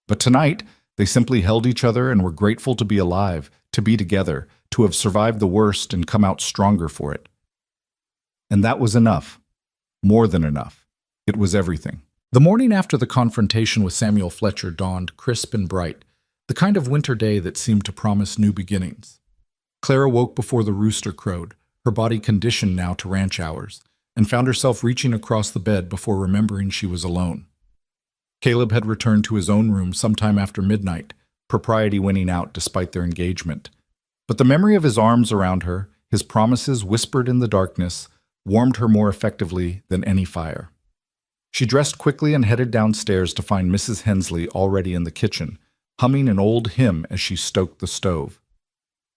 But tonight, they simply held each other and were grateful to be alive, to be together, to have survived the worst and come out stronger for it. And that was enough. More than enough. It was everything. The morning after the confrontation with Samuel Fletcher dawned crisp and bright, the kind of winter day that seemed to promise new beginnings. Clara woke before the rooster crowed, her body conditioned now to ranch hours, and found herself reaching across the bed before remembering she was alone. Caleb had returned to his own room sometime after midnight, propriety winning out despite their engagement. But the memory of his arms around her, his promises whispered in the darkness, warmed her more effectively than any fire. She dressed quickly and headed downstairs to find Mrs. Hensley already in the kitchen, humming an old hymn as she stoked the stove.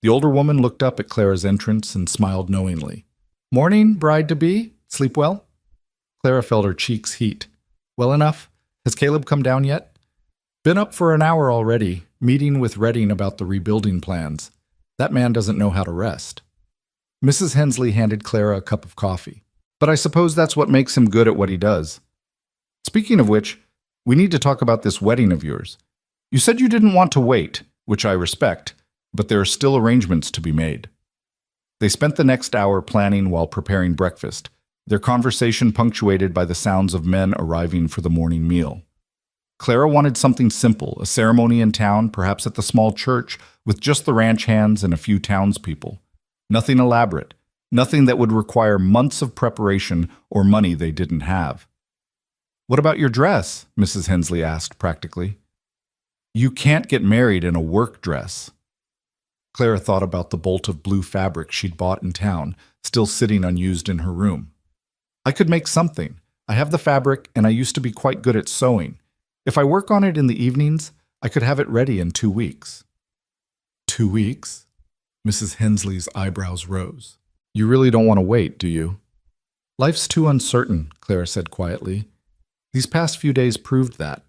The older woman looked up at Clara's entrance and smiled knowingly. "Morning, bride-to-be. Sleep well?" Clara felt her cheeks heat. "Well enough? Has Caleb come down yet?" "Been up for an hour already, meeting with Redding about the rebuilding plans. That man doesn't know how to rest." Mrs. Hensley handed Clara a cup of coffee. "But I suppose that's what makes him good at what he does. Speaking of which, we need to talk about this wedding of yours. You said you didn't want to wait, which I respect, but there are still arrangements to be made." They spent the next hour planning while preparing breakfast, their conversation punctuated by the sounds of men arriving for the morning meal. Clara wanted something simple, a ceremony in town, perhaps at the small church, with just the ranch hands and a few townspeople. Nothing elaborate, nothing that would require months of preparation or money they didn't have. "What about your dress?" Mrs. Hensley asked practically. "You can't get married in a work dress." Clara thought about the bolt of blue fabric she'd bought in town, still sitting unused in her room. "I could make something. I have the fabric, and I used to be quite good at sewing. If I work on it in the evenings, I could have it ready in 2 weeks." 2 weeks? Mrs. Hensley's eyebrows rose. "You really don't want to wait, do you?" "Life's too uncertain," Clara said quietly. "These past few days proved that.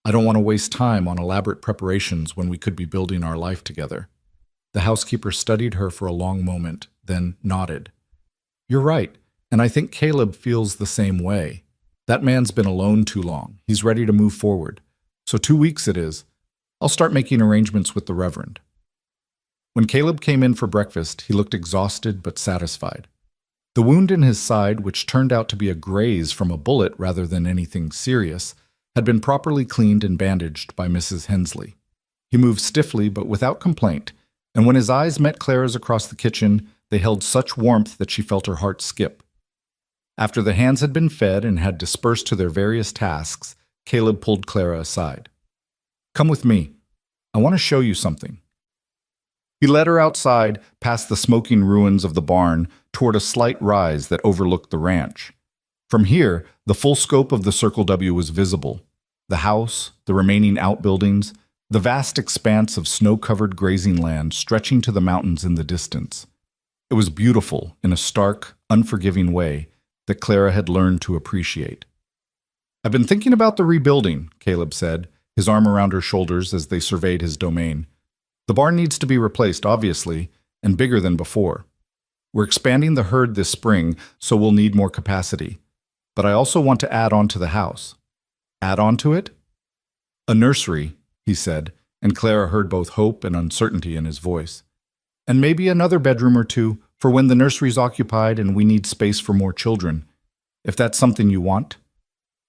I don't want to waste time on elaborate preparations when we could be building our life together." The housekeeper studied her for a long moment, then nodded. "You're right, and I think Caleb feels the same way. That man's been alone too long. He's ready to move forward. So 2 weeks it is. I'll start making arrangements with the Reverend." When Caleb came in for breakfast, he looked exhausted but satisfied. The wound in his side, which turned out to be a graze from a bullet rather than anything serious, had been properly cleaned and bandaged by Mrs. Hensley. He moved stiffly but without complaint, and when his eyes met Clara's across the kitchen, they held such warmth that she felt her heart skip. After the hands had been fed and had dispersed to their various tasks, Caleb pulled Clara aside. "Come with me. I want to show you something." He led her outside, past the smoking ruins of the barn, toward a slight rise that overlooked the ranch. From here, the full scope of the Circle W was visible. The house, the remaining outbuildings, the vast expanse of snow-covered grazing land stretching to the mountains in the distance. It was beautiful in a stark, unforgiving way, that Clara had learned to appreciate. "I've been thinking about the rebuilding," Caleb said, his arm around her shoulders as they surveyed his domain. "The barn needs to be replaced, obviously, and bigger than before. We're expanding the herd this spring, so we'll need more capacity. But I also want to add on to the house." "Add on to it?" "A nursery," he said, and Clara heard both hope and uncertainty in his voice. "And maybe another bedroom or two for when the nursery's occupied and we need space for more children. If that's something you want."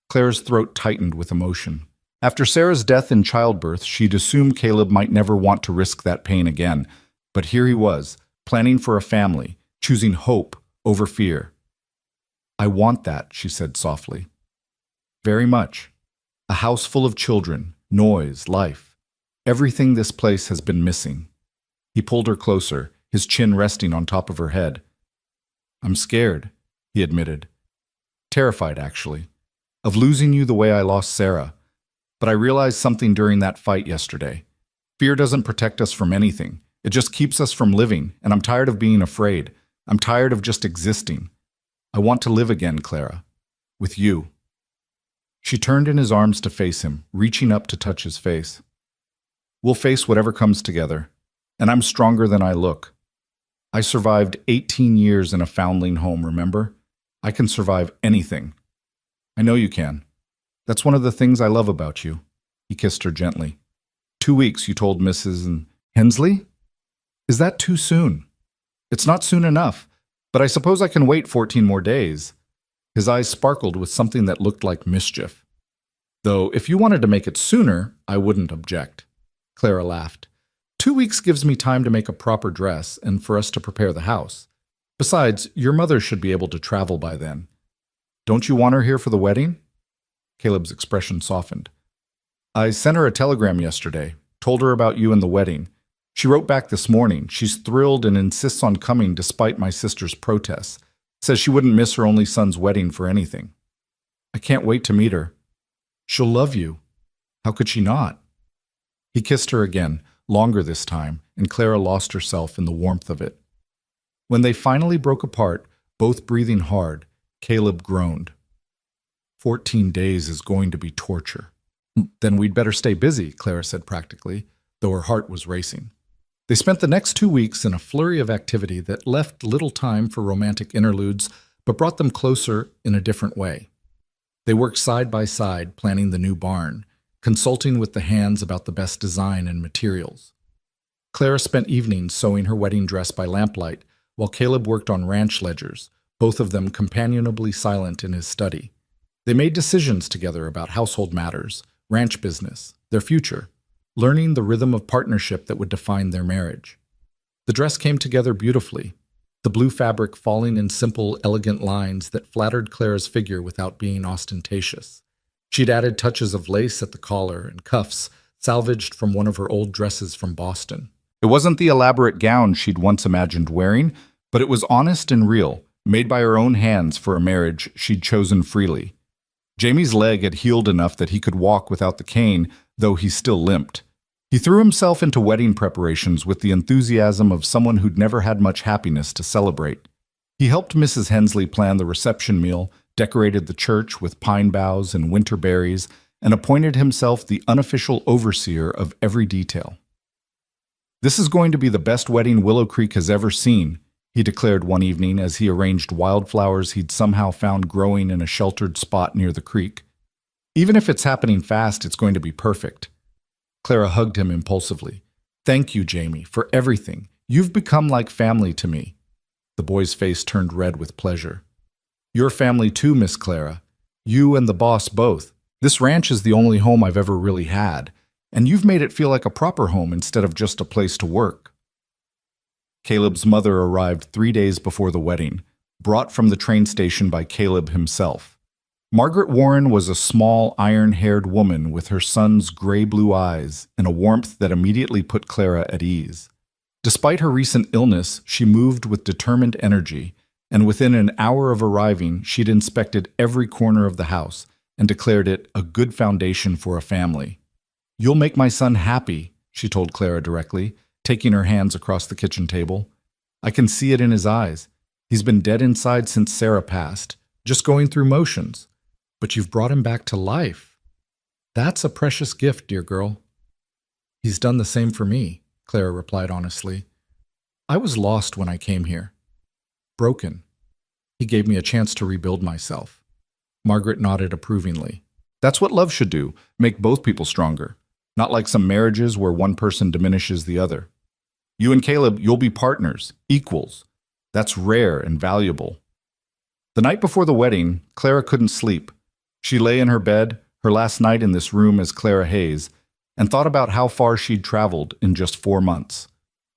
Clara's throat tightened with emotion. After Sarah's death in childbirth, she'd assumed Caleb might never want to risk that pain again. But here he was, planning for a family, choosing hope over fear. "I want that," she said softly. "Very much. A house full of children, noise, life. Everything this place has been missing." He pulled her closer, his chin resting on top of her head. "I'm scared," he admitted. "Terrified, actually, of losing you the way I lost Sarah. But I realized something during that fight yesterday. Fear doesn't protect us from anything. It just keeps us from living, and I'm tired of being afraid. I'm tired of just existing. I want to live again, Clara. With you." She turned in his arms to face him, reaching up to touch his face. "We'll face whatever comes together, and I'm stronger than I look. I survived 18 years in a foundling home, remember? I can survive anything. I know you can. That's one of the things I love about you." He kissed her gently. 2 weeks, you told Mrs. Hensley? Is that too soon?" "It's not soon enough, but I suppose I can wait 14 more days." His eyes sparkled with something that looked like mischief. "Though, if you wanted to make it sooner, I wouldn't object." Clara laughed. 2 weeks gives me time to make a proper dress and for us to prepare the house. Besides, your mother should be able to travel by then. Don't you want her here for the wedding?" Caleb's expression softened. "I sent her a telegram yesterday, told her about you and the wedding. She wrote back this morning. She's thrilled and insists on coming despite my sister's protests. Says she wouldn't miss her only son's wedding for anything. I can't wait to meet her. She'll love you. How could she not?" He kissed her again, longer this time, and Clara lost herself in the warmth of it. When they finally broke apart, both breathing hard, Caleb groaned. 14 days is going to be torture." "Then we'd better stay busy," Clara said practically, though her heart was racing. They spent the next 2 weeks in a flurry of activity that left little time for romantic interludes, but brought them closer in a different way. They worked side by side, planning the new barn, consulting with the hands about the best design and materials. Clara spent evenings sewing her wedding dress by lamplight, while Caleb worked on ranch ledgers, both of them companionably silent in his study. They made decisions together about household matters, ranch business, their future, learning the rhythm of partnership that would define their marriage. The dress came together beautifully, the blue fabric falling in simple, elegant lines that flattered Clara's figure without being ostentatious. She'd added touches of lace at the collar and cuffs, salvaged from one of her old dresses from Boston. It wasn't the elaborate gown she'd once imagined wearing, but it was honest and real, made by her own hands for a marriage she'd chosen freely. Jamie's leg had healed enough that he could walk without the cane, though he still limped. He threw himself into wedding preparations with the enthusiasm of someone who'd never had much happiness to celebrate. He helped Mrs. Hensley plan the reception meal, decorated the church with pine boughs and winter berries, and appointed himself the unofficial overseer of every detail. "This is going to be the best wedding Willow Creek has ever seen," he declared one evening as he arranged wildflowers he'd somehow found growing in a sheltered spot near the creek. "Even if it's happening fast, it's going to be perfect." Clara hugged him impulsively. "Thank you, Jamie, for everything. You've become like family to me." The boy's face turned red with pleasure. "Your family too, Miss Clara. You and the boss both. This ranch is the only home I've ever really had, and you've made it feel like a proper home instead of just a place to work." Caleb's mother arrived 3 days before the wedding, brought from the train station by Caleb himself. Margaret Warren was a small, iron-haired woman with her son's gray-blue eyes and a warmth that immediately put Clara at ease. Despite her recent illness, she moved with determined energy, and within an hour of arriving, she'd inspected every corner of the house and declared it a good foundation for a family. "You'll make my son happy," she told Clara directly, taking her hands across the kitchen table. "I can see it in his eyes. He's been dead inside since Sarah passed, just going through motions. But you've brought him back to life. That's a precious gift, dear girl. He's done the same for me, Clara replied honestly. I was lost when I came here. Broken. He gave me a chance to rebuild myself. Margaret nodded approvingly. That's what love should do, make both people stronger. Not like some marriages where one person diminishes the other. You and Caleb, you'll be partners, equals. That's rare and valuable. The night before the wedding, Clara couldn't sleep. She lay in her bed, her last night in this room as Clara Hayes, and thought about how far she'd traveled in just 4 months.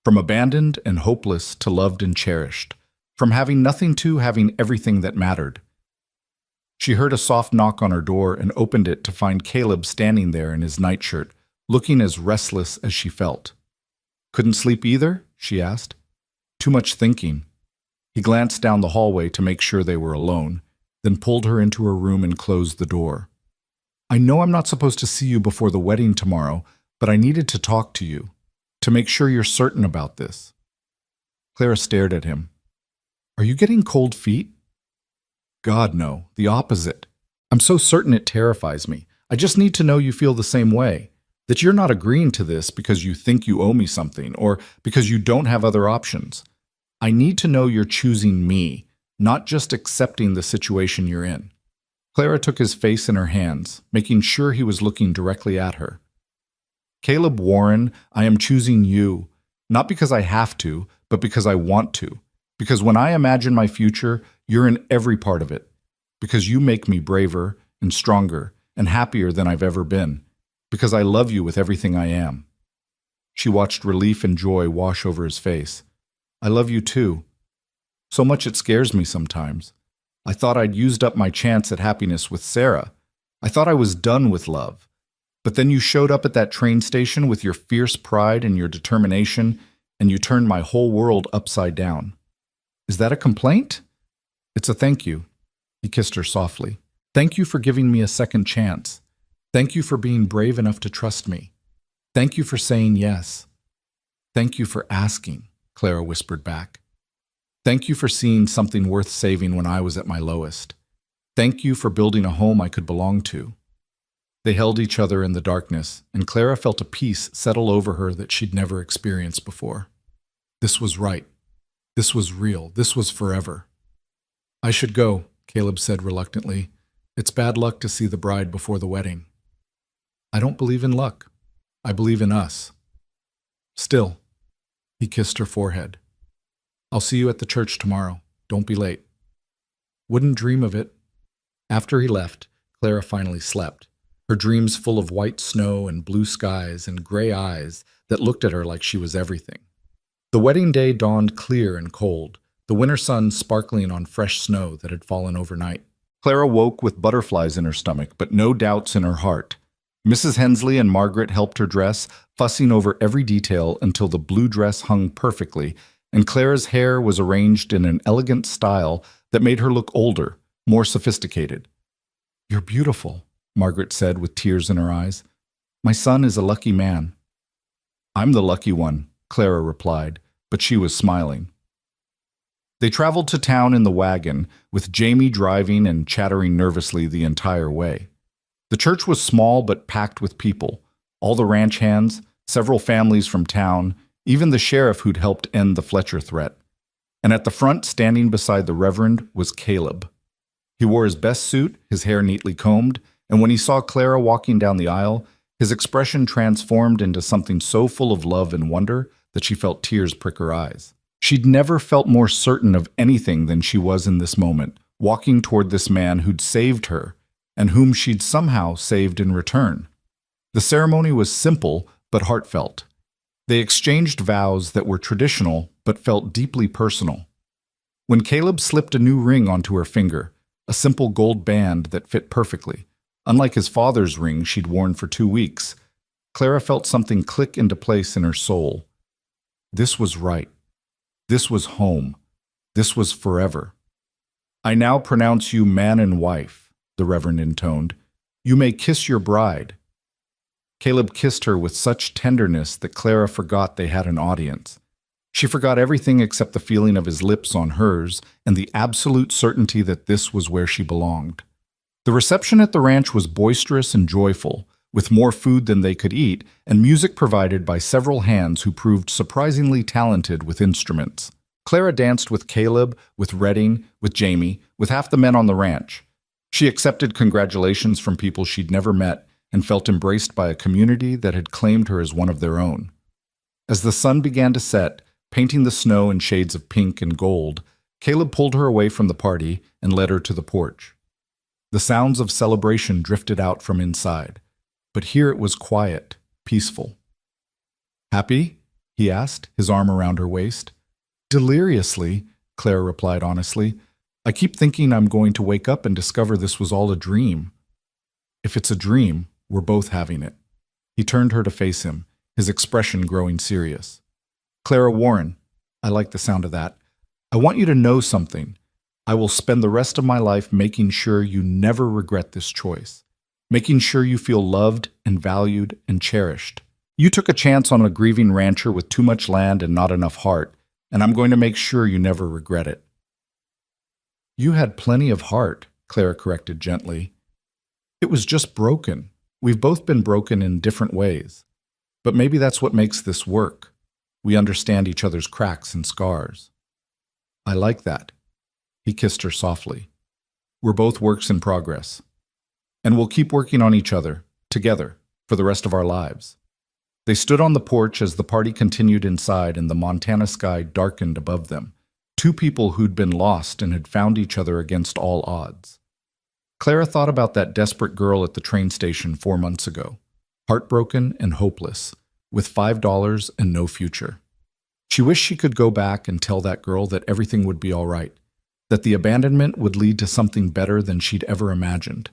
From abandoned and hopeless to loved and cherished. From having nothing to having everything that mattered. She heard a soft knock on her door and opened it to find Caleb standing there in his nightshirt, looking as restless as she felt. Couldn't sleep either? She asked. Too much thinking. He glanced down the hallway to make sure they were alone, then pulled her into her room and closed the door. I know I'm not supposed to see you before the wedding tomorrow, but I needed to talk to you, to make sure you're certain about this. Clara stared at him. Are you getting cold feet? God, no, the opposite. I'm so certain it terrifies me. I just need to know you feel the same way, that you're not agreeing to this because you think you owe me something or because you don't have other options. I need to know you're choosing me, not just accepting the situation you're in. Clara took his face in her hands, making sure he was looking directly at her. Caleb Warren, I am choosing you, not because I have to, but because I want to. Because when I imagine my future, you're in every part of it. Because you make me braver and stronger and happier than I've ever been. Because I love you with everything I am. She watched relief and joy wash over his face. I love you too. So much it scares me sometimes. I thought I'd used up my chance at happiness with Sarah. I thought I was done with love. But then you showed up at that train station with your fierce pride and your determination, and you turned my whole world upside down. Is that a complaint? It's a thank you. He kissed her softly. Thank you for giving me a second chance. Thank you for being brave enough to trust me. Thank you for saying yes. Thank you for asking, Clara whispered back. Thank you for seeing something worth saving when I was at my lowest. Thank you for building a home I could belong to. They held each other in the darkness, and Clara felt a peace settle over her that she'd never experienced before. This was right. This was real. This was forever. I should go, Caleb said reluctantly. It's bad luck to see the bride before the wedding. I don't believe in luck. I believe in us. Still, he kissed her forehead. I'll see you at the church tomorrow. Don't be late. Wouldn't dream of it. After he left, Clara finally slept, her dreams full of white snow and blue skies and gray eyes that looked at her like she was everything. The wedding day dawned clear and cold, the winter sun sparkling on fresh snow that had fallen overnight. Clara woke with butterflies in her stomach, but no doubts in her heart. Mrs. Hensley and Margaret helped her dress, fussing over every detail until the blue dress hung perfectly, and Clara's hair was arranged in an elegant style that made her look older, more sophisticated. You're beautiful, Margaret said with tears in her eyes. My son is a lucky man. I'm the lucky one, Clara replied, but she was smiling. They traveled to town in the wagon, with Jamie driving and chattering nervously the entire way. The church was small but packed with people, all the ranch hands, several families from town, even the sheriff who'd helped end the Fletcher threat. And at the front, standing beside the Reverend, was Caleb. He wore his best suit, his hair neatly combed, and when he saw Clara walking down the aisle, his expression transformed into something so full of love and wonder that she felt tears prick her eyes. She'd never felt more certain of anything than she was in this moment, walking toward this man who'd saved her, and whom she'd somehow saved in return. The ceremony was simple but heartfelt. They exchanged vows that were traditional but felt deeply personal. When Caleb slipped a new ring onto her finger, a simple gold band that fit perfectly, unlike his father's ring she'd worn for 2 weeks, Clara felt something click into place in her soul. This was right. This was home. This was forever. I now pronounce you man and wife, the Reverend intoned. You may kiss your bride. Caleb kissed her with such tenderness that Clara forgot they had an audience. She forgot everything except the feeling of his lips on hers and the absolute certainty that this was where she belonged. The reception at the ranch was boisterous and joyful, with more food than they could eat and music provided by several hands who proved surprisingly talented with instruments. Clara danced with Caleb, with Redding, with Jamie, with half the men on the ranch. She accepted congratulations from people she'd never met and felt embraced by a community that had claimed her as one of their own. As the sun began to set, painting the snow in shades of pink and gold, Caleb pulled her away from the party and led her to the porch. The sounds of celebration drifted out from inside, but here it was quiet, peaceful. "Happy?" he asked, his arm around her waist. "Deliriously," Clara replied honestly. "I keep thinking I'm going to wake up and discover this was all a dream." "If it's a dream, we're both having it." He turned her to face him, his expression growing serious. "Clara Warren," I like the sound of that, "I want you to know something. I will spend the rest of my life making sure you never regret this choice, making sure you feel loved and valued and cherished. You took a chance on a grieving rancher with too much land and not enough heart, and I'm going to make sure you never regret it." "You had plenty of heart," Clara corrected gently. "It was just broken. We've both been broken in different ways. But maybe that's what makes this work. We understand each other's cracks and scars." "I like that." He kissed her softly. "We're both works in progress. And we'll keep working on each other, together, for the rest of our lives." They stood on the porch as the party continued inside and the Montana sky darkened above them. Two people who'd been lost and had found each other against all odds. Clara thought about that desperate girl at the train station 4 months ago, heartbroken and hopeless, with $5 and no future. She wished she could go back and tell that girl that everything would be all right, that the abandonment would lead to something better than she'd ever imagined.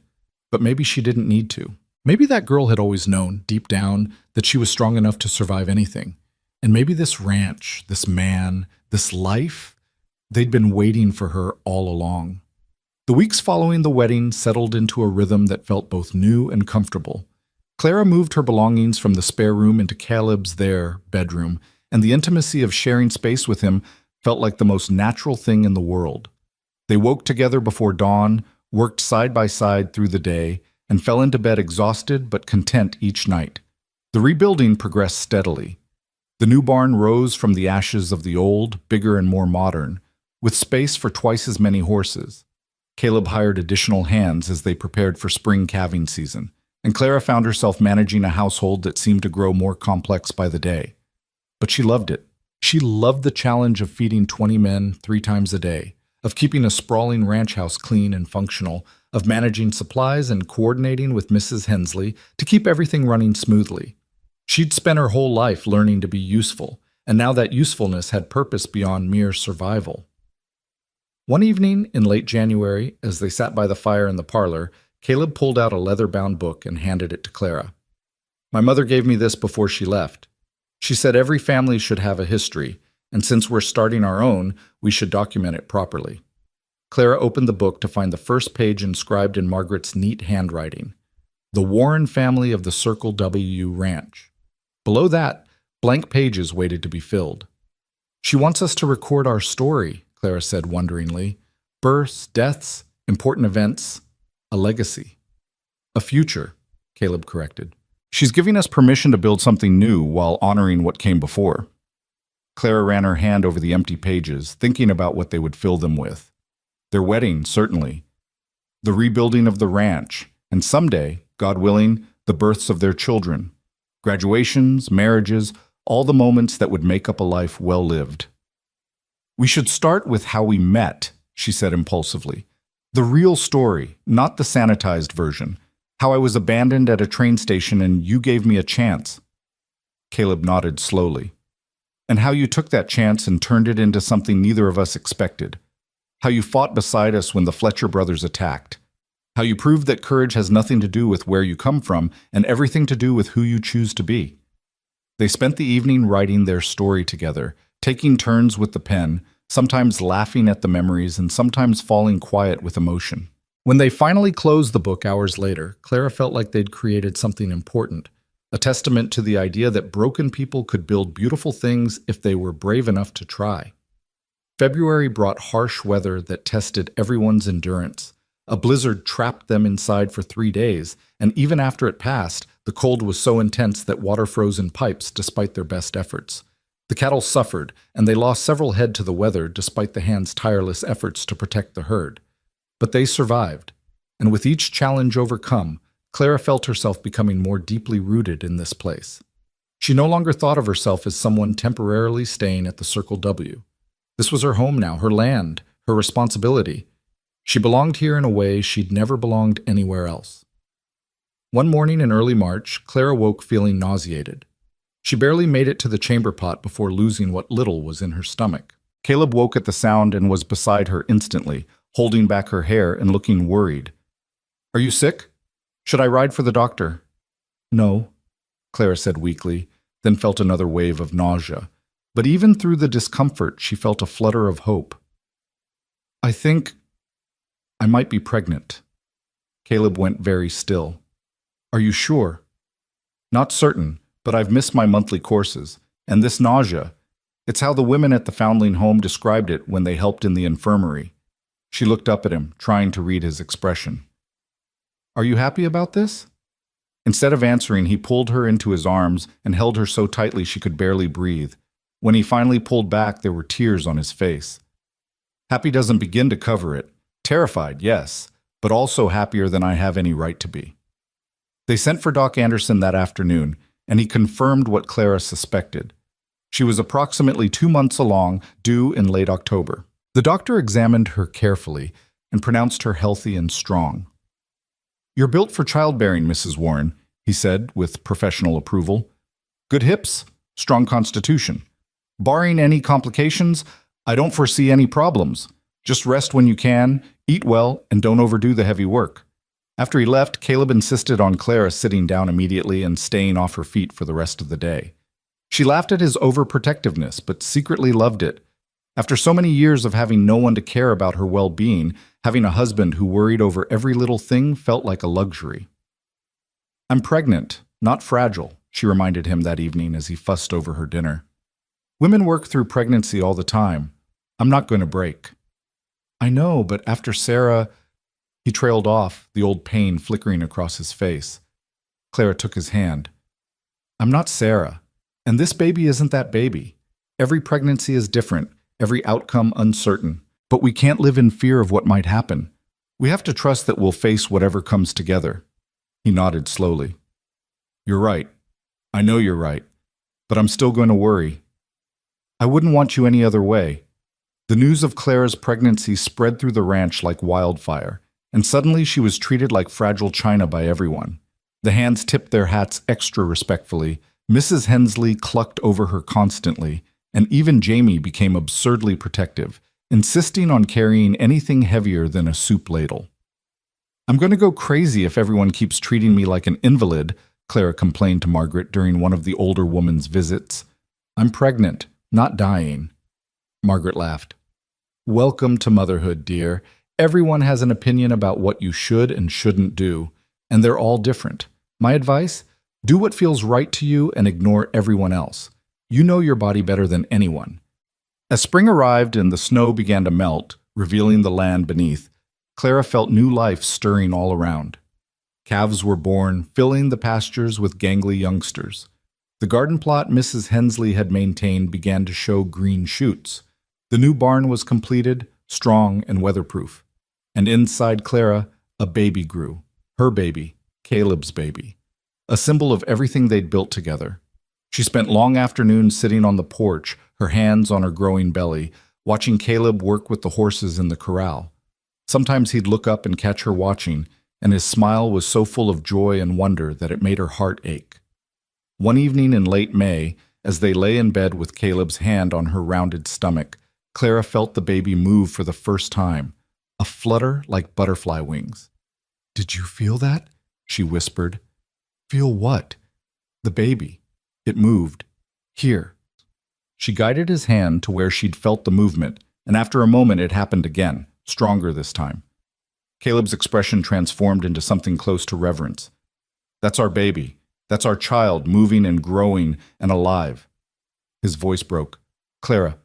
But maybe she didn't need to. Maybe that girl had always known, deep down, that she was strong enough to survive anything. And maybe this ranch, this man, this life, they'd been waiting for her all along. The weeks following the wedding settled into a rhythm that felt both new and comfortable. Clara moved her belongings from the spare room into Caleb's bedroom, and the intimacy of sharing space with him felt like the most natural thing in the world. They woke together before dawn, worked side by side through the day, and fell into bed exhausted but content each night. The rebuilding progressed steadily. The new barn rose from the ashes of the old, bigger and more modern, with space for twice as many horses. Caleb hired additional hands as they prepared for spring calving season, and Clara found herself managing a household that seemed to grow more complex by the day. But she loved it. She loved the challenge of feeding 20 men 3 times a day, of keeping a sprawling ranch house clean and functional, of managing supplies and coordinating with Mrs. Hensley to keep everything running smoothly. She'd spent her whole life learning to be useful, and now that usefulness had purpose beyond mere survival. One evening in late January, as they sat by the fire in the parlor, Caleb pulled out a leather-bound book and handed it to Clara. "My mother gave me this before she left. She said every family should have a history, and since we're starting our own, we should document it properly." Clara opened the book to find the first page inscribed in Margaret's neat handwriting: "The Warren family of the Circle W Ranch." Below that, blank pages waited to be filled. "She wants us to record our story," Clara said wonderingly. "Births, deaths, important events, a legacy." "A future," Caleb corrected. "She's giving us permission to build something new while honoring what came before." Clara ran her hand over the empty pages, thinking about what they would fill them with. Their wedding, certainly. The rebuilding of the ranch, and someday, God willing, the births of their children. Graduations, marriages, all the moments that would make up a life well lived. "We should start with how we met," she said impulsively. "The real story, not the sanitized version. How I was abandoned at a train station and you gave me a chance." Caleb nodded slowly. "And how you took that chance and turned it into something neither of us expected. How you fought beside us when the Fletcher brothers attacked. How you proved that courage has nothing to do with where you come from and everything to do with who you choose to be." They spent the evening writing their story together, taking turns with the pen, sometimes laughing at the memories and sometimes falling quiet with emotion. When they finally closed the book hours later, Clara felt like they'd created something important, a testament to the idea that broken people could build beautiful things if they were brave enough to try. February brought harsh weather that tested everyone's endurance. A blizzard trapped them inside for 3 days, and even after it passed, the cold was so intense that water froze in pipes despite their best efforts. The cattle suffered, and they lost several head to the weather despite the hands' tireless efforts to protect the herd. But they survived, and with each challenge overcome, Clara felt herself becoming more deeply rooted in this place. She no longer thought of herself as someone temporarily staying at the Circle W. This was her home now, her land, her responsibility. She belonged here in a way she'd never belonged anywhere else. One morning in early March, Clara woke feeling nauseated. She barely made it to the chamber pot before losing what little was in her stomach. Caleb woke at the sound and was beside her instantly, holding back her hair and looking worried. "Are you sick? Should I ride for the doctor?" "No," Clara said weakly, then felt another wave of nausea. But even through the discomfort, she felt a flutter of hope. "I think I might be pregnant." Caleb went very still. "Are you sure?" "Not certain, but I've missed my monthly courses. And this nausea, it's how the women at the foundling home described it when they helped in the infirmary." She looked up at him, trying to read his expression. "Are you happy about this?" Instead of answering, he pulled her into his arms and held her so tightly she could barely breathe. When he finally pulled back, there were tears on his face. "Happy doesn't begin to cover it. Terrified, yes, but also happier than I have any right to be." They sent for Doc Anderson that afternoon, and he confirmed what Clara suspected. She was approximately 2 months along, due in late October. The doctor examined her carefully and pronounced her healthy and strong. "You're built for childbearing, Mrs. Warren," he said with professional approval. "Good hips, strong constitution. Barring any complications, I don't foresee any problems. Just rest when you can, eat well, and don't overdo the heavy work." After he left, Caleb insisted on Clara sitting down immediately and staying off her feet for the rest of the day. She laughed at his overprotectiveness, but secretly loved it. After so many years of having no one to care about her well-being, having a husband who worried over every little thing felt like a luxury. "I'm pregnant, not fragile," she reminded him that evening as he fussed over her dinner. "Women work through pregnancy all the time. I'm not going to break." "I know, but after Sarah—" He trailed off, the old pain flickering across his face. Clara took his hand. "I'm not Sarah, and this baby isn't that baby. Every pregnancy is different, every outcome uncertain, but we can't live in fear of what might happen. We have to trust that we'll face whatever comes together." He nodded slowly. "You're right. I know you're right, but I'm still going to worry. I wouldn't want you any other way." The news of Clara's pregnancy spread through the ranch like wildfire, and suddenly she was treated like fragile china by everyone. The hands tipped their hats extra respectfully, Mrs. Hensley clucked over her constantly, and even Jamie became absurdly protective, insisting on carrying anything heavier than a soup ladle. "I'm going to go crazy if everyone keeps treating me like an invalid," Clara complained to Margaret during one of the older woman's visits. "I'm pregnant, not dying." Margaret laughed. "Welcome to motherhood, dear. Everyone has an opinion about what you should and shouldn't do, and they're all different. My advice? Do what feels right to you and ignore everyone else. You know your body better than anyone." As spring arrived and the snow began to melt, revealing the land beneath, Clara felt new life stirring all around. Calves were born, filling the pastures with gangly youngsters. The garden plot Mrs. Hensley had maintained began to show green shoots. The new barn was completed, strong and weatherproof. And inside Clara, a baby grew. Her baby, Caleb's baby. A symbol of everything they'd built together. She spent long afternoons sitting on the porch, her hands on her growing belly, watching Caleb work with the horses in the corral. Sometimes he'd look up and catch her watching, and his smile was so full of joy and wonder that it made her heart ache. One evening in late May, as they lay in bed with Caleb's hand on her rounded stomach, Clara felt the baby move for the first time, a flutter like butterfly wings. "Did you feel that?" she whispered. "Feel what?" "The baby. It moved. Here." She guided his hand to where she'd felt the movement, and after a moment it happened again, stronger this time. Caleb's expression transformed into something close to reverence. "That's our baby. That's our child, moving and growing and alive. His voice broke. Clara,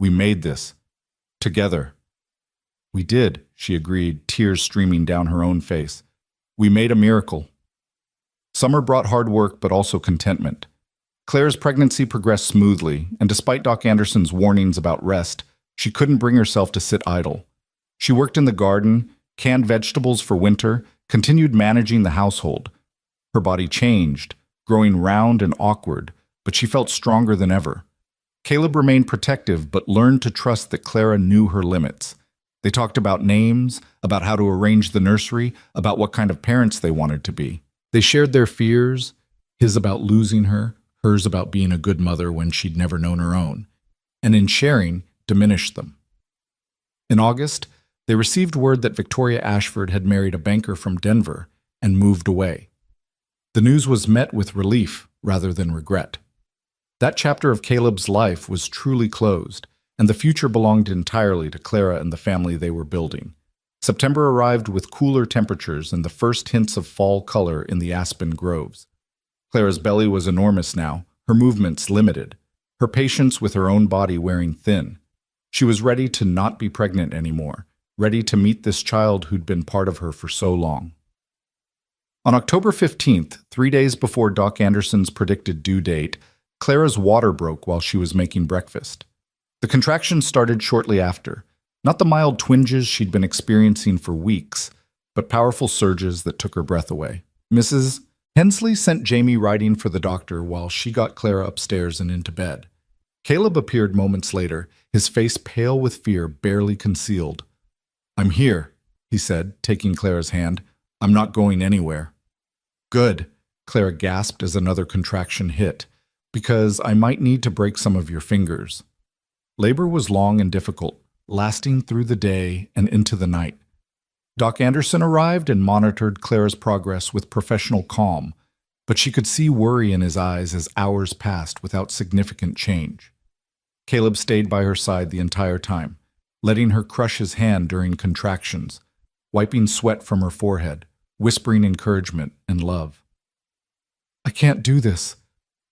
we made this. Together. We did, she agreed, tears streaming down her own face. We made a miracle. Summer brought hard work, but also contentment. Claire's pregnancy progressed smoothly, and despite Doc Anderson's warnings about rest, she couldn't bring herself to sit idle. She worked in the garden, canned vegetables for winter, continued managing the household. Her body changed, growing round and awkward, but she felt stronger than ever. Caleb remained protective, but learned to trust that Clara knew her limits. They talked about names, about how to arrange the nursery, about what kind of parents they wanted to be. They shared their fears, his about losing her, hers about being a good mother when she'd never known her own, and in sharing, diminished them. In August, they received word that Victoria Ashford had married a banker from Denver and moved away. The news was met with relief rather than regret. That chapter of Caleb's life was truly closed, and the future belonged entirely to Clara and the family they were building. September arrived with cooler temperatures and the first hints of fall color in the aspen groves. Clara's belly was enormous now, her movements limited, her patience with her own body wearing thin. She was ready to not be pregnant anymore, ready to meet this child who'd been part of her for so long. On October 15th, 3 days before Doc Anderson's predicted due date, Clara's water broke while she was making breakfast. The contractions started shortly after, not the mild twinges she'd been experiencing for weeks, but powerful surges that took her breath away. Mrs. Hensley sent Jamie riding for the doctor while she got Clara upstairs and into bed. Caleb appeared moments later, his face pale with fear barely concealed. "I'm here," he said, taking Clara's hand. "I'm not going anywhere." "Good," Clara gasped as another contraction hit, "because I might need to break some of your fingers." Labor was long and difficult, lasting through the day and into the night. Doc Anderson arrived and monitored Clara's progress with professional calm, but she could see worry in his eyes as hours passed without significant change. Caleb stayed by her side the entire time, letting her crush his hand during contractions, wiping sweat from her forehead, whispering encouragement and love. "I can't do this,"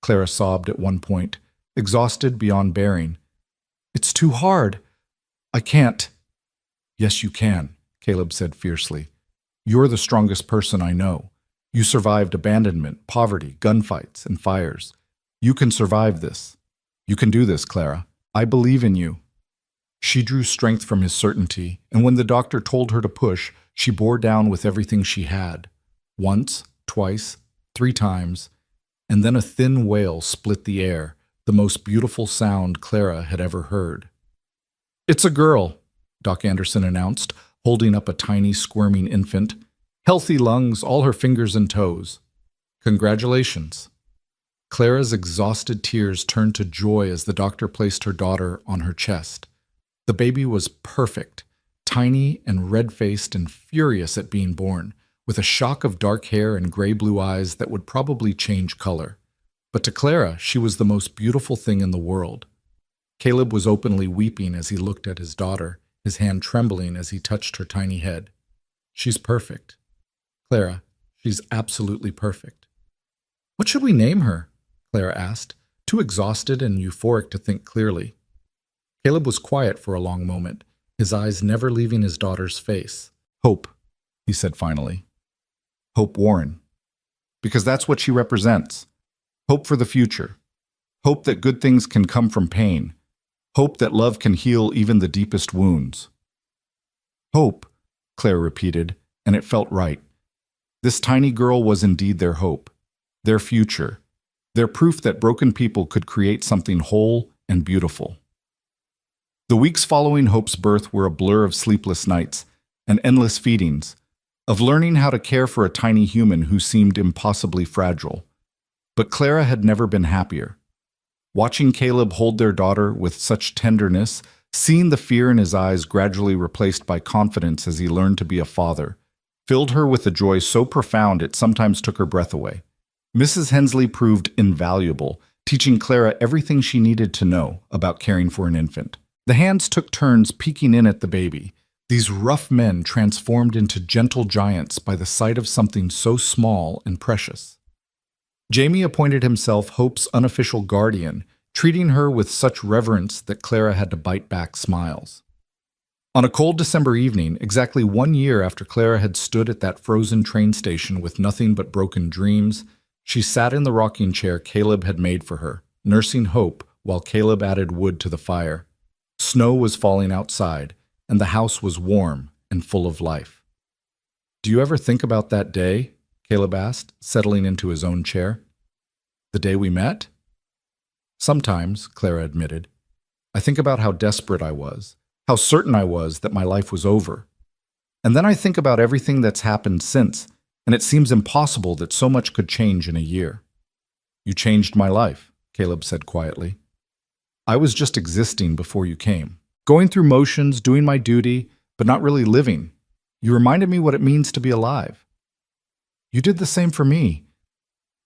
Clara sobbed at one point, exhausted beyond bearing. "It's too hard. I can't." "Yes, you can," Caleb said fiercely. "You're the strongest person I know. You survived abandonment, poverty, gunfights, and fires. You can survive this. You can do this, Clara. I believe in you." She drew strength from his certainty, and when the doctor told her to push, she bore down with everything she had. Once, twice, 3 times, and then a thin wail split the air, the most beautiful sound Clara had ever heard. "It's a girl," Doc Anderson announced, holding up a tiny, squirming infant. "Healthy lungs, all her fingers and toes. Congratulations." Clara's exhausted tears turned to joy as the doctor placed her daughter on her chest. The baby was perfect, tiny and red-faced and furious at being born, with a shock of dark hair and gray-blue eyes that would probably change color. But to Clara, she was the most beautiful thing in the world. Caleb was openly weeping as he looked at his daughter, his hand trembling as he touched her tiny head. "She's perfect. Clara, she's absolutely perfect." "What should we name her?" Clara asked, too exhausted and euphoric to think clearly. Caleb was quiet for a long moment, his eyes never leaving his daughter's face. "Hope," he said finally. "Hope Warren. Because that's what she represents. Hope for the future. Hope that good things can come from pain. Hope that love can heal even the deepest wounds." "Hope," Claire repeated, and it felt right. This tiny girl was indeed their hope, their future, their proof that broken people could create something whole and beautiful. The weeks following Hope's birth were a blur of sleepless nights and endless feedings, of learning how to care for a tiny human who seemed impossibly fragile. But Clara had never been happier. Watching Caleb hold their daughter with such tenderness, seeing the fear in his eyes gradually replaced by confidence as he learned to be a father, filled her with a joy so profound it sometimes took her breath away. Mrs. Hensley proved invaluable, teaching Clara everything she needed to know about caring for an infant. The hands took turns peeking in at the baby, these rough men transformed into gentle giants by the sight of something so small and precious. Jamie appointed himself Hope's unofficial guardian, treating her with such reverence that Clara had to bite back smiles. On a cold December evening, exactly 1 year after Clara had stood at that frozen train station with nothing but broken dreams, she sat in the rocking chair Caleb had made for her, nursing Hope while Caleb added wood to the fire. Snow was falling outside, and the house was warm and full of life. "Do you ever think about that day?" Caleb asked, settling into his own chair. "The day we met?" "Sometimes," Clara admitted. "I think about how desperate I was, how certain I was that my life was over. And then I think about everything that's happened since, and it seems impossible that so much could change in a year." "You changed my life," Caleb said quietly. "I was just existing before you came, going through motions, doing my duty, but not really living. You reminded me what it means to be alive." "You did the same for me."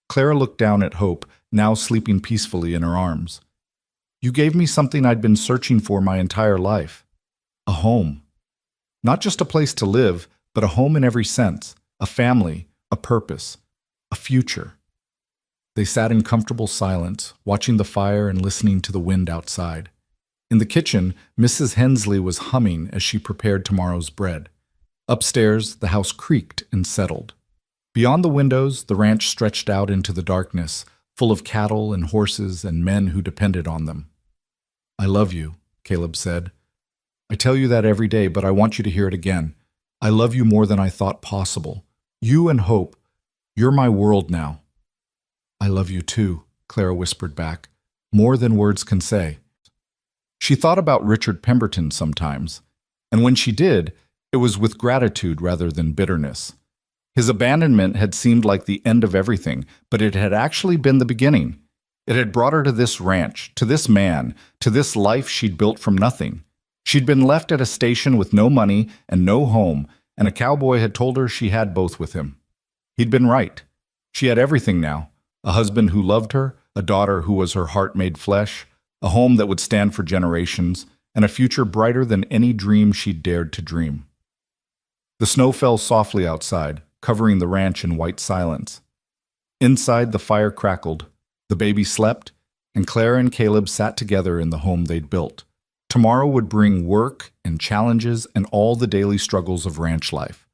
Clara looked down at Hope, now sleeping peacefully in her arms. "You gave me something I'd been searching for my entire life. A home. Not just a place to live, but a home in every sense. A family, a purpose, a future." They sat in comfortable silence, watching the fire and listening to the wind outside. In the kitchen, Mrs. Hensley was humming as she prepared tomorrow's bread. Upstairs, the house creaked and settled. Beyond the windows, the ranch stretched out into the darkness, full of cattle and horses and men who depended on them. "I love you," Caleb said. "I tell you that every day, but I want you to hear it again. I love you more than I thought possible. You and Hope, you're my world now." "I love you too," Clara whispered back, "more than words can say." She thought about Richard Pemberton sometimes, and when she did, it was with gratitude rather than bitterness. His abandonment had seemed like the end of everything, but it had actually been the beginning. It had brought her to this ranch, to this man, to this life she'd built from nothing. She'd been left at a station with no money and no home, and a cowboy had told her she had both with him. He'd been right. She had everything now: a husband who loved her, a daughter who was her heart made flesh, a home that would stand for generations, and a future brighter than any dream she'd dared to dream. The snow fell softly outside, covering the ranch in white silence. Inside, the fire crackled, the baby slept, and Clara and Caleb sat together in the home they'd built. Tomorrow would bring work and challenges and all the daily struggles of ranch life.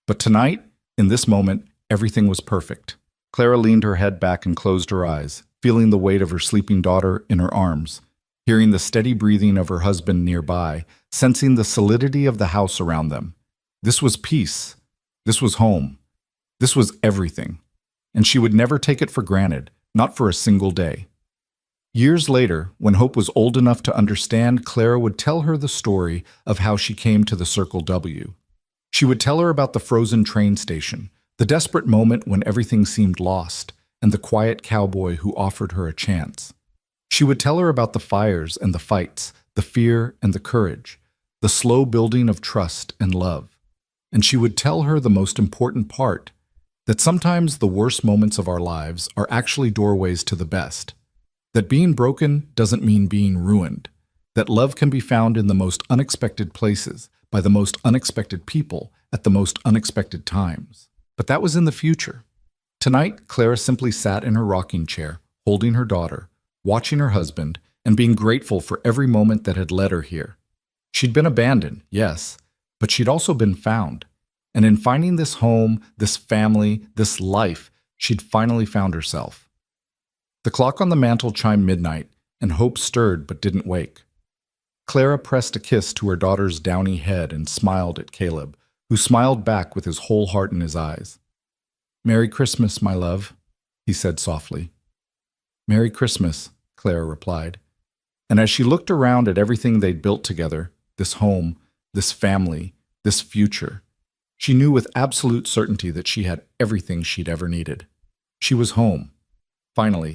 But tonight, in this moment, everything was perfect. Clara leaned her head back and closed her eyes, feeling the weight of her sleeping daughter in her arms, hearing the steady breathing of her husband nearby, sensing the solidity of the house around them. This was peace. This was home. This was everything. And she would never take it for granted, not for a single day. Years later, when Hope was old enough to understand, Clara would tell her the story of how she came to the Circle W. She would tell her about the frozen train station, the desperate moment when everything seemed lost, and the quiet cowboy who offered her a chance. She would tell her about the fires and the fights, the fear and the courage, the slow building of trust and love. And she would tell her the most important part, that sometimes the worst moments of our lives are actually doorways to the best. That being broken doesn't mean being ruined. That love can be found in the most unexpected places, by the most unexpected people, at the most unexpected times. But that was in the future. Tonight, Clara simply sat in her rocking chair, holding her daughter, watching her husband, and being grateful for every moment that had led her here. She'd been abandoned, yes, but she'd also been found. And in finding this home, this family, this life, she'd finally found herself. The clock on the mantel chimed midnight, and Hope stirred but didn't wake. Clara pressed a kiss to her daughter's downy head and smiled at Caleb, who smiled back with his whole heart in his eyes. "Merry Christmas, my love," he said softly. "Merry Christmas," Clara replied. And as she looked around at everything they'd built together, this home, this family, this future, she knew with absolute certainty that she had everything she'd ever needed. She was home. Finally,